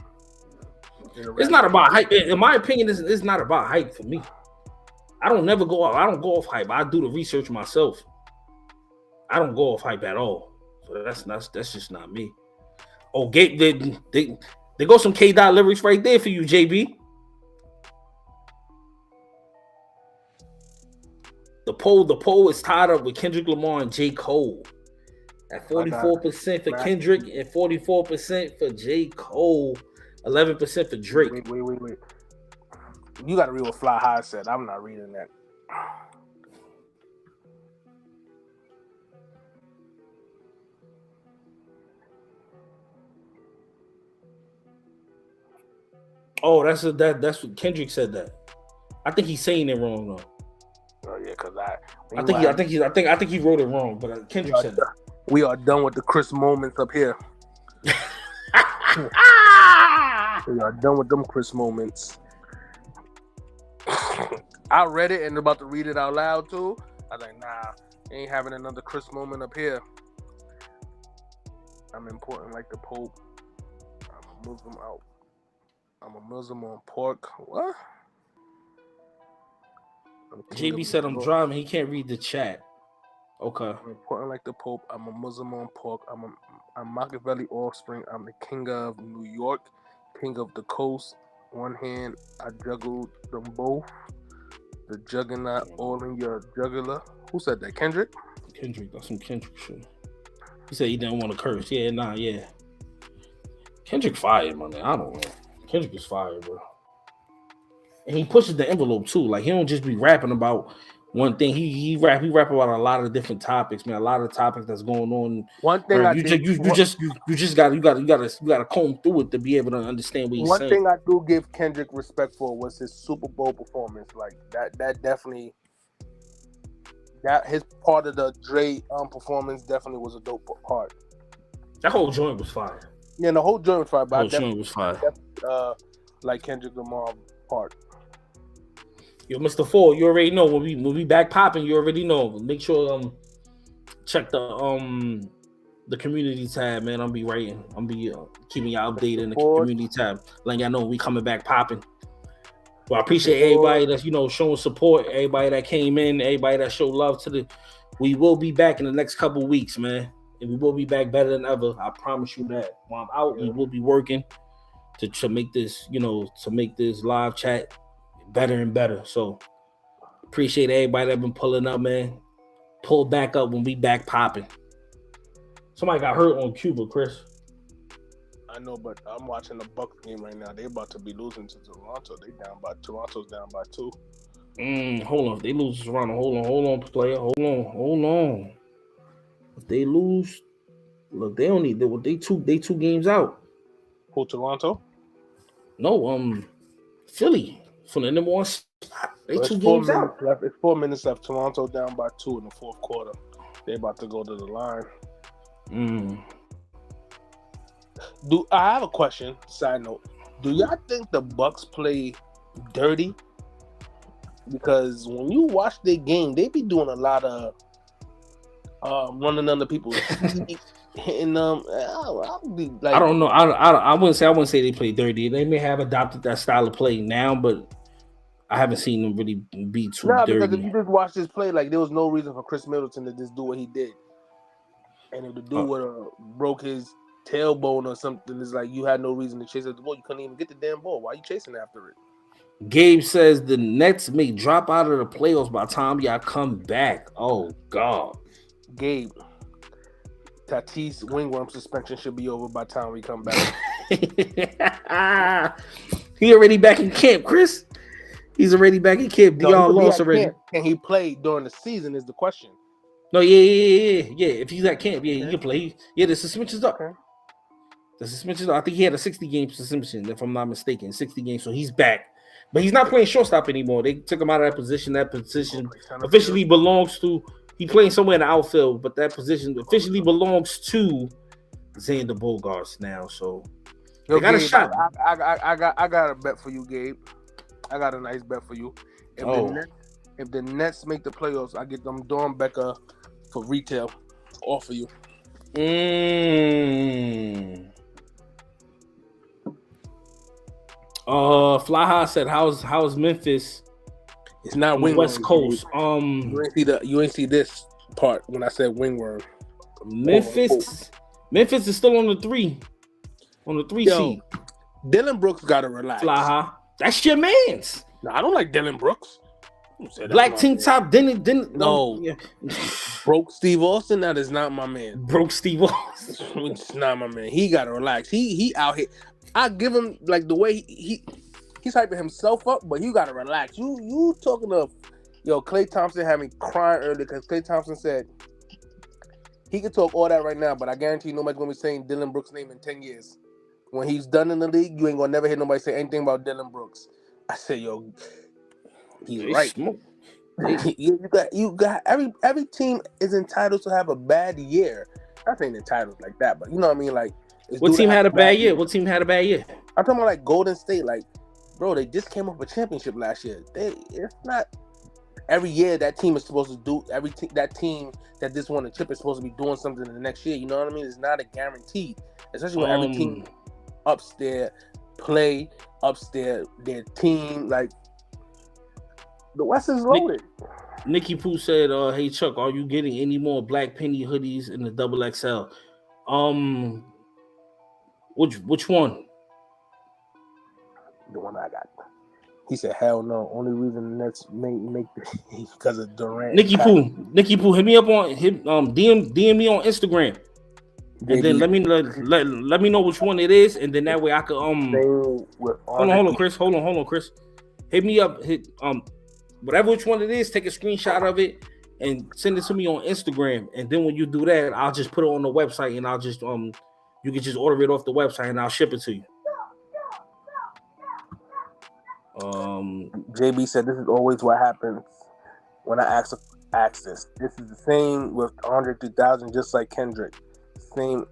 It's not about hype. In my opinion, it's not about hype for me. I don't go off hype. I do the research myself. I don't go off hype at all. So that's just not me. Oh, Gabe, they go some K Dot lyrics right there for you, JB. The poll is tied up with Kendrick Lamar and J. Cole. At 44% for Kendrick and 44% for J. Cole, 11% for Drake. Wait. You got to read what Fly High said. I'm not reading that. Oh, that's what Kendrick said that. I think he's saying it wrong though. Oh yeah, because I think he wrote it wrong, but Kendrick said that. We are done with the Chris moments up here. We are done with them Chris moments. I read it and about to read it out loud too. I was like, nah, ain't having another Chris moment up here. I'm important like the Pope. I'm a Muslim out. I'm a Muslim on pork. What? JB said I'm driving. He can't read the chat. Okay. I'm important like the Pope. I'm a Muslim on pork. I'm Machiavelli offspring. I'm the king of New York, king of the coast. One hand, I juggled them both. The juggernaut all in your jugular. Who said that? Kendrick? Kendrick. That's some Kendrick shit. He said he didn't want to curse. Yeah. Kendrick fired, man. I don't know. Kendrick is fired, bro. And he pushes the envelope too. Like, he don't just be rapping about one thing he rap about a lot of different topics, man. A lot of topics that's going on. One thing bro, you just gotta comb through it to be able to understand what he's one saying. thing I do give Kendrick respect for was his Super Bowl performance. Like that definitely, that his part of the Dre performance definitely was a dope part. That whole joint was fire. Yeah, the whole joint was fire. But The whole joint was fire. Like Kendrick Lamar part. Yo, Mr. Ford, you already know when we back popping. You already know. Make sure check the community tab, man. I'll be keeping y'all updated in the community tab, letting y'all know we coming back popping. Well, I appreciate everybody that's showing support. Everybody that came in, everybody that showed love to the. We will be back in the next couple of weeks, man, and we will be back better than ever. I promise you that. While I'm out, we will be working to make this, to make this live chat better and better. So appreciate everybody that been pulling up, man. Pull back up when we back popping. Somebody got hurt on Cuba, Chris. I know, but I'm watching the Bucks game right now. They about to be losing to Toronto. Toronto's down by 2. Hold on. If they lose to Toronto, hold on, player. Hold on. If they lose, look, they two games out. Who, Toronto? No, Philly from the number 1 spot. They 2 games out. It's 4 minutes left. Toronto down by 2 in the fourth quarter. They about to go to the line. I have a question? Side note: do y'all think the Bucks play dirty? Because when you watch their game, they be doing a lot of running under people's feet, hitting them. I'll be like, I don't know. I wouldn't say they play dirty. They may have adopted that style of play now, but I haven't seen them really be too dirty. Because if you just watch this play, like there was no reason for Chris Middleton to just do what he did. And if the dude would have broke his tailbone or something, it's like you had no reason to chase after the ball. You couldn't even get the damn ball. Why are you chasing after it? Gabe says the Nets may drop out of the playoffs by the time y'all come back. Oh, God. Gabe, Tatis wingworm suspension should be over by the time we come back. He already back in camp, Chris. He's already back in camp. Y'all lost already. Can he play during the season is the question. No, yeah. If he's at camp, he can play. Yeah, the suspension's up. Okay. The suspension's up. I think he had a 60-game suspension, if I'm not mistaken. 60 games, so he's back. But he's not playing shortstop anymore. They took him out of that position. That position officially belongs to. He playing somewhere in the outfield, but that position officially belongs to Xander Bogaerts now. So they got Gabe, a shot. I got a bet for you, Gabe. I got a nice bet for you. If the Nets make the playoffs, I get them Dawn Becker for retail offer you. Fly High said, "How's Memphis?" It's not wingworm. West Coast. You ain't see this part when I said wingworm. Memphis is still on the 3 seed. Dylan Brooks gotta relax. Fly High, that's your man's. No, I don't like Dylan Brooks. Black Tank Top didn't no. Yeah. Broke Steve Austin. That is not my man. Broke Steve Austin. It's not my man. He gotta relax. He out here. I give him like the way he's hyping himself up, but you gotta relax. You talking to Klay Thompson had me crying earlier because Klay Thompson said he could talk all that right now, but I guarantee you nobody's gonna be saying Dylan Brooks' name in 10 years. When he's done in the league, you ain't gonna never hear nobody say anything about Dylan Brooks. I said, he's right. you got every team is entitled to have a bad year. Not saying entitled like that, but you know what I mean. Like, what team had a bad year? What team had a bad year? I'm talking about like Golden State. Like, bro, they just came up a championship last year. It's not every year that team is supposed to do. That team that just won a chip is supposed to be doing something in the next year. You know what I mean? It's not a guarantee, especially when every team upstairs play upstairs their team like. The West is loaded. Nikki Pooh said, "Hey Chuck, are you getting any more Black Penny hoodies in the XXL? Which one? The one I got." He said, "Hell no. Only reason the Nets make because of Durant." Nikki Pooh, hit me up on DM me on Instagram, and then let me know which one it is, and then that way I could hold on, Chris. Hold on, Chris. Hit me up. whatever which one it is, take a screenshot of it and send it to me on Instagram. And then when you do that, I'll just put it on the website and I'll just you can just order it off the website and I'll ship it to you. JB said this is always what happens when I ask this. This is the same with Andre 3000, just like Kendrick. Same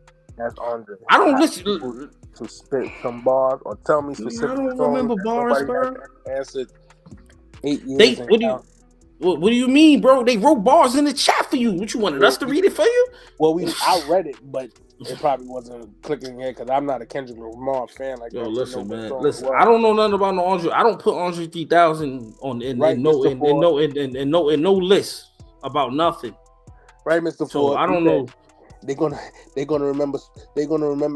as Andre. I don't listen to spit some bars or tell me specific. I don't remember bars, bro. Answered 8 years. What do you mean, bro? They wrote bars in the chat for you. What you wanted us to read it for you? Well, I read it, but it probably wasn't clicking in because I'm not a Kendrick Lamar fan. Like, yo, listen, man. Listen, I don't know nothing about no Andre. I don't put Andre 3000 on in no list about nothing. Right, Mr. So Ford, I don't know. They're gonna remember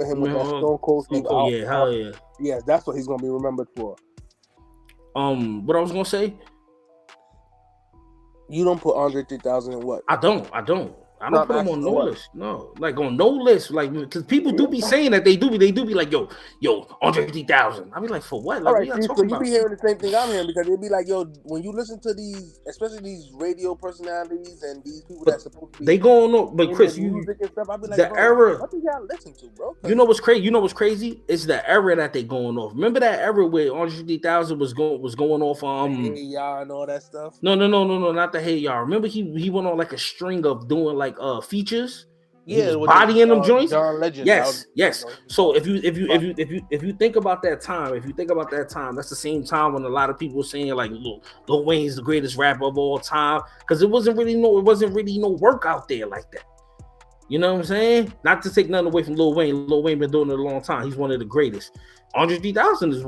him with that Stone Cold Steve. Yeah, hell yeah. Yeah, that's what he's gonna be remembered for. What I was gonna say. You don't put Andre 3000 in what? I don't put him on no list. No, like on no list. Like, because people do be saying that they do be like, yo, Andre 3000. I be like, for what? Like, all right, so you be hearing the same thing I'm hearing because they be like, yo, when you listen to these, especially these radio personalities and these people that's supposed to be they going on, but Chris, music and stuff, I be like, the era. What do y'all listen to, bro? You know what's crazy? It's the era that they going off. Remember that era where Andre 3000 was going off Hey y'all and all that stuff. No, not the Hey Y'all. Remember he went on like a string of doing like features. Yeah, bodying them joints. John Legend. Yes. So if you think about that time, that's the same time when a lot of people were saying like, look, Lil Wayne's the greatest rapper of all time, because it wasn't really no work out there like that. You know what I'm saying? Not to take nothing away from Lil Wayne. Lil Wayne been doing it a long time. He's one of the greatest. Andre 3000 is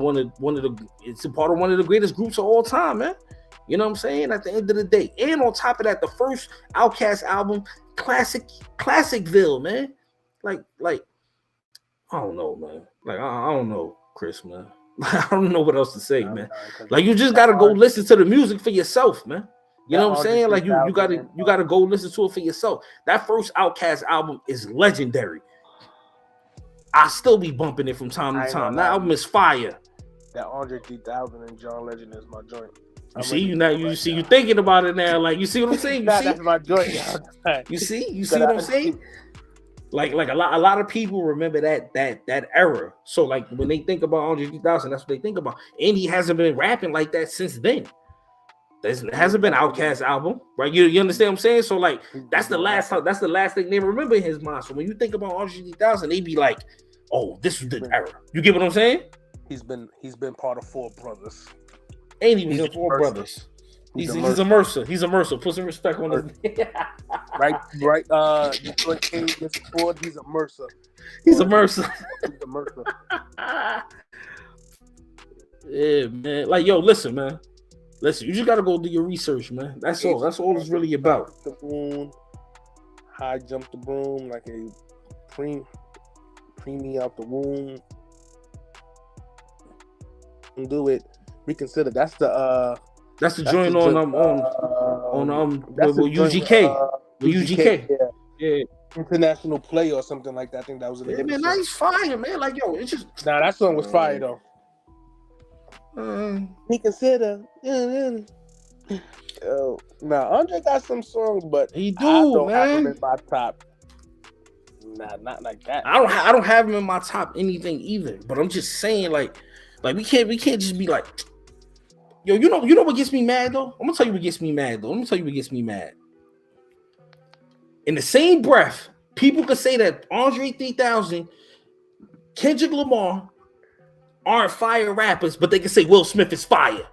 it's a part of one of the greatest groups of all time, man. You know what I'm saying? At the end of the day. And on top of that, the first Outkast album, Classicville, man. Like, I don't know, man. Like, I don't know, Chris, man. I don't know what else to say, man. Like, you just gotta go listen to the music for yourself, man. You know what I'm saying? Like, you gotta go listen to it for yourself. That first Outkast album is legendary. I still be bumping it from time to time. That album is fire. That Andre 3000 and John Legend is my joint. You thinking about it now. Like, you see what I'm saying? That's my joint. You see what I'm saying? Like a lot of people remember that era. So like when they think about Andre 3000, that's what they think about. And he hasn't been rapping like that since then. There hasn't been Outkast album, right? You understand what I'm saying? So like that's the last thing they remember in his mind. So when you think about Andre 3000, they be like, oh, this was the era. You get what I'm saying? He's been part of Four Brothers. Ain't even in Four Brothers. He's a Mercer. He's a Mercer. Put some respect on his name. Right. Detroit King, Mr. Ford, he's a Mercer. He's a Mercer. He's a Mercer. Yeah, man. Like, yo, listen, man. Listen, you just gotta go do your research, man. That's all. That's all it's really about. The moon, high jump the broom like a preemie out the womb. And do it. Reconsider. That's the joint on UGK. UGK. Yeah. International Play or something like that. I think that was it. Man, nice fire, man. Like, yo, it's just that song was fire though. Reconsider. Andre got some songs, but he do, I don't man. have him in my top. Nah, not like that. I don't have him in my top anything either. But I'm just saying, like we can't just be like, yo, you know what gets me mad though? I'm gonna tell you what gets me mad. In the same breath, people could say that Andre 3000, Kendrick Lamar aren't fire rappers, but they can say Will Smith is fire.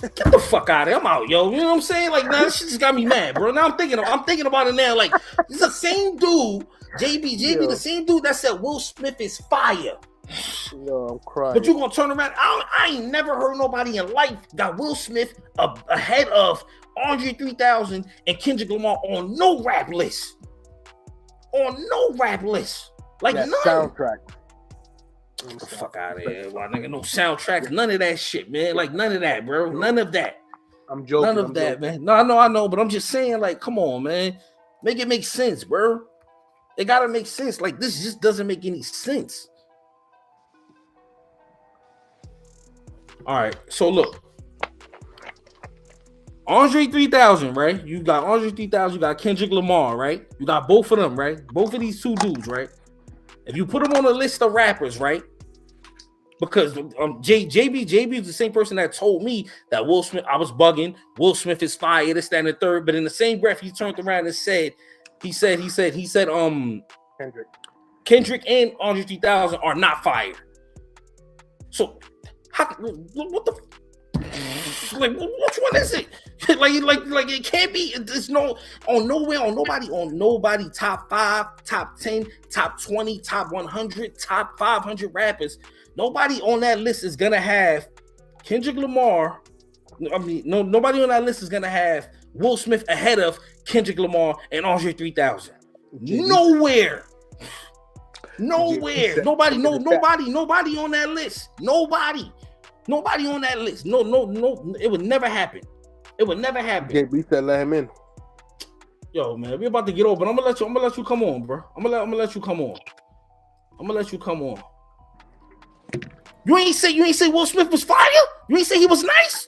Get the fuck out of here. I'm out, yo. You know what I'm saying? Like, now this shit just got me mad, bro. Now I'm thinking about it now. Like, it's the same dude, JB, the same dude that said Will Smith is fire. Yo, I'm crying. But you gonna turn around? I ain't never heard nobody in life got Will Smith ahead of Andre 3000 and Kendrick Lamar on no rap list. Like, that none. Soundtrack. Get the fuck out of here, my nigga. No soundtracks, none of that shit, man. Like, none of that, bro. None of that. I'm joking. None of that, man. No, I know, but I'm just saying, like, come on, man. Make it make sense, bro. It gotta make sense. Like, this just doesn't make any sense. All right, so look. Andre 3000, right? You got Andre 3000, you got Kendrick Lamar, right? You got both of them, right? Both of these two dudes, right? If you put them on a list of rappers, right? Because JB is the same person that told me that Will Smith, I was bugging. Will Smith is fire, this, that, and the third. But in the same breath, he turned around and said, Kendrick and Andre 3000 are not fire. So, what the? Like, which one is it? like it can't be. There's no on nobody top 5, top 10, top 20, top 100, top 500 rappers. Nobody on that list is gonna have Kendrick Lamar. I mean, nobody on that list is gonna have Will Smith ahead of Kendrick Lamar and Andre 3000. Nowhere. Nobody on that list. Nobody on that list. No. It would never happen. It would never happen. JB said let him in. Yo, man, we about to get over, but I'm gonna let you come on, bro. I'm gonna let you come on. You ain't say Will Smith was fire? You ain't say he was nice?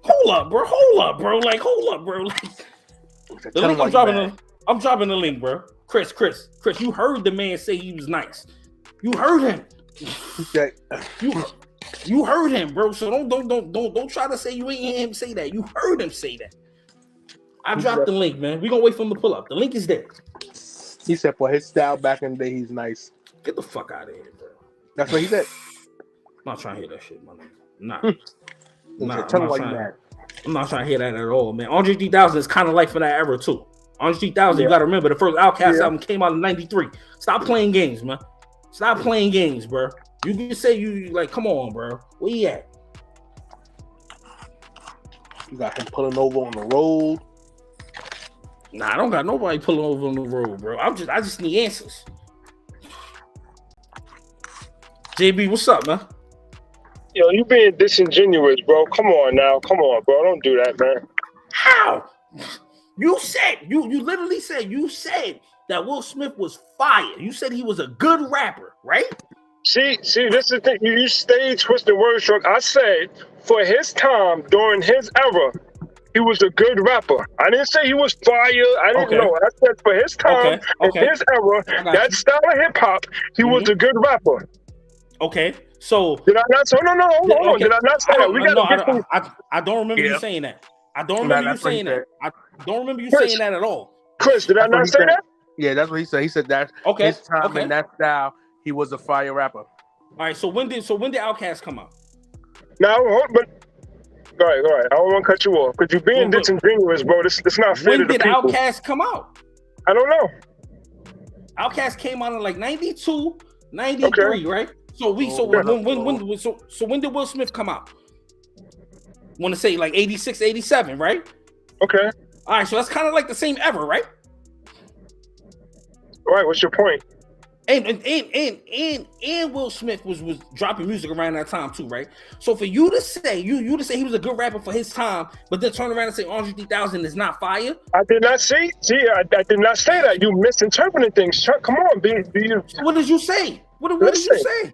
Hold up, bro. Like, the link I'm dropping the link, bro. Chris, you heard the man say he was nice. You heard him. You heard him, bro. So don't try to say you ain't hear him say that. You heard him say that. I dropped the link, man. We gonna wait for him to pull up. The link is there. He said for his style back in the day, he's nice. Get the fuck out of here, bro. That's what he said. I'm not trying to hear that shit, man. I'm not trying to hear that at all, man. Andre 3000 is kind of like for that era too. Andre 3000, you gotta remember the first Outkast album came out in '93. Stop playing games, man. Stop playing games, bro. You can say you like, come on, bro. Where you at? You got him pulling over on the road. Nah, I don't got nobody pulling over on the road, bro. I just need answers. JB, what's up, man? Yo, you being disingenuous, bro. Come on, bro. Don't do that, man. How? You literally said that Will Smith was fire. You said he was a good rapper, right? See, this is the thing. You stay twisting word stroke. I said for his time during his era, he was a good rapper. I didn't say he was fire. I didn't know. I said for his time in his era, that style of hip hop, he was a good rapper. Okay, so did I not? So no. Hold on. Did I not say that? I don't remember you saying that. I don't remember you saying that. I don't remember you saying that at all. Chris, did I not say that? Yeah, that's what he said. He said that his time in that style, he was a fire rapper. All right. So when did Outkast come out? Now, but all right. I don't want to cut you off because you're being disingenuous, bro. This not fair to the people. When did Outkast come out? I don't know. Outkast came out in like 92, 93, right? So when did Will Smith come out? Want to say like 86, 87, right? Okay. All right, so that's kind of like the same era, right? All right, what's your point? And Will Smith was dropping music around that time too, right? So for you to say he was a good rapper for his time, but then turn around and say Andre 3000 is not fire? I did not say. I did not say that. You misinterpreted things. Come on, What did you say? What did you say?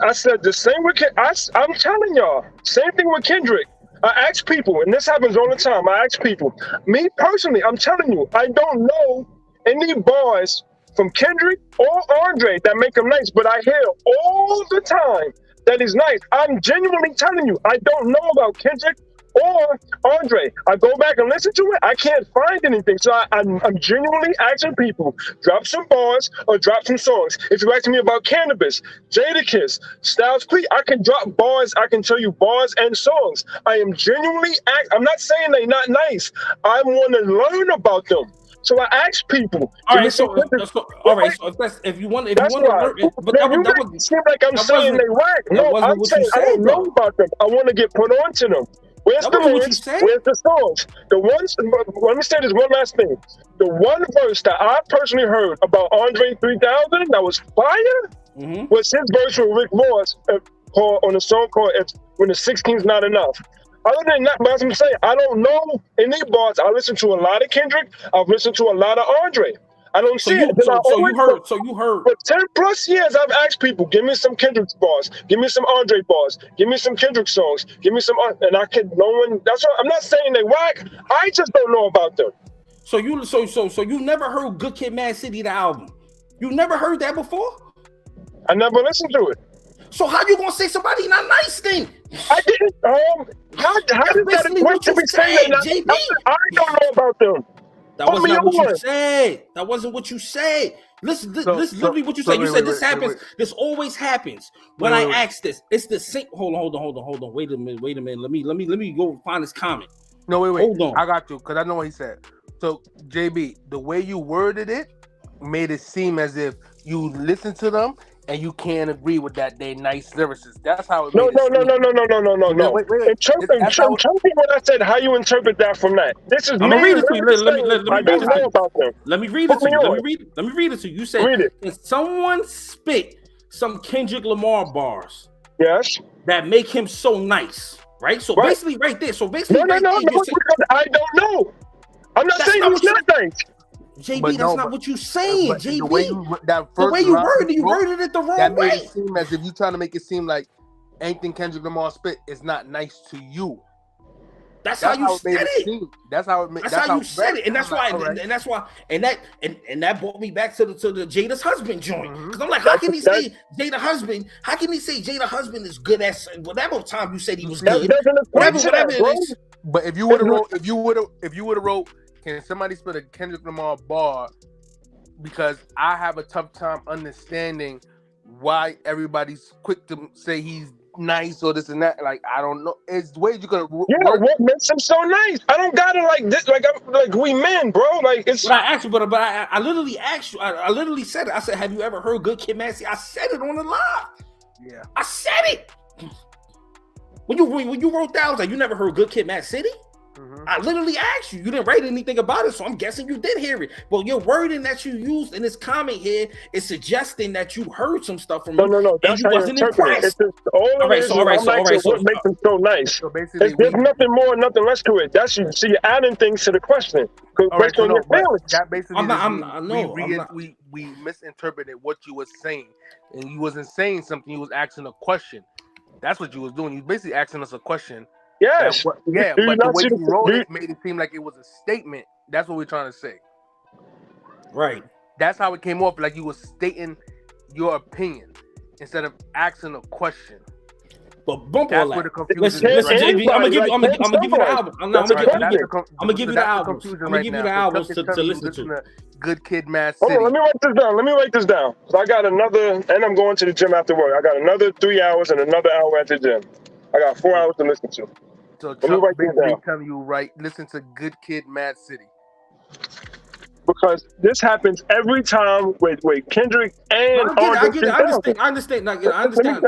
I said the same with I'm telling y'all, same thing with Kendrick. I ask people, and this happens all the time. I ask people. Me personally, I'm telling you, I don't know any bars from Kendrick or Andre that make him nice, but I hear all the time that he's nice. I'm genuinely telling you, I don't know about Kendrick or Andre. I go back and listen to it, I can't find anything. So I'm genuinely asking people, drop some bars or drop some songs. If you're asking me about Cannabis, Jadakiss, Styles P, I can drop bars, I can tell you bars and songs. I am genuinely I'm not saying they're not nice. I want to learn about them. So I ask people. All right, so if you want to learn, but that would seem like I'm saying they whack. No, I'm saying I don't know about them. I want to get put onto them. Where's the lyrics? Where's the songs? The ones. Let me say this one last thing. The one verse that I personally heard about Andre 3000 that was fire was his verse with Rick Ross on a song called "When the 16's Not Enough." Other than that, but as I'm saying, I don't know any bars. I listen to a lot of Kendrick. I've listened to a lot of Andre. I don't see it. So you heard. For 10 plus years, I've asked people, give me some Kendrick bars, give me some Andre bars, give me some Kendrick songs, give me some, and I can. No one. That's what I'm not saying they whack. I just don't know about them. So you never heard Good Kid, Mad City, the album? You never heard that before? I never listened to it. So how you gonna say somebody not nice then? I didn't. How did that equate to me saying that? JB? I don't know about them. That wasn't what you said. That wasn't what you said. Listen, literally what you said. You said this happens. This always happens. When I ask this, it's the same. Hold on. Wait a minute. Let me go find this comment. No, wait. Hold on. I got you because I know what he said. So JB, the way you worded it made it seem as if you listen to them and you can't agree with that. They nice lyricists. That's how it made it seem. No. Wait. Interpret what I said. How you interpret that from that? This is. I'm gonna read it to you. Let me read it to you. Let me read it to you. You said, "Can someone spit some Kendrick Lamar bars? Yes. That make him so nice, right? So basically, right there. So basically, no. I don't know. I'm not saying he's not nice. JB, that's not what you're saying, JB. The way you worded it the wrong that way. Made it seem as if you're trying to make it seem like anything Kendrick Lamar spit is not nice to you. That's how you said it. That's how it made. That's how you said it, and that's why, and that brought me back to the Jada's husband joint. Because I'm like, how can he say Jada husband? How can he say Jada husband is good at whatever time you said he was good? Whatever it is. But if you would have wrote, can somebody spit a Kendrick Lamar bar? Because I have a tough time understanding why everybody's quick to say he's nice or this and that. Like, I don't know. It's ways you could. What makes him so nice? I don't got it like this. Like we men, bro. Like it's. But I asked you, but I literally asked you. I literally said it. I said, "Have you ever heard Good Kid, Mad City?" I said it on the live. Yeah, I said it. When you wrote that, I was like, "You never heard Good Kid, Mad City?" I literally asked you. You didn't write anything about it, so I'm guessing you did hear it. But your wording that you used in this comment here is suggesting that you heard some stuff from him. No. That's how you interpret it. It's just all right. So what makes him so nice? So basically, there's nothing more, nothing less to it. That's you. See, you're adding things to the question based on your feelings. That basically, we misinterpreted what you were saying, and you wasn't saying something. You was asking a question. That's what you was doing. You basically asking us a question. Yes. But the way you wrote it made it seem like it was a statement. That's what we're trying to say. Right. That's how it came off, like you were stating your opinion instead of asking a question. But bump that's all that. Where the confusion listen, JB, I'm gonna give you the album. I'm gonna give you the albums. I'm gonna give you the albums to listen to. Good Kid, Mad City. Hold on, let me write this down. I got another, and I'm going to the gym after work. I got another 3 hours and another hour at the gym. I got 4 hours to listen to. So Chuck basically telling you, listen to Good Kid, Mad City. Because this happens every time with Kendrick and I understand. Let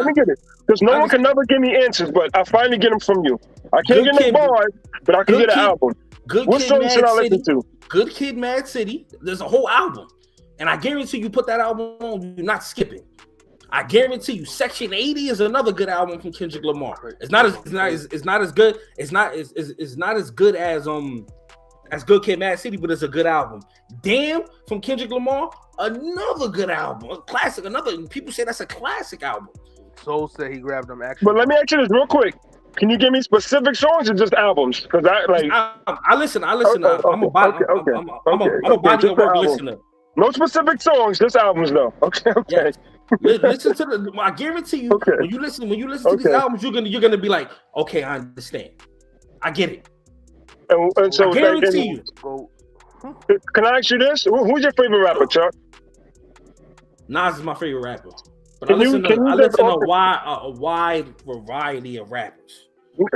me get it. Because no one can never give me answers, but I finally get them from you. I can't get no bars, but I can get an album. What song should I listen to? Good Kid, Mad City. There's a whole album. And I guarantee you put that album on, you're not skipping. I guarantee you, Section 80 is another good album from Kendrick Lamar. It's not as good. It's not as good as Good Kid, Mad City, but it's a good album. Damn from Kendrick Lamar, another good album, a classic. People say that's a classic album. Soul said he grabbed them. Actually, but let me ask you this real quick: can you give me specific songs or just albums? Because I listen. I'm a body of work listener. No specific songs, just albums though. Okay. Yeah. Listen to the. I guarantee you, when you listen to these albums, you're gonna be like, okay, I understand, I get it. And so, I guarantee you. Can I ask you this? Who's your favorite rapper, Chuck? Nas is my favorite rapper, but I listen to a wide variety of rappers.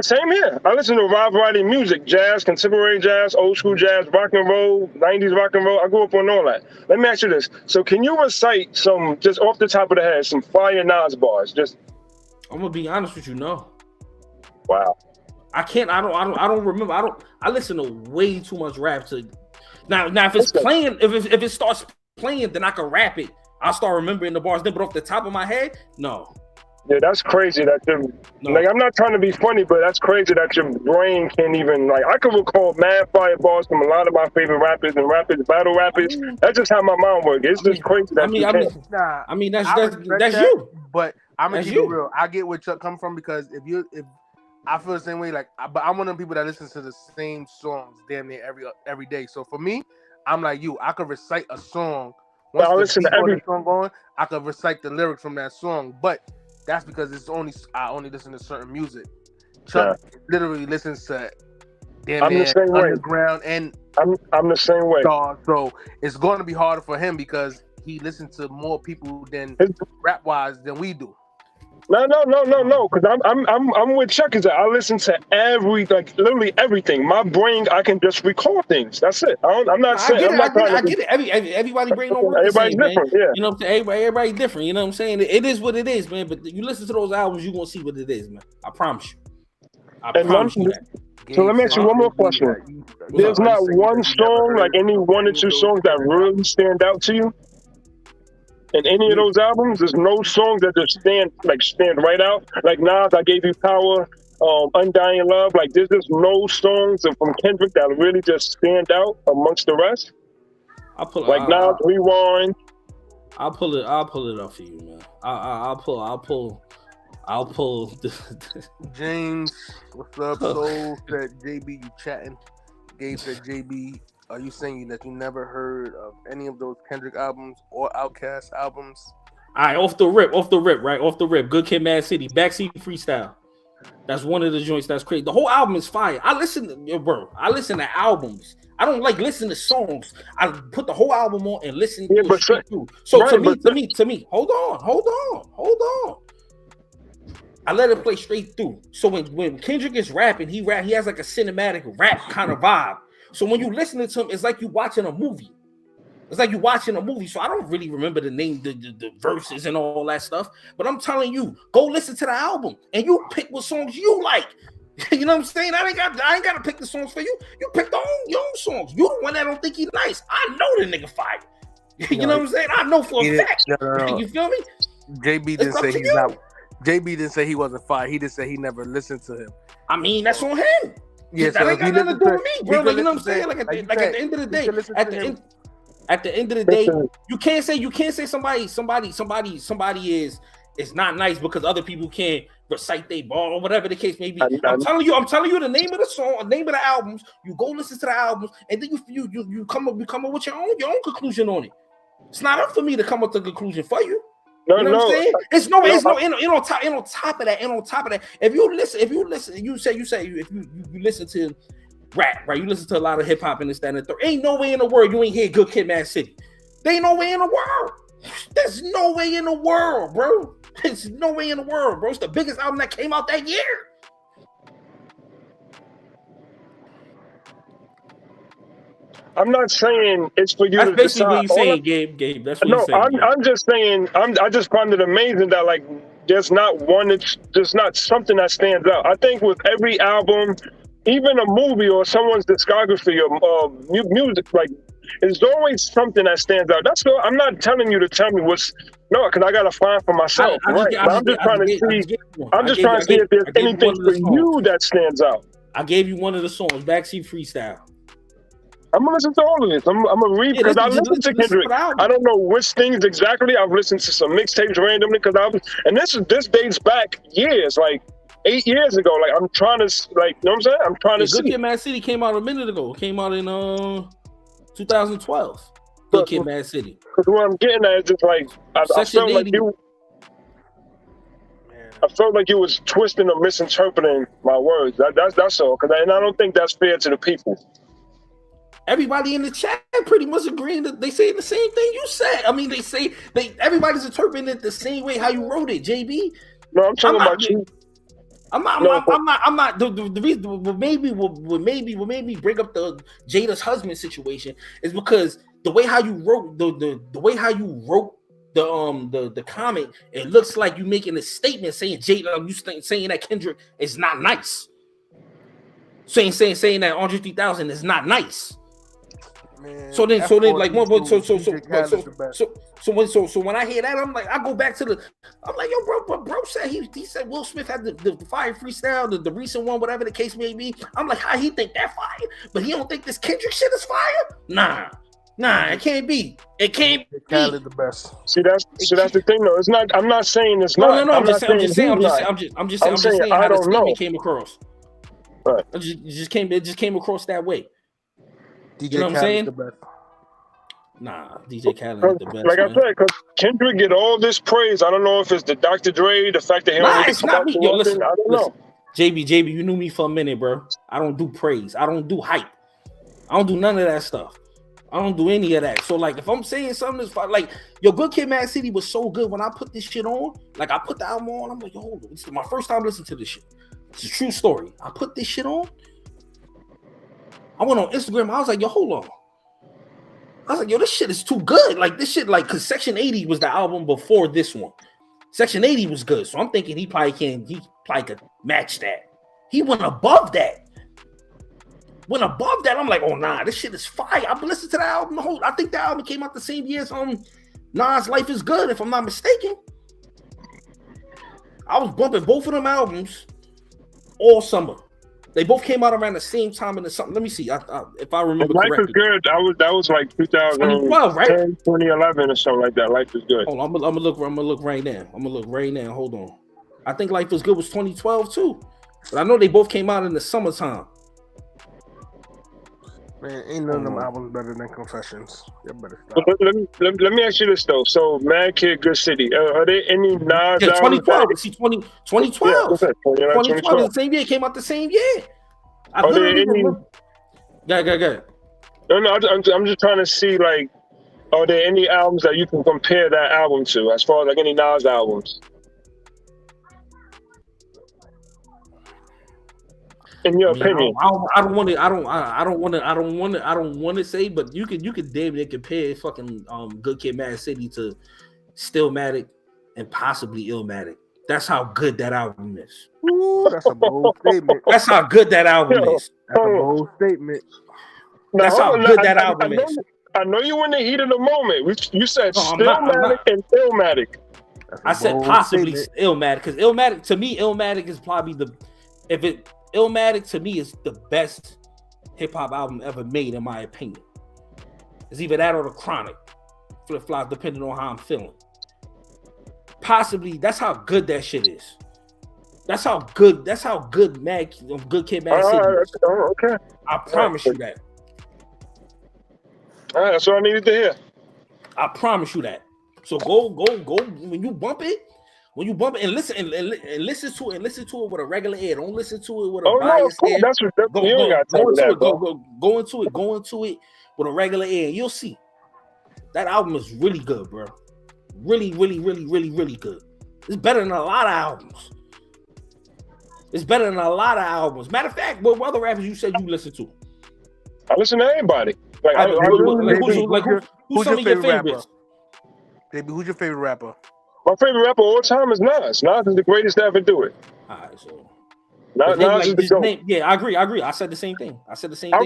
Same here. I listen to a wide variety of music: jazz, contemporary jazz, old school jazz, rock and roll, 90s rock and roll. I grew up on all that. Let me ask you this: so, can you recite some, just off the top of the head, some fire Nas bars? Just. I'm gonna be honest with you. No. Wow. I can't. I don't remember. I listen to way too much rap to. Now if it's playing, if it starts playing, then I can rap it. I'll start remembering the bars then. But off the top of my head, no. Yeah, that's crazy that like I'm not trying to be funny, but that's crazy that your brain can't even like I can recall mad fireballs from a lot of my favorite rappers and battle rappers. That's just how my mind works. It's just crazy that you can't. That's you. But I'm gonna That's keep it you. real. I get where Chuck come from because if I feel the same way, like but I'm one of them people that listens to the same songs damn near every day. So for me, I'm like you. I could recite a song. Once I the listen beat to on every. the song going, I could recite the lyrics from that song. But that's because I only listen to certain music. Chuck literally listens to damn I'm near the same way. underground and I'm the same way. so it's going to be harder for him because he listens to more people than rap wise than we do. No. Because I'm with Chuck. Is that I listen to literally everything. My brain, I can just recall things. That's it. I'm not saying. I get it. Everybody brain don't work the Everybody's same, man. different. Yeah. You know what I'm saying? Everybody's different. You know what I'm saying? It is what it is, man. But you listen to those albums, you gonna see what it is, man. I promise you. I promise you that. So let me ask you one more question. There's not one song, like any one or two songs that really stand out to you? In any of those albums, there's no songs that just stand right out. Like Nas, I Gave You Power, Undying Love. Like there's just no songs from Kendrick that really just stand out amongst the rest. Nas, Rewind. I'll pull it up for you, man. I'll pull. James, what's up, Soul? Said JB, you chatting? Gabe said JB. Are you saying that you never heard of any of those Kendrick albums or Outkast albums? All right, off the rip. Good Kid, Mad City, Backseat Freestyle. That's one of the joints that's crazy. The whole album is fire. I listen to albums. I don't like listen to songs. I put the whole album on and listen to it straight through. So to me, hold on. I let it play straight through. So when Kendrick is rapping, he has like a cinematic rap kind of vibe. So when you listen to him, it's like you watching a movie. So I don't really remember the name, the verses and all that stuff. But I'm telling you, go listen to the album and you pick what songs you like. You know what I'm saying? I ain't got to pick the songs for you. You pick your own songs. You the one that don't think he's nice. I know the nigga fire. You know what I'm saying? I know for a fact. No. You feel me? JB didn't say he's not. JB didn't say he wasn't fire. He just said he never listened to him. I mean, that's on him. Yeah, that ain't got nothing to do with me, bro. Like, you know what I'm saying? Like at the end of the day, at the end of the day, you can't say somebody is not nice because other people can't recite their bar or whatever the case may be. I'm telling you the name of the song, the name of the albums. You go listen to the albums, and then you come up with your own conclusion on it. It's not up for me to come up with a conclusion for you. You know what I'm saying? It's no on top of that. If you listen, you listen to rap, right? You listen to a lot of hip hop and this, that, and the third. Ain't no way in the world you ain't hear Good Kid, Mad City. There ain't no way in the world. There's no way in the world, bro. There's no way in the world, bro. It's the biggest album that came out that year. I'm not saying it's for you That's to basically decide. What you're saying, Gabe. That's what no, you're saying. I'm just saying. I just find it amazing that like there's not one. There's not something that stands out. I think with every album, even a movie or someone's discography or music, like there's always something that stands out. That's all. I'm not telling you to tell me what's because I gotta find for myself. I'm just trying to see if there's anything for you that stands out. I gave you one of the songs, Backseat Freestyle. I'm gonna listen to all of this. I'm gonna read because I listen to Kendrick. I don't know which things exactly. I've listened to some mixtapes randomly this dates back years, like 8 years ago. Like I'm trying to you know what I'm saying? I'm trying to see. Good Kid, Mad City came out a minute ago. It came out in 2012. Good Kid, Mad City. Because what I'm getting at is just like I felt like you was twisting or misinterpreting my words. That's all. And I don't think that's fair to the people. Everybody in the chat pretty much agreeing that they say the same thing you said. I mean, everybody's interpreting it the same way how you wrote it, JB. No, I'm talking about you. I'm not. The reason what made me bring up the Jada's husband situation is because the way how you wrote the way how you wrote the comment, it looks like you making a statement saying Jada, saying that Kendrick is not nice. Saying that Andre 3000 is not nice. Man, So then, like one, F42, so when I hear that, I'm like, I go back to I'm like, yo, bro said he said Will Smith had the fire freestyle, the recent one, whatever the case may be. I'm like, how he think that fire, but he don't think this Kendrick shit is fire? Nah, it can't be. It can't be. Khaled the best. See, that's the thing, though. It's not. I'm not saying it's No. not. I'm just saying I how the don't know. statement came across. Right. It just came across that way. DJ You know what I'm Khaled saying? the best. Nah, DJ Khaled is the best. Like man. I said, because Kendrick get all this praise. I don't know if it's the Dr. Dre, the fact that he don't It's not me. Yo, listen, I don't know. JB, you knew me for a minute, bro. I don't do praise. I don't do hype. I don't do none of that stuff. I don't do any of that. So, like, if I'm saying something that's like, yo, Good Kid, Mad City was so good when I put this shit on. Like, I put the album on. I'm like, yo, hold on. This is my first time listening to this shit. It's a true story. I put this shit on. I went on Instagram. I was like, yo, hold on. I was like, yo, this shit is too good. Like, this shit, like, because Section 80 was the album before this one. Section 80 was good. So I'm thinking he probably could match that. He went above that. I'm like, oh nah, this shit is fire. I've been listening to that album I think that album came out the same year as Nas' Life is Good, if I'm not mistaken. I was bumping both of them albums all summer. They both came out around the same time in the summer. Let me see if I remember Life correctly. is Good. That was like 2012, right? 2011 or something like that. Life is Good. Hold on, I'm gonna look right now. Hold on. I think Life is Good was 2012 too. But I know they both came out in the summertime. Man, ain't none of them albums better than Confessions. You better stop. But let me ask you this though. So, Mad Kid, Good City. Are there any Nas? Yeah, 2012. See, 2012. Yeah, 2012. The same year. It came out the same year. Are there any? Go. No. I'm just trying to see, like, are there any albums that you can compare that album to, as far as like any Nas albums? In your opinion, I don't want to say, but you could damn near compare fucking Good Kid, Mad City to Stillmatic and possibly Illmatic. That's how good that album is. Ooh, that's a bold statement. That's how good that album is. That's a bold statement. That's how good that album is. I know you in the heat of the moment. You said Stillmatic and Illmatic. I said possibly Illmatic, because Illmatic, to me, Illmatic is probably Illmatic to me is the best hip hop album ever made, in my opinion. It's either that or the Chronic, flip flop, depending on how I'm feeling. Possibly, that's how good that shit is. That's how good Good Kid, Mad City is. Okay. I promise you that. All right, that's what I needed to hear. I promise you that. So go when you bump it and listen to it with a regular ear. Don't listen to it with a biased ear. Go into it with a regular ear. You'll see. That album is really good, bro. Really, really, really, really, really good. It's better than a lot of albums. Matter of fact, what other rappers you said you listen to? I listen to everybody. Who's some of your favorites? Baby, who's your favorite rapper? My favorite rapper of all time is Nas. Nas is the greatest to ever do it. All right, so Nas is the GOAT. Yeah, I agree. I said the same thing. I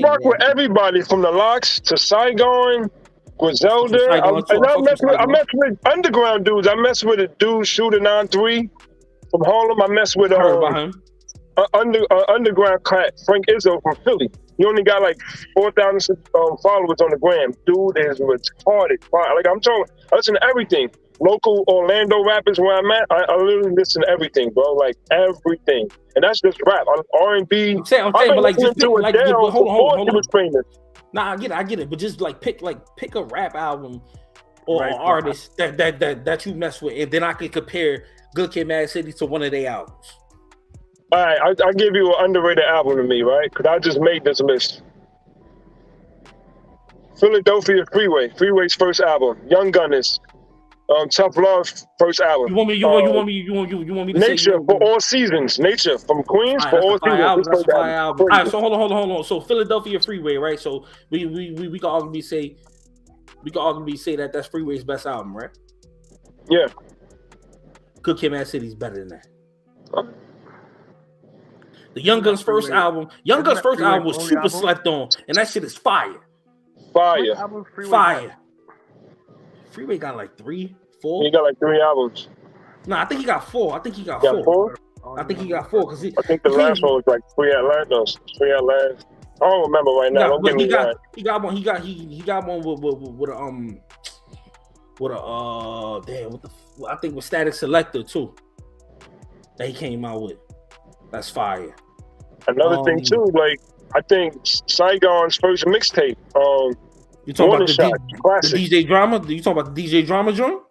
rock with everybody from the Locks to Saigon, Griselda. I mess with underground dudes. I mess with a dude shooting 9-3 from Harlem. I mess with underground cat Frank Izzo from Philly. He only got like 4,000 followers on the gram. Dude is retarded. Like I'm talking, I listen to everything. Local Orlando rappers where I'm at, I literally listen to everything, bro. Like everything, and that's just rap. R&B. I'm saying, but like, just pick, like, hold on. Nah, I get it, but just like pick a rap album or an artist that you mess with, and then I can compare Good Kid, Mad City to one of their albums. All right, I'll give you an underrated album to me, right? Because I just made this list. Philadelphia Freeway's first album. Young Gunners. Tough Love first album. You want me to Nature say for all seasons. Nature from Queens for all seasons. That's a fire album. All right, so hold on. So Philadelphia Freeway, right? So we can arguably say that that's Freeway's best album, right? Yeah. Good Kid, Mad City's better than that. The Young Guns first album was super slept on, and that shit is fire. Fire. What album Freeway Fire. got? Freeway got like 3, 4. He got like 3 albums. No, I think he got 4. I think he got Got 4. 4? I think he got 4 because I think the last one was like 3 at last. No, 3 at last. I don't remember right now. Don't give me that. He got one. He got one with a damn. What the? I think with Static Selector too. That he came out with. That's fire. Another thing too, like I think Saigon's first mixtape. You talking about the classic. the DJ Drama? You talking about the DJ Drama joint?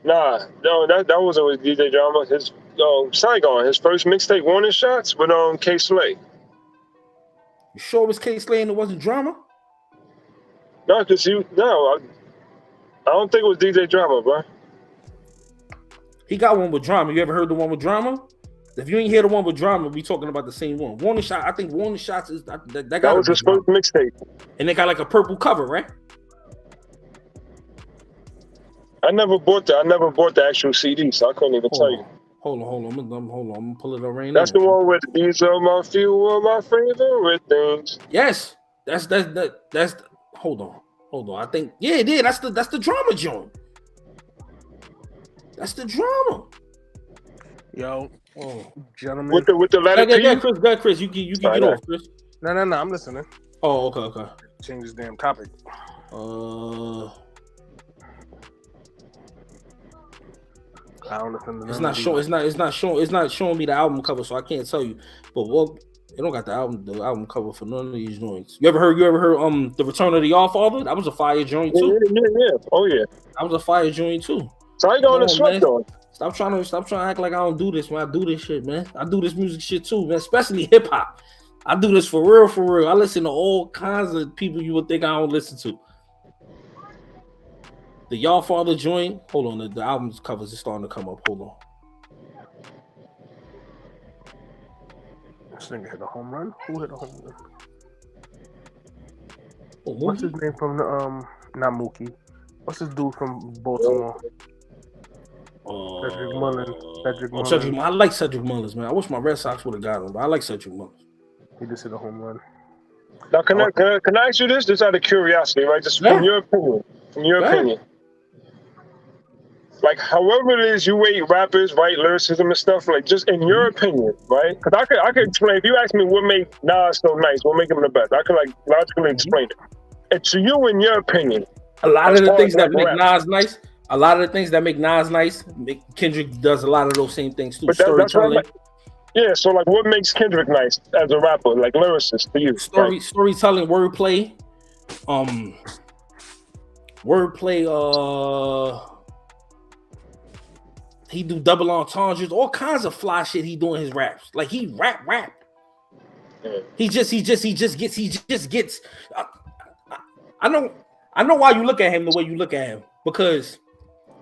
Nah, no, that wasn't with DJ Drama. His Saigon, his first mixtape, Warning Shots with K Slay. You sure it was K Slay and it wasn't Drama? No, cause I don't think it was DJ Drama, bro. He got one with Drama. You ever heard the one with Drama? If you ain't hear the one with Drama, we talking about the same one. Warning Shot. I think Warning Shots is that was his first mixtape, and they got like a purple cover, right? I never bought the actual CD, so I couldn't even tell you. Hold on. I'm gonna pull it up right now. That's the one with these are my few of my favorite things. Yes, that's. Hold on. I think it did. That's the Drama joint. That's the Drama. Yo, gentlemen. With the letter P. Yeah, Chris, you can get off, Chris. No, I'm listening. Oh, okay. Change this damn topic. I don't listen to it's not showing me the album cover, so I can't tell you. But it don't got the album cover for none of these joints. You ever heard The Return of the Allfather? That was a fire joint too. Yeah. Oh yeah. That was a fire joint too. So I going to sweat though. Stop trying to act like I don't do this, man. I do this shit, man. I do this music shit too, man. Especially hip hop. I do this for real. I listen to all kinds of people you would think I don't listen to. The Y'all Father joint. Hold on, the album's covers is starting to come up. Hold on. This nigga hit a home run. Who hit a home run? Oh, what's his name from the not Mookie? What's this dude from Baltimore? Cedric Mullins. I like Cedric Mullins, man. I wish my Red Sox would have got him, but I like Cedric Mullins. He just hit a home run. Now, can I ask you this? Just out of curiosity, right? Just from your opinion. Like, however it is you rate rappers, right, lyricism and stuff, like, just in your opinion, right? Because I could explain, if you ask me what made Nas so nice, what make him the best, I could, like, logically explain it. And to you, in your opinion, a lot of the things that make Nas nice, Kendrick does a lot of those same things, too. But storytelling. Yeah, so, like, what makes Kendrick nice as a rapper, like, lyricist, to you? Storytelling, wordplay, he do double entendres, all kinds of fly shit he do in his raps. Like he rap. Yeah. He just gets. I know why you look at him the way you look at him, because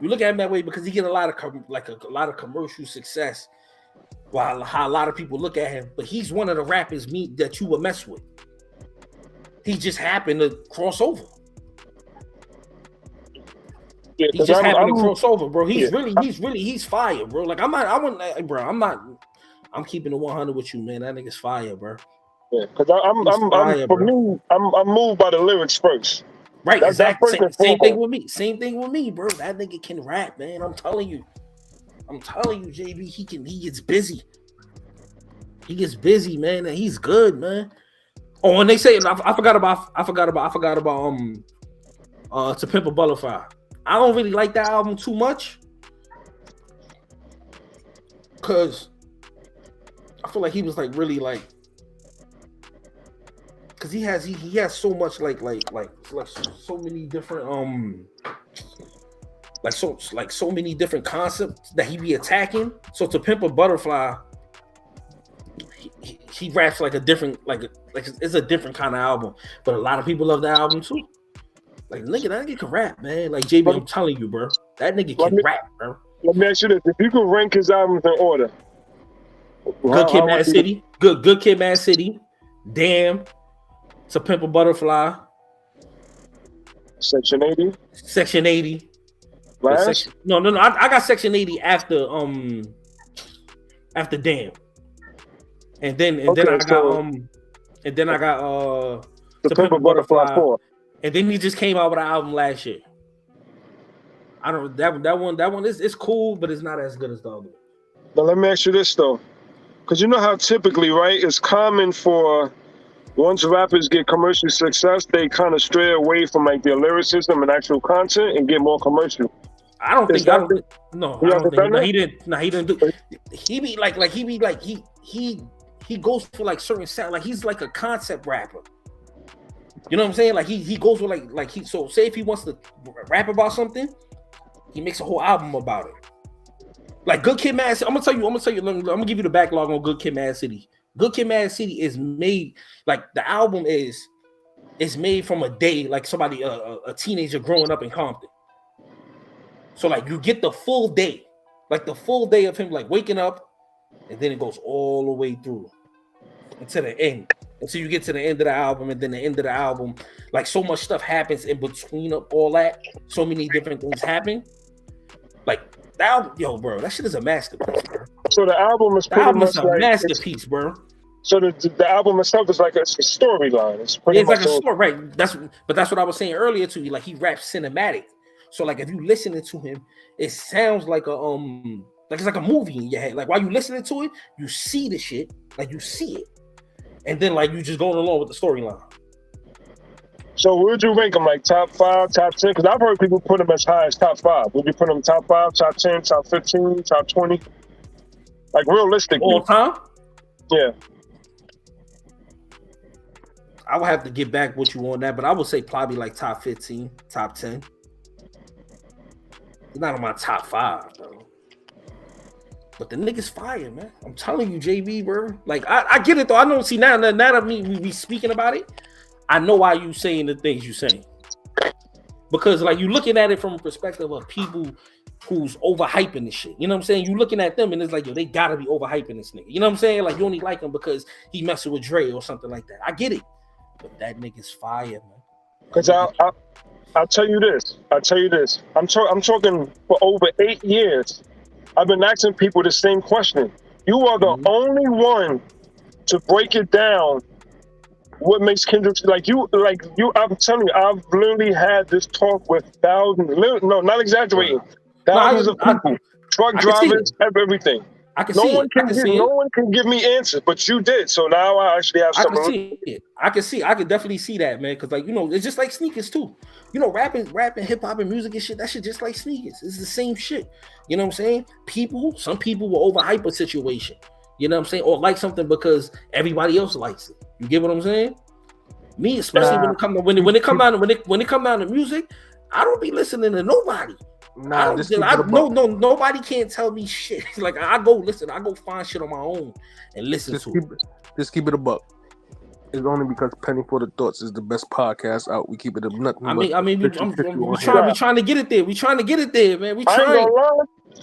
you look at him that way because he get a lot of commercial success, while how a lot of people look at him. But he's one of the rappers that you would mess with. He just happened to cross over. Yeah, he just happened to cross over, bro. He's fire, bro. Like I'm keeping it 100 with you, man. That nigga's fire, bro. Yeah, because I'm moved by the lyrics first. Right, exactly. Same thing with me, bro. That nigga can rap, man. I'm telling you, JB. He gets busy. He gets busy, man, and he's good, man. Oh, and they say I forgot about To Pimp a Butterfly. I don't really like that album too much because I feel like he was like really like, because he has so much like so many different so many different concepts that he be attacking. So To Pimp a Butterfly, he raps like a different like it's a different kind of album, but a lot of people love that album too. Like, that nigga can rap, man. Like, JB, I'm telling you, bro. That nigga can rap, bro. Let me ask you this. If you could rank his albums in order. Good Kid, Mad City. Good Kid, Mad City. Damn. To Pimp a Butterfly. Section 80. Last? No. I got Section 80 after Damn. And then I got To Pimp a Butterfly 4. And then he just came out with an album last year. I don't that one is it's cool, but it's not as good as the other one. Now let me ask you this though, because you know how typically, right, it's common for once rappers get commercial success, they kind of stray away from like their lyricism and actual content and get more commercial. I don't think. He didn't do. He goes for like certain sound. Like he's like a concept rapper. You know what I'm saying? Like he goes with like he. So say if he wants to rap about something, he makes a whole album about it. Like Good Kid, Mad City. I'm gonna tell you. I'm gonna give you the backlog on Good Kid, Mad City. Good Kid, Mad City is made like the album is made from a day like somebody a teenager growing up in Compton. So like you get the full day, like the full day of him like waking up, and then it goes all the way through until the end. Until you get to the end of the album, and then the end of the album, like so much stuff happens in between of all that. So many different things happen. Like that album, yo, bro, that shit is a masterpiece, bro. So the album is pretty much a masterpiece, bro. So the album itself is like a storyline. It's pretty much like a story, right? That's what I was saying earlier to you. Like he raps cinematic. So like if you listening to him, it sounds like like it's like a movie in your head. Like while you listening to it, you see the shit, like you see it, and then like you just going along with the storyline. So would you rank him like top 5, top 10? Because I've heard people put him as high as top 5. Would you put him top 5, top 10, top 15, top 20? Like realistically, all time? Yeah. I would have to get back with you on that, but I would say probably like top 15, top 10. He's not on my top 5, bro. But the nigga's fire, man. I'm telling you, JB, bro. Like, I get it, though. I know, see, now that we speaking about it, I know why you saying the things you saying. Because, like, you looking at it from a perspective of people who's overhyping this shit. You know what I'm saying? You looking at them, and it's like, yo, they gotta be overhyping this nigga. You know what I'm saying? Like, you only like him because he messing with Dre or something like that. I get it. But that nigga's fire, man. Because I'll tell you this. I'm talking for over 8 years. I've been asking people the same question. You are the only one to break it down. What makes Kendrick like you? I'm telling you, I've literally had this talk with thousands. No, not exaggerating. Thousands of people, truck drivers, everything. I can see it. No one can give me answers, but you did. So now I actually have something. I can see. I can definitely see that, man. Because like it's just like sneakers too. Rapping, hip hop, and music and shit. That shit just like sneakers. It's the same shit. You know what I'm saying? Some people will overhype a situation. You know what I'm saying? Or like something because everybody else likes it. You get what I'm saying? Me, especially when it come down to music, I don't be listening to nobody. Nobody can't tell me shit. Like I go find shit on my own and listen to it. Just keep it a buck. It's only because Penny for the Thoughts is the best podcast out. We keep it a nothing. We trying to get it there. We trying to get it there, man.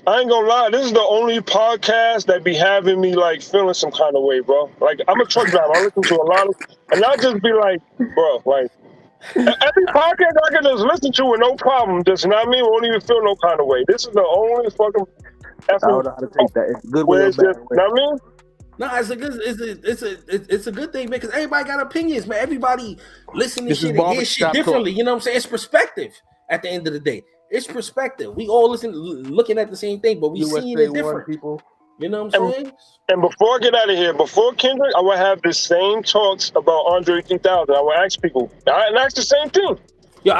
I ain't gonna lie. This is the only podcast that be having me like feeling some kind of way, bro. Like I'm a truck driver. I listen to a lot of, and I just be like, bro, like every podcast I can just listen to with no problem. Just, you know what I mean? Won't even feel no kind of way. This is the only fucking. I don't know how to take that. It's good way or bad way. You know what I mean? No, it's a good thing, man, because everybody got opinions, man. Everybody listen to shit and hear shit differently. You know what I'm saying? It's perspective at the end of the day. It's perspective. We all looking at the same thing, but we seeing it different. People. You know what I'm saying? And before I get out of here, before Kendrick, I would have the same talks about Andre 3000. I would ask people. I ask the same thing. Yeah,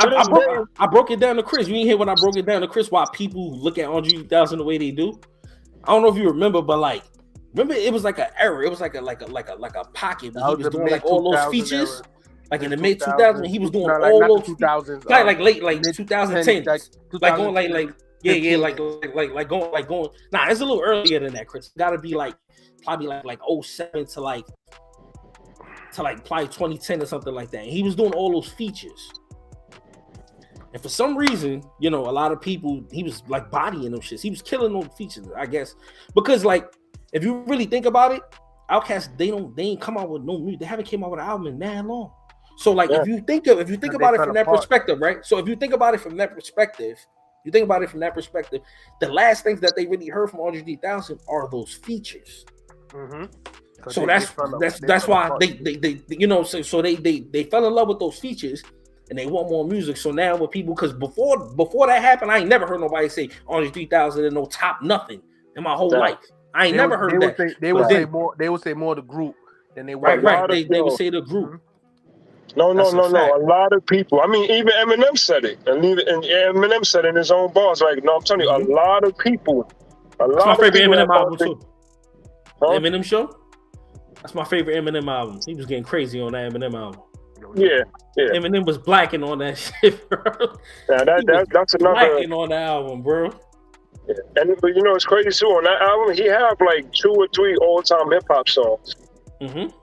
I broke it down to Chris. You ain't hear when I broke it down to Chris why people look at Andre 3000 the way they do. I don't know if you remember, but like, it was like an error. It was like a pocket. But he was doing like all those features. Era. Like in the mid 2000s, he was doing all those 2000s, like late 2010s, like going like going. Nah, it's a little earlier than that, Chris. Got to be like probably like 07 to like probably 2010 or something like that. And he was doing all those features. And for some reason, a lot of people, he was like bodying them shits. He was killing those features, I guess, because like if you really think about it, Outkast they ain't come out with no music. They haven't came out with an album in that long. So like if you think about it from that perspective, right? So if you think about it from that perspective, the last things that they really heard from Andre 3000 are those features. Mm-hmm. So that's why they you know, so they fell in love with those features and they want more music. So now with people, because before that happened, I ain't never heard nobody say Andre 3000 and no top nothing in my whole life. I ain't never heard that. They would say more. They would say more the group than they would. Right. They would say the group. No. A lot of people. I mean, even Eminem said it, and Eminem said it in his own bars. Like, no, I'm telling you, a lot of people. That's my favorite Eminem album too. The Eminem Show. That's my favorite Eminem album. He was getting crazy on that Eminem album. Yeah. Eminem was blacking on that shit, bro. Yeah, that's another blacking on the album, bro. Yeah. But you know, it's crazy too. On that album, he had like 2 or 3 all-time hip hop songs. And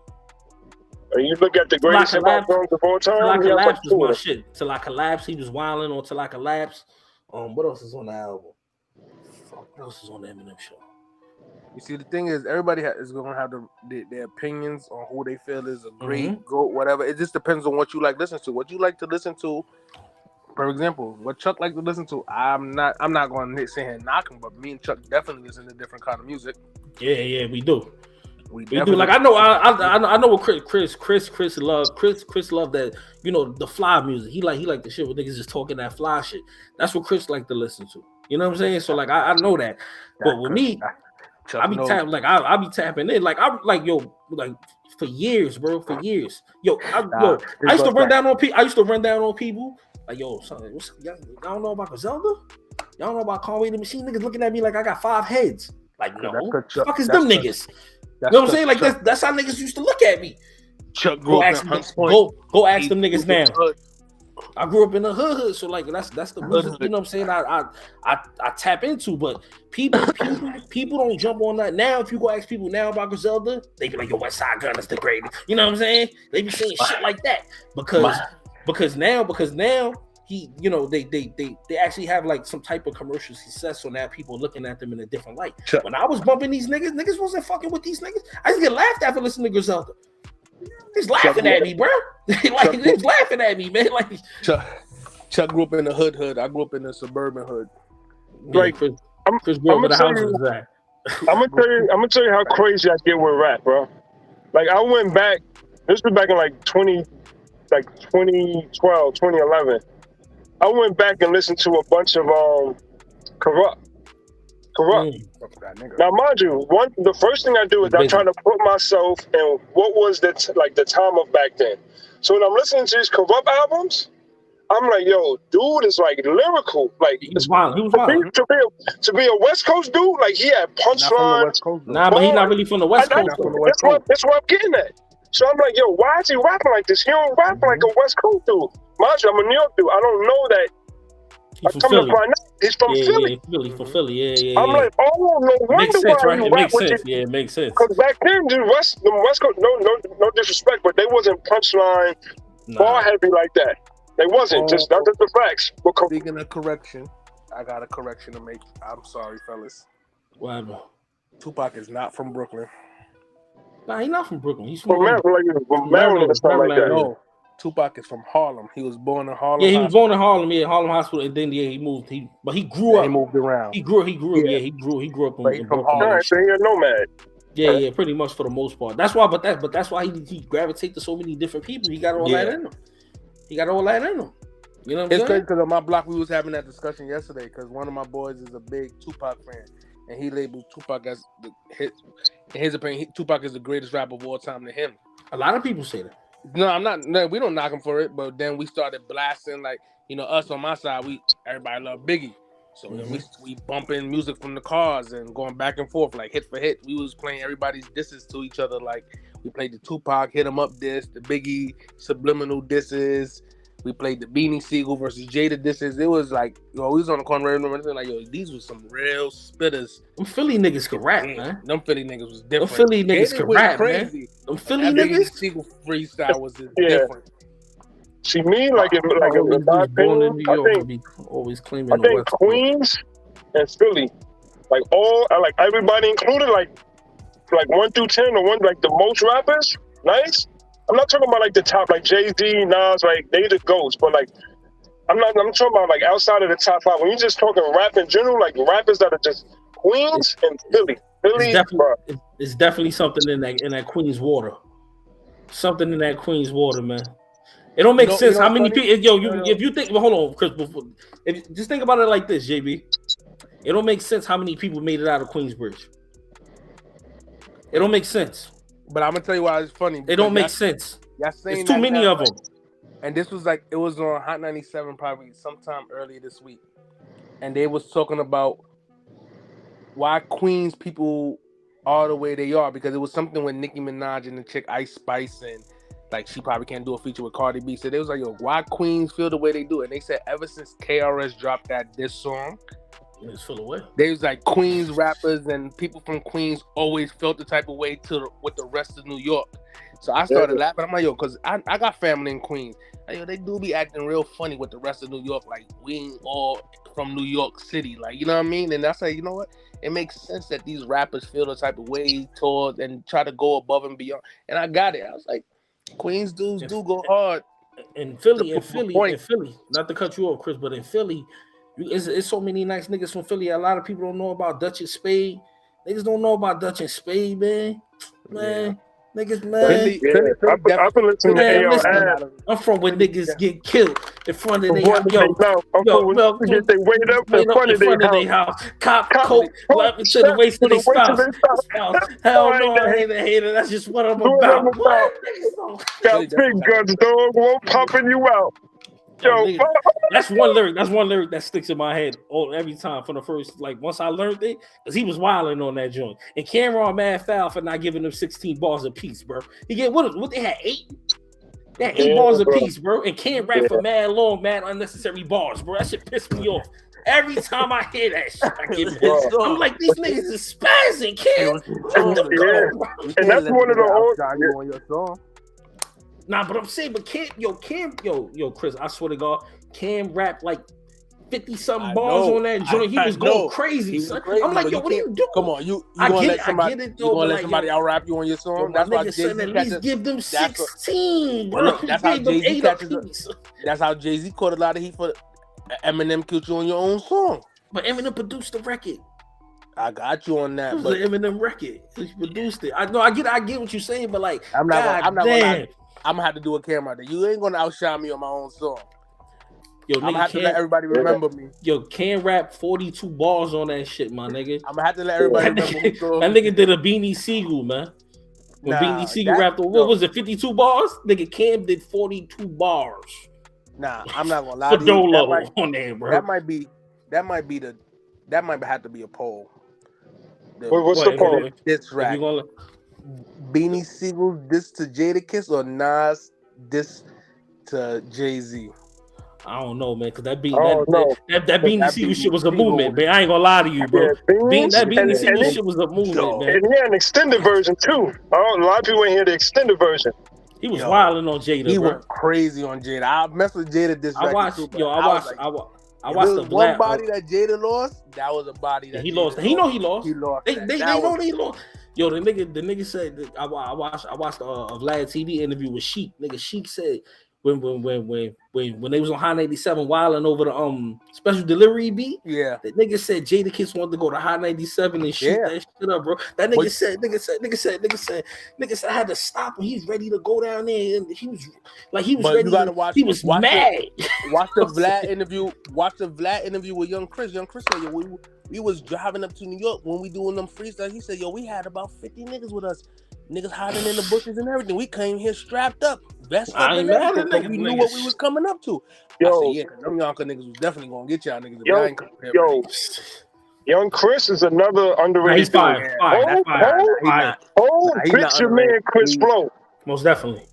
you look at the greatest hip hop songs of all time. Till I Collapse was my shit. Till I Collapse, he was wilding on Till I Collapse. What else is on the album? Fuck, what else is on the Eminem Show? You see, the thing is, everybody is going to have their opinions on who they feel is a great GOAT, whatever. It just depends on what you like listen to. What you like to listen to, for example, what Chuck like to listen to. I'm not going to sit here and knock him, but me and Chuck definitely listen to different kind of music. Yeah, we do. We do. Like I know what Chris loved. Chris loved that, you know, the fly music. He like the shit where niggas just talking that fly shit. That's what Chris like to listen to. You know what I'm saying? So like I know that. But with me, I be tapping like I be tapping in like I'm like like for years, bro, for years. I used to run down on people. I used to run down on people like son, y'all don't know about Griselda? Y'all don't know about Conway the Machine? Niggas looking at me like I got 5 heads. Like no, fuck is them niggas? You know what I'm saying? Like that's how niggas used to look at me. Chuck go ask them niggas now. I grew up in the hood, so like that's the music, you know what I'm saying? I tap into, but people don't jump on that now. If you go ask people now about Griselda, they be like, "Yo, West Side Gun is the greatest." You know what I'm saying? They be saying shit like that because now he, you know, they actually have like some type of commercial success, so now people are looking at them in a different light. When I was bumping these niggas wasn't fucking with these niggas. I used to get laughed at for listening to Griselda. He's laughing at me, bro. Like he's laughing at me, man. Like Chuck grew up in the hood. I grew up in the suburban hood. Like Chris grew up in the houses. I'm gonna tell you how crazy I get with rap, bro. Like I went back. This was back in like 2012, 2011. I went back and listened to a bunch of Corrupt. Now, mind you, the first thing I do is I try to put myself in what was the time of back then. So when I'm listening to these Corrupt albums, I'm like, yo, dude is like lyrical. Like he was wild. To be a West Coast dude, like he had punchlines. Nah, but he's not really from the West Coast. That's what I'm getting at. So I'm like, yo, why is he rapping like this? He don't rap like a West Coast dude. Mind you, I'm a New York dude. I don't know that. He's from Philly. He's from Philly. From Philly, yeah. I'm like, oh, no wonder makes sense, why right? It makes sense. Yeah, it makes sense. Because back then, the West Coast, no disrespect, but they wasn't punchline, bar heavy like that. They wasn't. That's just the facts. Speaking of correction, I got a correction to make. I'm sorry, fellas. Whatever. Tupac is not from Brooklyn. Nah, he's not from Brooklyn. He's from Maryland or something like that. No. Tupac is from Harlem. He was born in Harlem. Yeah, he was born in Harlem. Yeah, Harlem Hospital, and then he moved. But he grew up. He moved around. He grew up. Yeah, he grew up in Harlem. All right, so he's a nomad. Yeah, pretty much for the most part. That's why. But that's why he gravitates to so many different people. He got all that in him. You know what I'm saying? It's crazy because on my block we was having that discussion yesterday because one of my boys is a big Tupac fan, and he labeled Tupac as in his opinion, Tupac is the greatest rapper of all time to him. A lot of people say that. No, I'm not. No, we don't knock him for it. But then we started blasting, like, you know, us on my side. Everybody love Biggie, so then we bumping music from the cars and going back and forth like hit for hit. We was playing everybody's disses to each other. Like we played the Tupac Hit 'Em Up diss, the Biggie subliminal disses. We played the Beanie Siegel versus Jada disses. It was like, we was on the corner and like, these were some real spitters. Them Philly niggas could rap, man. Them Philly niggas was different. Them Philly niggas could rap, crazy. Man. Them Philly niggas. Siegel freestyle was different. See, me, like in my opinion, I think always claiming. I think Queens and Philly, like everybody included, like 1 through 10, or like the most rappers, nice. I'm not talking about like the top, like Jay-Z, Nas, like they the GOATs, but like I'm talking about like outside of the top 5. When you're just talking rap in general, like rappers that are just Queens and Philly. Philly, it's definitely something in that Queens water. Something in that Queens water, man. It don't make sense how many people. If you think, well, hold on, Chris. Just think about it like this, JB. It don't make sense how many people made it out of Queensbridge. It don't make sense. But I'm gonna tell you why it's funny. It don't make sense. There's too many of them. And this was it was on Hot 97 probably sometime earlier this week, and they was talking about why Queens people are the way they are, because it was something with Nicki Minaj and the chick Ice Spice, and like she probably can't do a feature with Cardi B. So they was like, yo, why Queens feel the way they do? And they said ever since KRS dropped this song, it's full of way. They was like Queens rappers and people from Queens always felt the type of way with the rest of New York. So I started laughing. I'm like, yo, because I got family in Queens. Like, yo, they do be acting real funny with the rest of New York. Like, we ain't all from New York City. Like, you know what I mean? And I say, you know what? It makes sense that these rappers feel the type of way towards and try to go above and beyond. And I got it. I was like, Queens dudes do go hard. In Philly, not to cut you off, Chris, but in Philly, it's so many nice niggas from Philly. A lot of people don't know about Dutch and Spade. Niggas don't know about Dutch and Spade, man. Niggas, man. I've been listening to AR. I'm from where niggas get killed in front of their house. Get they weight up in front of their house. Cop, coke, laughing to the waist of their spouse. Hell no, I hate it. That's just what I'm about. Got big guns, dog. Won't popping you out. Yo, that's one lyric. That's one lyric that sticks in my head every time from the first. Like once I learned it, because he was wilding on that joint. And Cameron mad foul for not giving them 16 bars apiece, bro. He get what they had 8. They had 8 bars apiece, bro. And Cam rap for mad long, mad unnecessary bars, bro. That shit pissed me off. Every time I hear that shit, I get pissed. I'm like, these niggas is spazzing, Cam. And that's one of the old. Nah, but I'm saying, but Cam, Chris, I swear to God, Cam rap like 50-something bars on that joint. He was going crazy, son. I'm like, yo, what are you doing? Come on, you gonna let somebody out rap you on your song? That's why Jay-Z at least give them 16, bro. That's how Jay-Z catches. That's how Jay-Z caught a lot of heat for Eminem killed you on your own song. But Eminem produced the record. I got you on that. It was an Eminem record. He produced it. I know. I get what you're saying, but like, I'm not gonna I'm gonna have to do a camera there. You ain't gonna outshine me on my own song. Yo, I'm gonna have to let everybody remember me. Yo, Can rap 42 bars on that shit, my nigga. I'm gonna have to let everybody remember me. That nigga did a Beanie Siegel, man. When Beanie Siegel rapped, what was it, 52 bars? Nigga, Cam did 42 bars. Nah, I'm not gonna lie to you. On there, bro. That might have to be a poll. What's the poll? This rap. Beanie Siegel diss to Jadakiss or Nas diss to Jay-Z? I don't know, man, because that Beanie Siegel shit was a movement, man. I ain't gonna lie to you, bro. That Beanie Siegel shit was a movement, man. And he had an extended version too. A lot of people ain't hear the extended version. He was wilding on Jada. He bro. went crazy on Jada. I messed with Jada this record. I watched the one body that Jada lost. That was a body that he lost. He know he lost. He lost. They know he lost. Yo, the nigga said that I watched a Vlad TV interview with Sheik. Nigga, Sheik said when they was on High 97 wilding over the special delivery beat. Yeah, the nigga said Jadakiss wanted to go to High 97 and shoot that shit up, bro. That nigga said I had to stop him. He's ready to go down there, and he was ready. He was mad. Watch the Vlad interview. Watch the Vlad interview with Young Chris. Young Chris said, "Yo, we was driving up to New York when we doing them freestyles." He said, "Yo, we had about 50 niggas with us, niggas hiding in the bushes and everything. We came here strapped up, vest up, and everything. So we knew what we was coming up to." I said, "Yeah, them Yonkers niggas was definitely gonna get y'all niggas." Young Chris is another underrated. He's fire. Bitch, your man Chris Flow. Most definitely.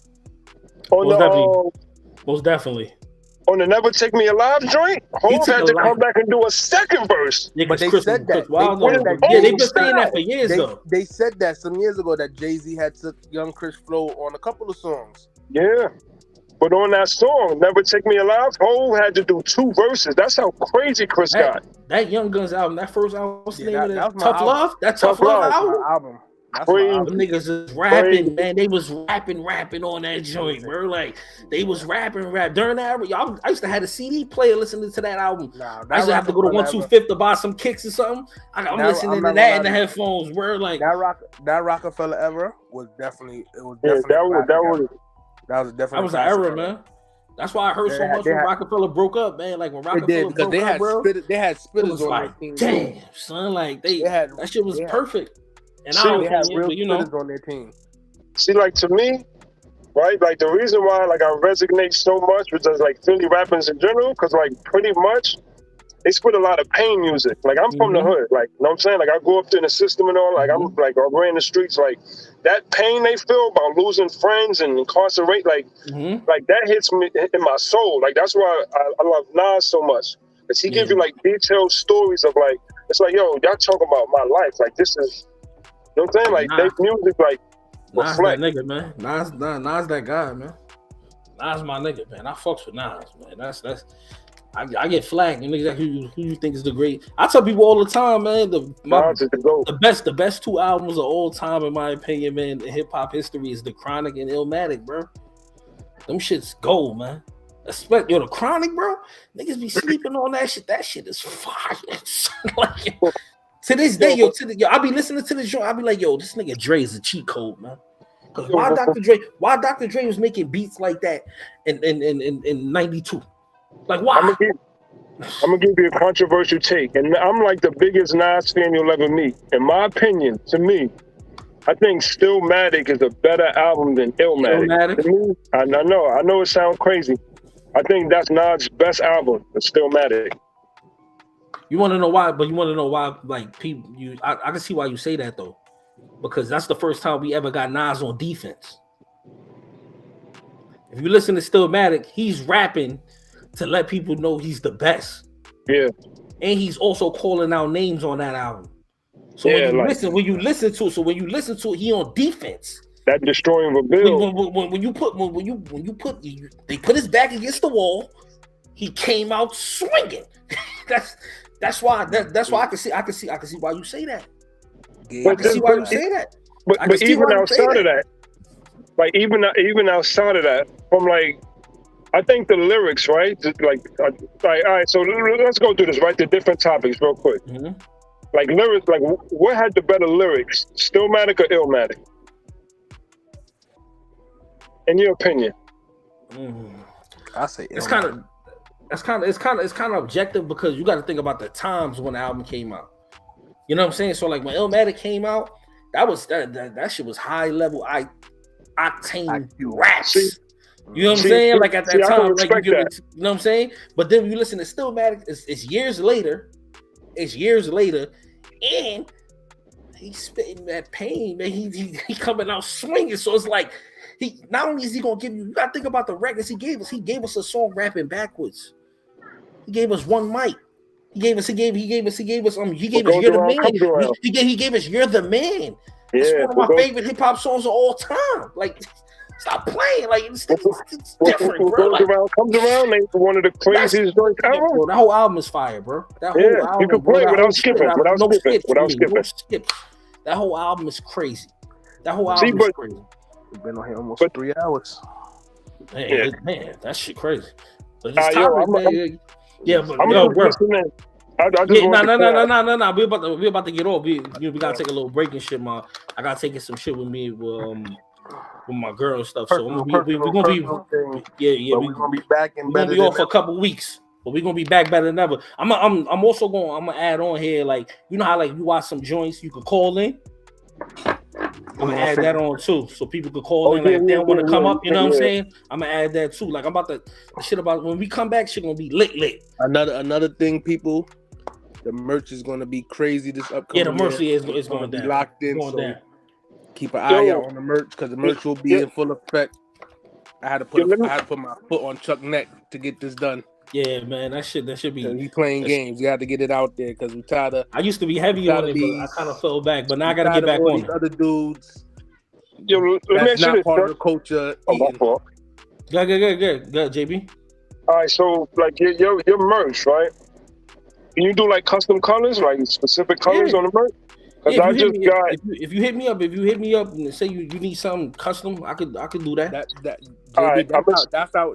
Most definitely. On the Never Take Me Alive joint, Hov had to come back and do a second verse. Yeah, but they said that. They've been saying that for years, though. They said that some years ago that Jay-Z had took Young Chris Flow on a couple of songs. Yeah. But on that song, Never Take Me Alive, Hov had to do 2 verses. That's how crazy Chris got. That Young Guns album, that first album, what's the name of it? Tough Love? That Tough Love album? Crazy. Them niggas is rapping, man. They was rapping on that joint, bro. Like they was rapping during that era. Y'all, I used to have a CD player listening to that album. I used to have to go to 125th to buy some kicks or something. I'm listening to that in the headphones, bro. Like that Rockefeller era was definitely that was an era, man. That's why I heard so much when Rockefeller broke up, man. Like when Rockefeller broke up, bro, they had spitters on like, their team. Damn, son, like that shit was perfect. And they had real spitters on their team. See, like to me, right? Like the reason why like I resonate so much with just like Philly rappers in general, because like pretty much they spit a lot of pain music. Like I'm from the hood, like you know what I'm saying? Like I grew up in the system and all. Like I'm like I ran the streets. Like that pain they feel about losing friends and incarcerate, like that hits me in my soul. Like that's why I love Nas so much, because he gives you like detailed stories of like it's like yo, y'all talking about my life. Like this is, you know what I'm saying? Like they music like Nas that nigga, man. Nas that guy, man. Nas my nigga, man. I fucks with Nas, man. That's. I get flagged. You know who you think is the great? I tell people all the time, man. The best two albums of all time, in my opinion, man, in hip hop history is The Chronic and Illmatic, bro. Them shits gold, man. The Chronic, bro. Niggas be sleeping on that shit. That shit is fire. Like, to this day, I be listening to this joint. I be like, yo, this nigga Dre is a cheat code, man. Because why Dr. Dre was making beats like that in 92? Like why? I'm gonna give you a controversial take, and I'm like the biggest Nas fan you'll ever meet. In my opinion, to me, I think Stillmatic is a better album than Illmatic. To me, I know it sounds crazy. I think that's Nas' best album, Stillmatic. You want to know why? But you want to know why? Like people, I can see why you say that though, because that's the first time we ever got Nas on defense. If you listen to Stillmatic, he's rapping to let people know he's the best. Yeah. And he's also calling out names on that album. So when you listen to it, he on defense. That destroying a bill. They put his back against the wall, he came out swinging. that's why I can see why you say that. I can see why you say that. But even outside of that, like even outside of that, from like I think the lyrics, right? Like, all right. So let's go through this, right? The different topics, real quick. Like lyrics, like what had the better lyrics, Stillmatic or Illmatic? In your opinion? I say it's kind of objective, because you got to think about the times when the album came out. You know what I'm saying? So like when Illmatic came out, that shit was high level, octane raps. You know what I'm saying? Like at that time, like you know what I'm saying? But then when you listen to Stillmatic, it's years later. It's years later, and he's spitting that pain, man. He coming out swinging. So it's like he not only is he gonna give you gotta think about the records he gave us. He gave us a song rapping backwards. He gave us one mic. He gave us You're the Man. He gave us You're the Man. It's one of my favorite hip hop songs of all time. Like, stop playing. Like, it's different, bro. Comes around, ain't one of the craziest joints ever. That whole album is fire, bro. That whole album, you can play without skipping. That whole album is crazy. That whole album is crazy. We've been on here almost 3 hours. Man, that shit crazy. But this topic, man. No. We about to get off. We gotta take a little break and shit, man. I gotta take some shit with me with my girl and stuff. So we're gonna be back and we're gonna be off for a couple weeks. But we're gonna be back better than ever. I'm also gonna add on here, like, you know how like you watch some joints you could call in. I'm gonna add that on too, so people could call in, like, if they don't want to come up. You know what I'm saying? I'm gonna add that too. Like, I'm about the shit about when we come back, shit gonna be lit. Another thing, people. The merch is gonna be crazy this upcoming. The merch is going down. Locked in. So keep an eye out on the merch, because the merch will be in full effect. I had to put my foot on Chuck's neck to get this done. Yeah, man, that should be. He playing games. You have to get it out there, because we tired of. I used to be heavy on it, but I kind of fell back. But now I got to get back on it. Other dudes. That's not part of the culture. Go, JB. All right, so like your merch, right? Can you do like custom colors, like specific colors on the merch? Because Yeah, I just got. if you hit me up and say you need something custom, I could do that. That All JB, right, that's how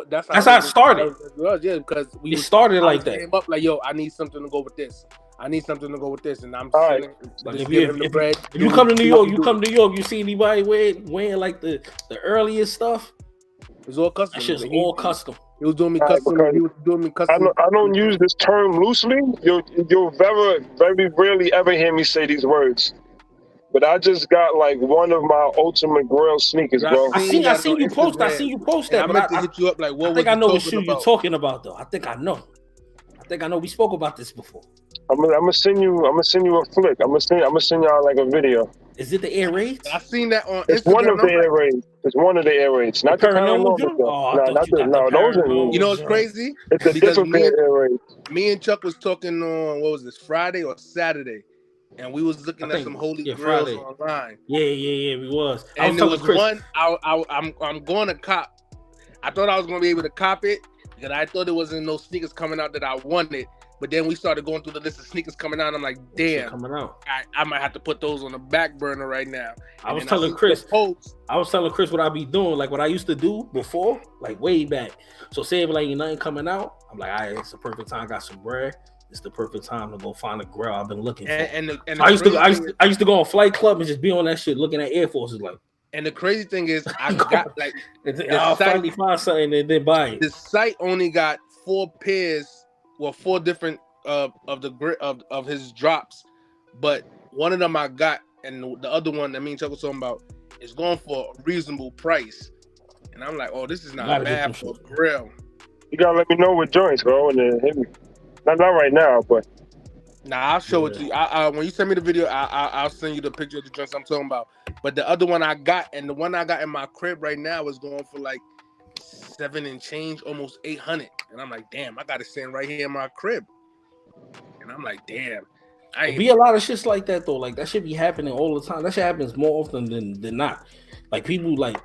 That's how it started. Yeah, because It started like I that. him up like, yo, I need something to go with this. I need something to go with this, and I'm All right. Like just if giving him the bread. you come to New York, you see anybody wearing like the earliest stuff? It's all custom. That shit's all custom. He was doing me All right, custom. because He was doing me custom. I don't use this term loosely. You'll very rarely ever hear me say these words. But I just got like one of my ultimate Grail sneakers, bro. I seen you post that. I meant to hit you up like, what I think was I know you what talking shoe you're about? talking about though. I think I know. We spoke about this before. I'm gonna send you a flick. I'm gonna send y'all like a video. Is it the Air Raids? I seen that on It's Instagram. one of the Air Raids. It's one of the Air Raids. Not the Paranormal paranormal. joint? Oh, I No, thought not you got the those are paranormal. You know what's crazy? It's a Because different pair of Air Raids. Me and Chuck was talking on, what was this, Friday or Saturday? And we was looking at some holy grails Friday. online. Yeah, we was. And there was one I'm going to cop. I thought I was going to be able to cop it because I thought there wasn't no sneakers coming out that I wanted. But then we started going through the list of sneakers coming out. And I'm like, damn, coming out. I might have to put those on the back burner right now. I was telling Chris what I be doing, like what I used to do before, like way back. So say if like ain't nothing coming out, I'm like, all right, it's the perfect time. I got some bread. It's the perfect time to go find a Grail I've been looking for. I used to go on Flight Club and just be on that shit looking at Air Forces like. And the crazy thing is, I got like I'll finally find something and then buy it. The site only got 4 different of his drops, but one of them I got, and the other one that me and Chuck was talking about is going for a reasonable price. And I'm like, oh, this is not bad for a Grail. You gotta let me know what joints, bro, and then hit me. Not right now, but. Nah, I'll show it to you. When you send me the video, I'll send you the picture of the joints I'm talking about. But the other one I got, and the one I got in my crib right now is going for like $7 and change, almost $800. And I'm like, damn, I got it sitting right here in my crib. And I'm like, damn. Be a lot of shits like that though. Like that shit be happening all the time. That shit happens more often than not. Like people like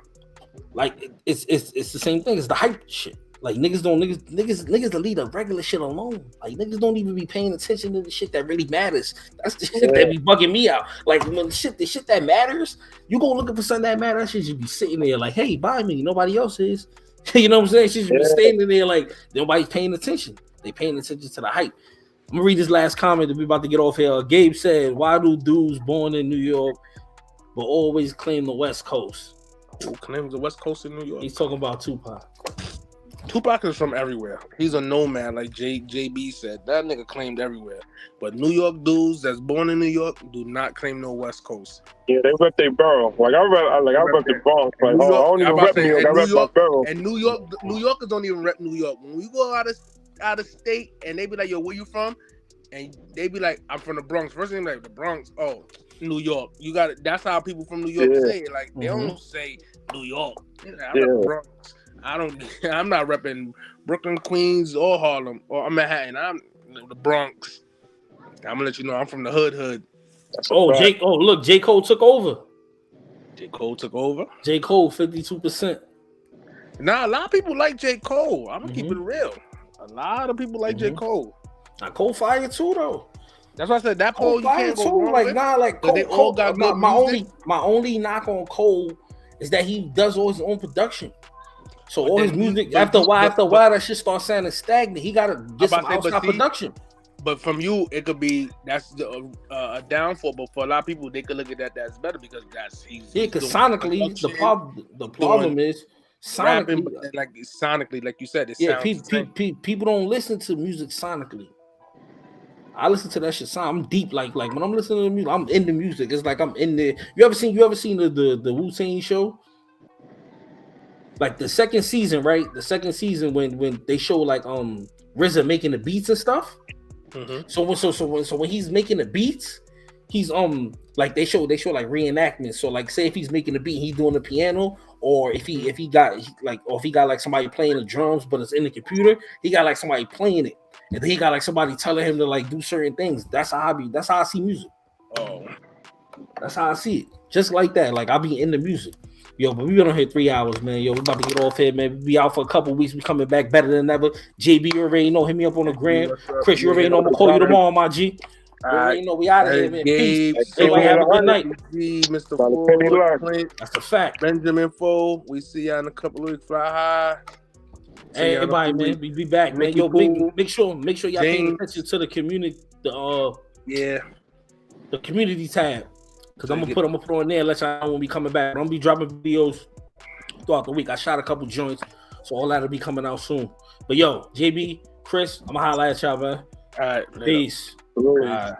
it's the same thing. It's the hype shit. Like niggas to leave the regular shit alone. Like niggas don't even be paying attention to the shit that really matters. That's the shit that be bugging me out. Like when the shit that matters, you go looking for something that matters. That shit should be sitting there like, hey, buy me. Nobody else is. You know what I'm saying? She should be standing there like nobody's paying attention. They paying attention to the hype. I'm gonna read this last comment that we about to get off here. Gabe said, "Why do dudes born in New York but always claim the West Coast?" Who claims the West Coast in New York? He's talking about Tupac. Tupac is from everywhere. He's a nomad, like JB said. That nigga claimed everywhere. But New York dudes that's born in New York do not claim no West Coast. Yeah, they rep their borough. I rep the Bronx. Like, I don't even rep New York. I rep my borough. And New Yorkers don't even rep New York. When we go out of state and they be like, yo, where you from? And they be like, I'm from the Bronx. First thing like the Bronx, oh, New York. You got it. That's how people from New York say it. Like they don't say New York. I rep the Bronx. I'm not repping Brooklyn, Queens, or Harlem, or Manhattan. I'm the Bronx. I'm gonna let you know I'm from the hood. Look, J. Cole took over. J. Cole took over. J. Cole 52%. Nah, a lot of people like J. Cole. I'm gonna keep it real. A lot of people like J. Cole. Now Cole fire too though. That's why I said that Cole you can't go wrong like with. nah, like Cole, they all got good my only knock on Cole is that he does all his own production. So all his music after a while, that shit starts sounding stagnant. He gotta get some outside production. But from you, it could be that's a downfall. But for a lot of people, they could look at that that's better because because sonically the problem is sonically, sonically, like you said, it sounds people don't listen to music sonically. I listen to that shit. I'm deep, like when I'm listening to music, I'm in the music. It's like I'm in there. You ever seen the Wu-Tang show? Like the second season, right? The second season when they show like RZA making the beats and stuff. Mm-hmm. So when he's making the beats, he's like they show like reenactments. So like say if he's making the beat, he's doing the piano, or if he got like somebody playing the drums, but it's in the computer, he got like somebody playing it, and then he got like somebody telling him to like do certain things. That's how I see music. Oh, that's how I see it. Just like that. Like I'll be in the music. Yo, but we been on here 3 hours, man. Yo, we about to get off here, man. We be out for a couple weeks. We coming back better than ever. JB, you already know. Hit me up on the gram. Chris, you already know. I'm gonna call you tomorrow, my G. You already know we out of here, man. Gabe, Peace. Everybody have a good night. Mr. About a penny Ford, left. Clint, That's a fact. Benjamin Foe. We see y'all in a couple of weeks. Fly high. Hey, everybody, man, we be back, man. Mickey Yo, Poole, make sure y'all paying James. attention to the community, Yeah. the community tab, because I'm gonna put on there. Let y'all know when we coming back. I'm gonna be dropping videos throughout the week. I shot a couple joints, so all that'll be coming out soon. But yo, JB, Chris, I'm gonna holla at y'all, man. All right. Peace. Really. All right.